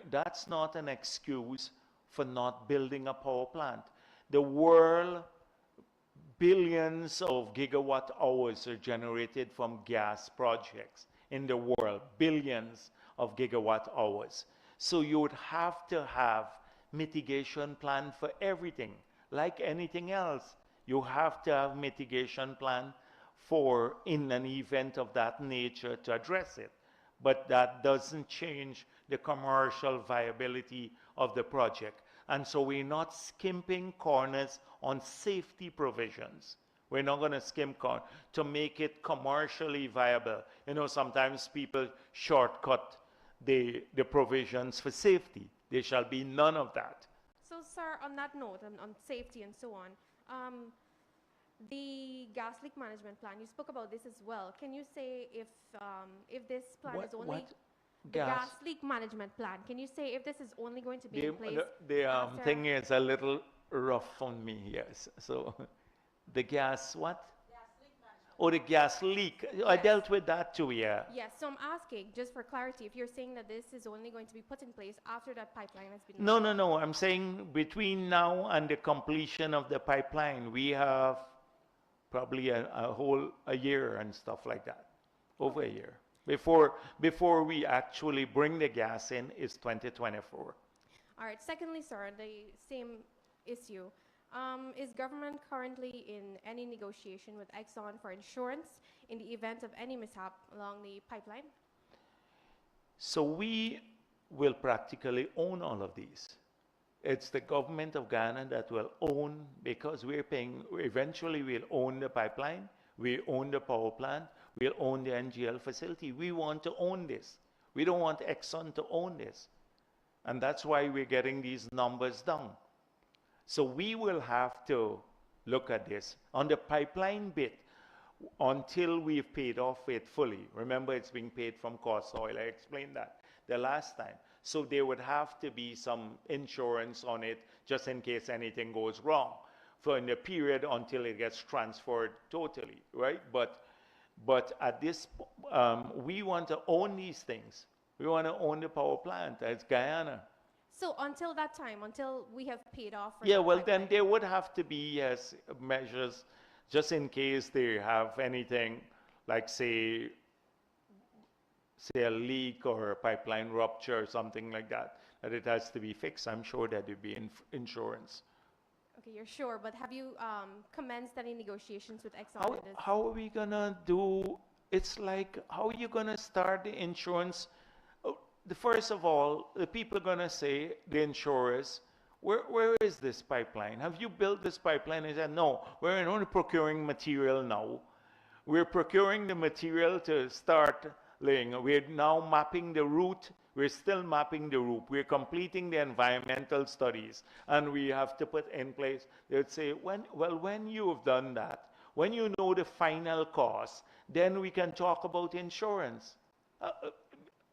That's not an excuse for not building a power plant. The world... Billions of gigawatt hours are generated from gas projects in the world, billions of gigawatt hours. So you would have to have mitigation plan for everything. Like anything else, you have to have mitigation plan for in an event of that nature to address it. But that doesn't change the commercial viability of the project. And so we're not skimping corners on safety provisions. We're not going to skimp corners to make it commercially viable. You know, sometimes people shortcut the provisions for safety. There shall be none of that. So, sir, on that note, on safety and so on, the gas leak management plan, you spoke about this as well. Can you say if this plan is only... The gas leak management plan. Can you say if this is only going to be in place? The thing is a little rough on me, yes. So, the gas what? Gas leak management. or the gas leak. I Yes. dealt with that too, yeah. Yes, so I'm asking, just for clarity, if you're saying that this is only going to be put in place after that pipeline has been No, laid. no, no. I'm saying between now and the completion of the pipeline, we have probably a year and stuff like that, over a year. Before we actually bring the gas in is 2024. All right, secondly, sir, the same issue. Is government currently in any negotiation with Exxon for insurance in the event of any mishap along the pipeline? So we will practically own all of these. It's the government of Ghana that will own, because we're paying, eventually we'll own the pipeline, we own the power plant, we'll own the NGL facility. We want to own this. We don't want Exxon to own this. And that's why we're getting these numbers down. So we will have to look at this. On the pipeline bit, until we've paid off it fully, remember it's being paid from cost oil, I explained that the last time. So there would have to be some insurance on it just in case anything goes wrong for in the period until it gets transferred totally, right? But at this, we want to own these things. We want to own the power plant as Guyana. So until that time, until we have paid off. Yeah, well, then there would have to be, yes, measures just in case they have anything like, say a leak or a pipeline rupture or something like that, that it has to be fixed. I'm sure that there'd be insurance. Okay, you're sure, but have you commenced any negotiations with Exxon? How are we gonna do? It's like, how are you gonna start the insurance? First of all, the people are gonna say, the insurers, where is this pipeline? Have you built this pipeline? They said, no, we're only procuring material now. We're procuring the material to start laying. We're now mapping the route. We're still mapping the route. We're completing the environmental studies. And we have to put in place, they would say, when you have done that, when you know the final cost, then we can talk about insurance.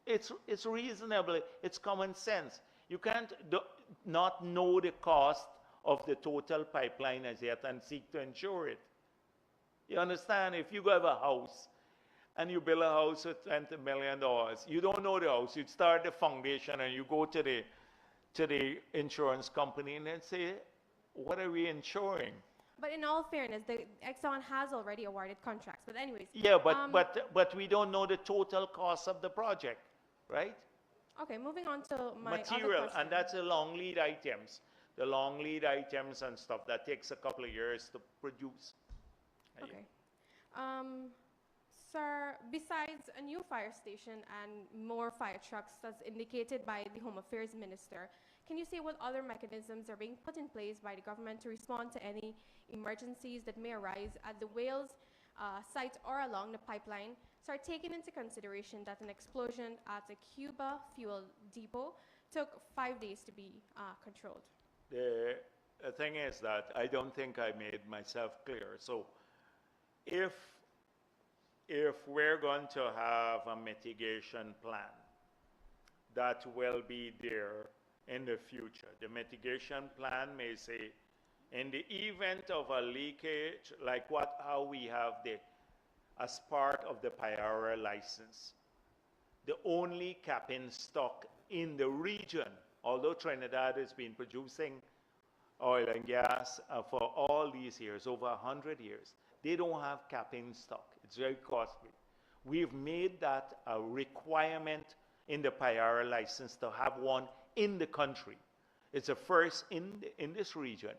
It's reasonable. It's common sense. You can't not know the cost of the total pipeline as yet and seek to insure it. You understand? If you have a house and you build a house with $20 million, you don't know the house. You start the foundation and you go to the insurance company and then say, what are we insuring? But in all fairness, the Exxon has already awarded contracts. But anyways. Yeah, but we don't know the total cost of the project, right? Okay, moving on to my material, other question. and that's the long lead items. The long lead items and stuff, that takes a couple of years to produce. Okay. Sir, besides a new fire station and more fire trucks as indicated by the Home Affairs Minister, can you say what other mechanisms are being put in place by the government to respond to any emergencies that may arise at the Wales site or along the pipeline? So are taking into consideration that an explosion at a Cuba fuel depot took 5 days to be controlled? The thing is that I don't think I made myself clear. So if we're going to have a mitigation plan that will be there in the future, the mitigation plan may say, in the event of a leakage, like how we have as part of the Payara license, the only capping stock in the region, although Trinidad has been producing oil and gas for all these years, over 100 years, they don't have capping stock. It's very costly. We've made that a requirement in the Payara license to have one in the country. It's a first in this region.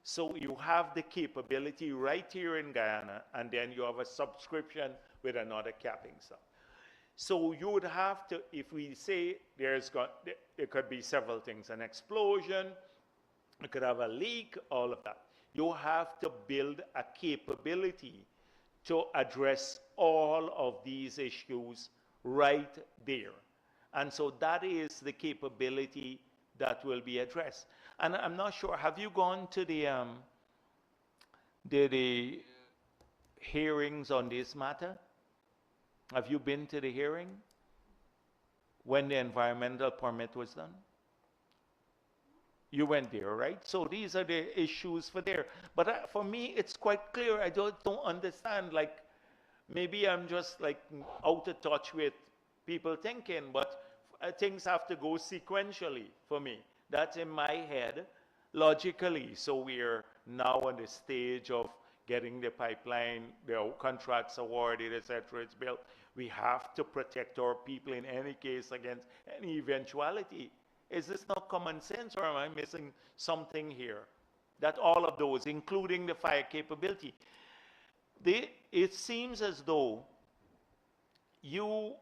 So you have the capability right here in Guyana, and then you have a subscription with another capping stock. So you would have to, if we say there could be several things, an explosion, you could have a leak, all of that. You have to build a capability to address all of these issues right there. And so that is the capability that will be addressed. And I'm not sure, have you gone to the hearings on this matter? Have you been to the hearing when the environmental permit was done? You went there, right? So these are the issues for there. But for me, it's quite clear. I don't understand. Like, maybe I'm just like out of touch with people thinking, but things have to go sequentially for me. That's in my head, logically. So we're now on the stage of getting the pipeline, the contracts awarded, etc. It's built. We have to protect our people in any case against any eventuality. Is this not common sense, or am I missing something here? That all of those, including the fire capability, it seems as though you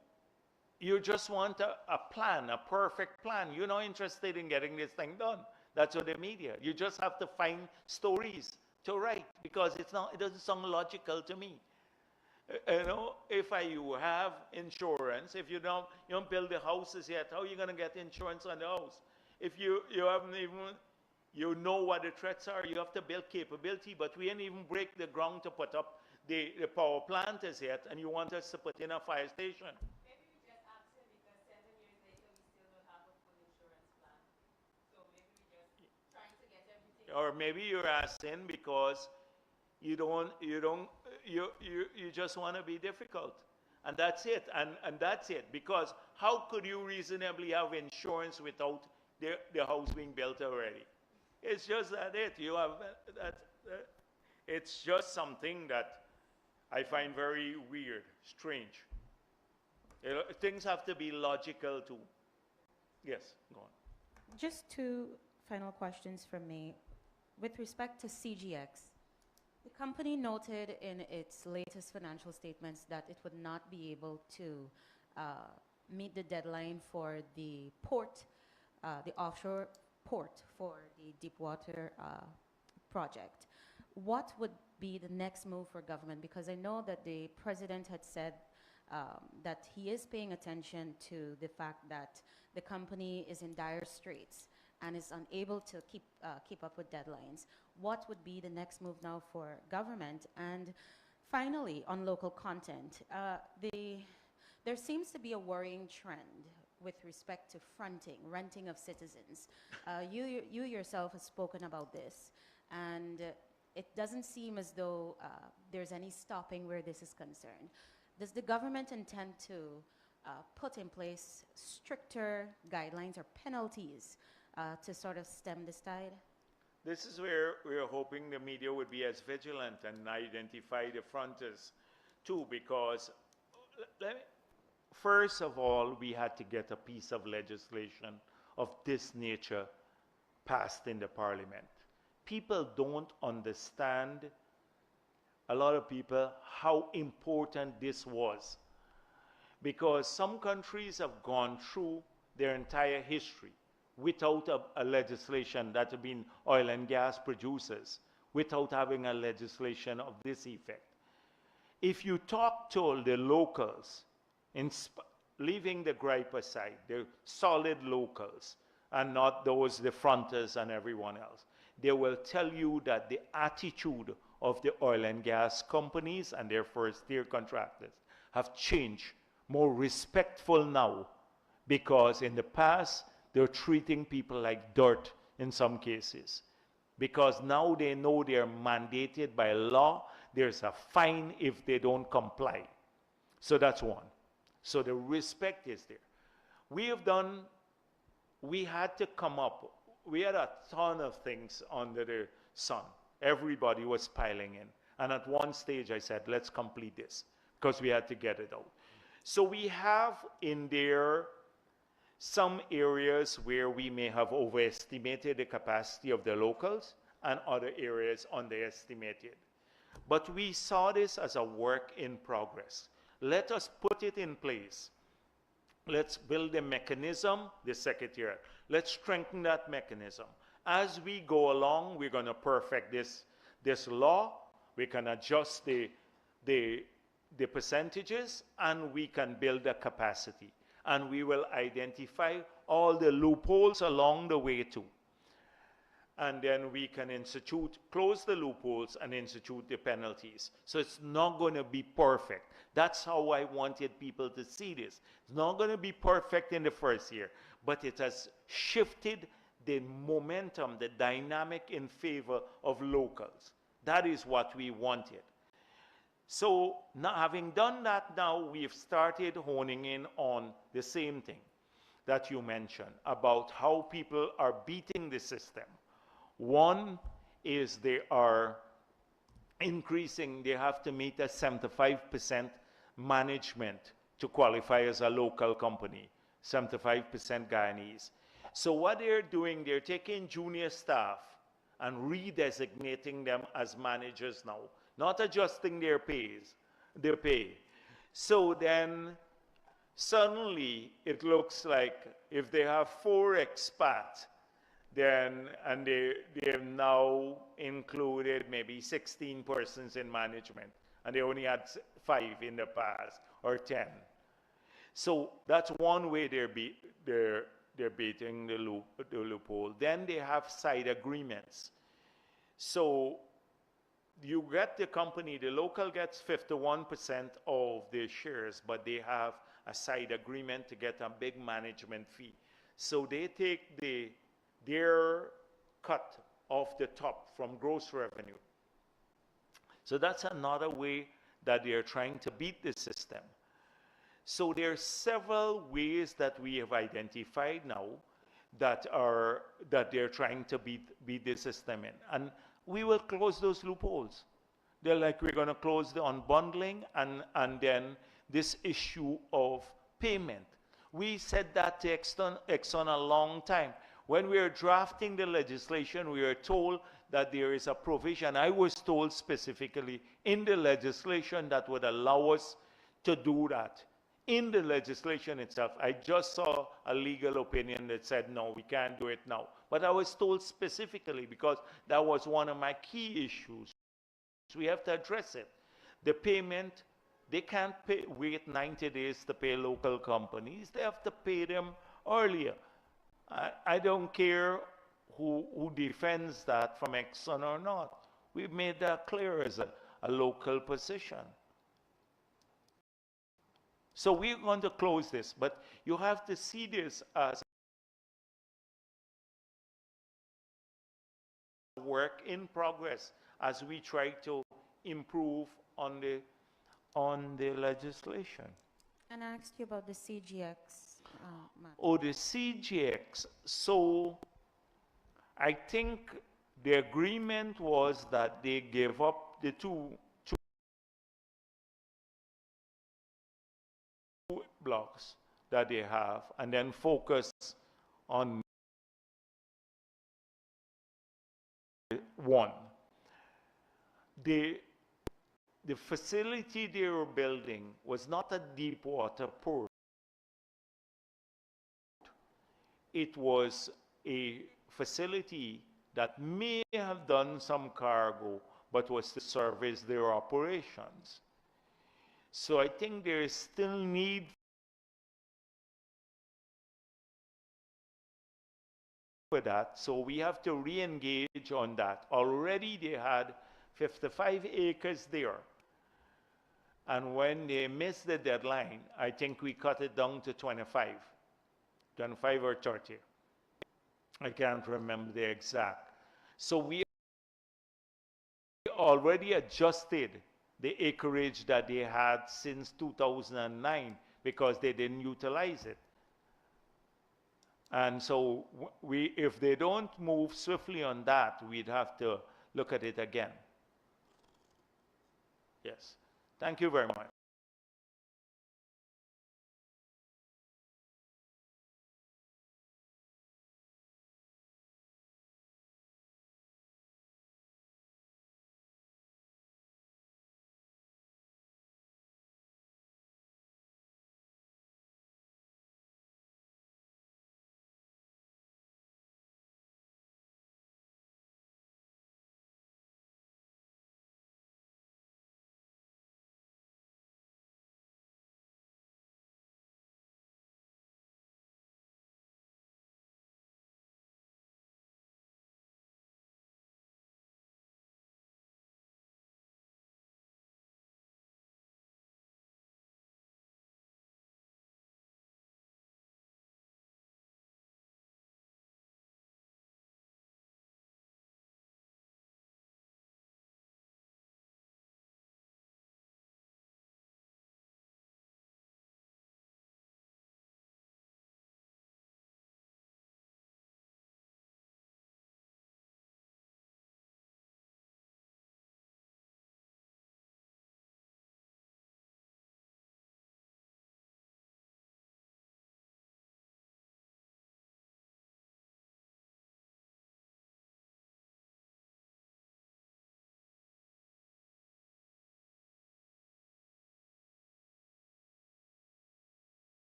just want a plan, a perfect plan. You're not interested in getting this thing done. That's what the media. You just have to find stories to write because it doesn't sound logical to me. You know, if you have insurance, if you don't build the houses yet, how are you going to get insurance on the house? If you haven't even, you know what the threats are, you have to build capability, but we ain't even break the ground to put up the power plant as yet, and you want us to put in a fire station. Maybe we just asked him because 7 years later we still don't have a full insurance plan. So maybe we just trying to get everything. Or maybe you're asking because you just want to be difficult. And that's it. And that's it. Because how could you reasonably have insurance without the house being built already? It's just that you have it's just something that I find very weird, strange. Things have to be logical too. Yes, go on. Just two final questions from me. With respect to CGX, the company noted in its latest financial statements that it would not be able to meet the deadline for the port, the offshore port for the Deepwater project. What would be the next move for government? Because I know that the president had said that he is paying attention to the fact that the company is in dire straits and is unable to keep up with deadlines. What would be the next move now for government? And finally, on local content, there seems to be a worrying trend with respect to renting of citizens. You yourself have spoken about this, and it doesn't seem as though there's any stopping where this is concerned. Does the government intend to put in place stricter guidelines or penalties to sort of stem this tide? This is where we're hoping the media would be as vigilant and identify the fronters too, because first of all, we had to get a piece of legislation of this nature passed in the parliament. People don't understand, a lot of people, how important this was, because some countries have gone through their entire history without a legislation that have been oil and gas producers, without having a legislation of this effect. If you talk to the locals, leaving the gripe aside, the solid locals, and not those, the fronters and everyone else, they will tell you that the attitude of the oil and gas companies and their first-tier contractors have changed, more respectful now, because in the past, they're treating people like dirt in some cases. Because now they know they're mandated by law, there's a fine if they don't comply. So that's one. So the respect is there. We had to come up, we had a ton of things under the sun. Everybody was piling in. And at one stage I said, let's complete this, because we had to get it out. So we have in there some areas where we may have overestimated the capacity of the locals and other areas underestimated. But we saw this as a work in progress. Let us put it in place. Let's build a mechanism, the Secretariat. Let's strengthen that mechanism. As we go along, we're going to perfect this law. We can adjust the percentages, and we can build a capacity. And we will identify all the loopholes along the way too. And then we can close the loopholes and institute the penalties. So it's not going to be perfect. That's how I wanted people to see this. It's not going to be perfect in the first year, but it has shifted the momentum, the dynamic in favor of locals. That is what we wanted. So now, having done that, now we've started honing in on the same thing that you mentioned about how people are beating the system. One is they are increasing, they have to meet a 75% management to qualify as a local company, 75% Guyanese. So what they're doing, they're taking junior staff and redesignating them as managers now, not adjusting their pay. So then suddenly it looks like if they have 4 expats, then, and they've now included maybe 16 persons in management, and they only had 5 in the past, or 10. So that's one way they're beating the loophole. Then they have side agreements. So you get the company, the local gets 51% of the shares, but they have a side agreement to get a big management fee. So they take their cut off the top from gross revenue. So that's another way that they're trying to beat the system. So there are several ways that we have identified now that they're trying to beat the system in. And we will close those loopholes. They're like, we're going to close the unbundling and then this issue of payment. We said that to Exxon a long time. When we were drafting the legislation, we were told that there is a provision, I was told specifically, in the legislation that would allow us to do that. In the legislation itself, I just saw a legal opinion that said, no, we can't do it now. But I was told specifically, because that was one of my key issues. So we have to address it. The payment, they can't wait 90 days to pay local companies. They have to pay them earlier. I don't care who defends that from Exxon or not. We've made that clear as a local position. So we're going to close this, but you have to see this as a work in progress as we try to improve on the legislation. And I asked you about the CGX. Oh, the CGX. So I think the agreement was that they gave up the two blocks that they have and then focus on one. The facility they were building was not a deep water port. It was a facility that may have done some cargo, but was to service their operations. So I think there is still need for that. So we have to re-engage on that. Already they had 55 acres there. And when they missed the deadline, I think we cut it down to 25 or 30. I can't remember the exact. So we already adjusted the acreage that they had since 2009 because they didn't utilize it. And so if they don't move swiftly on that, we'd have to look at it again. Yes. Thank you very much.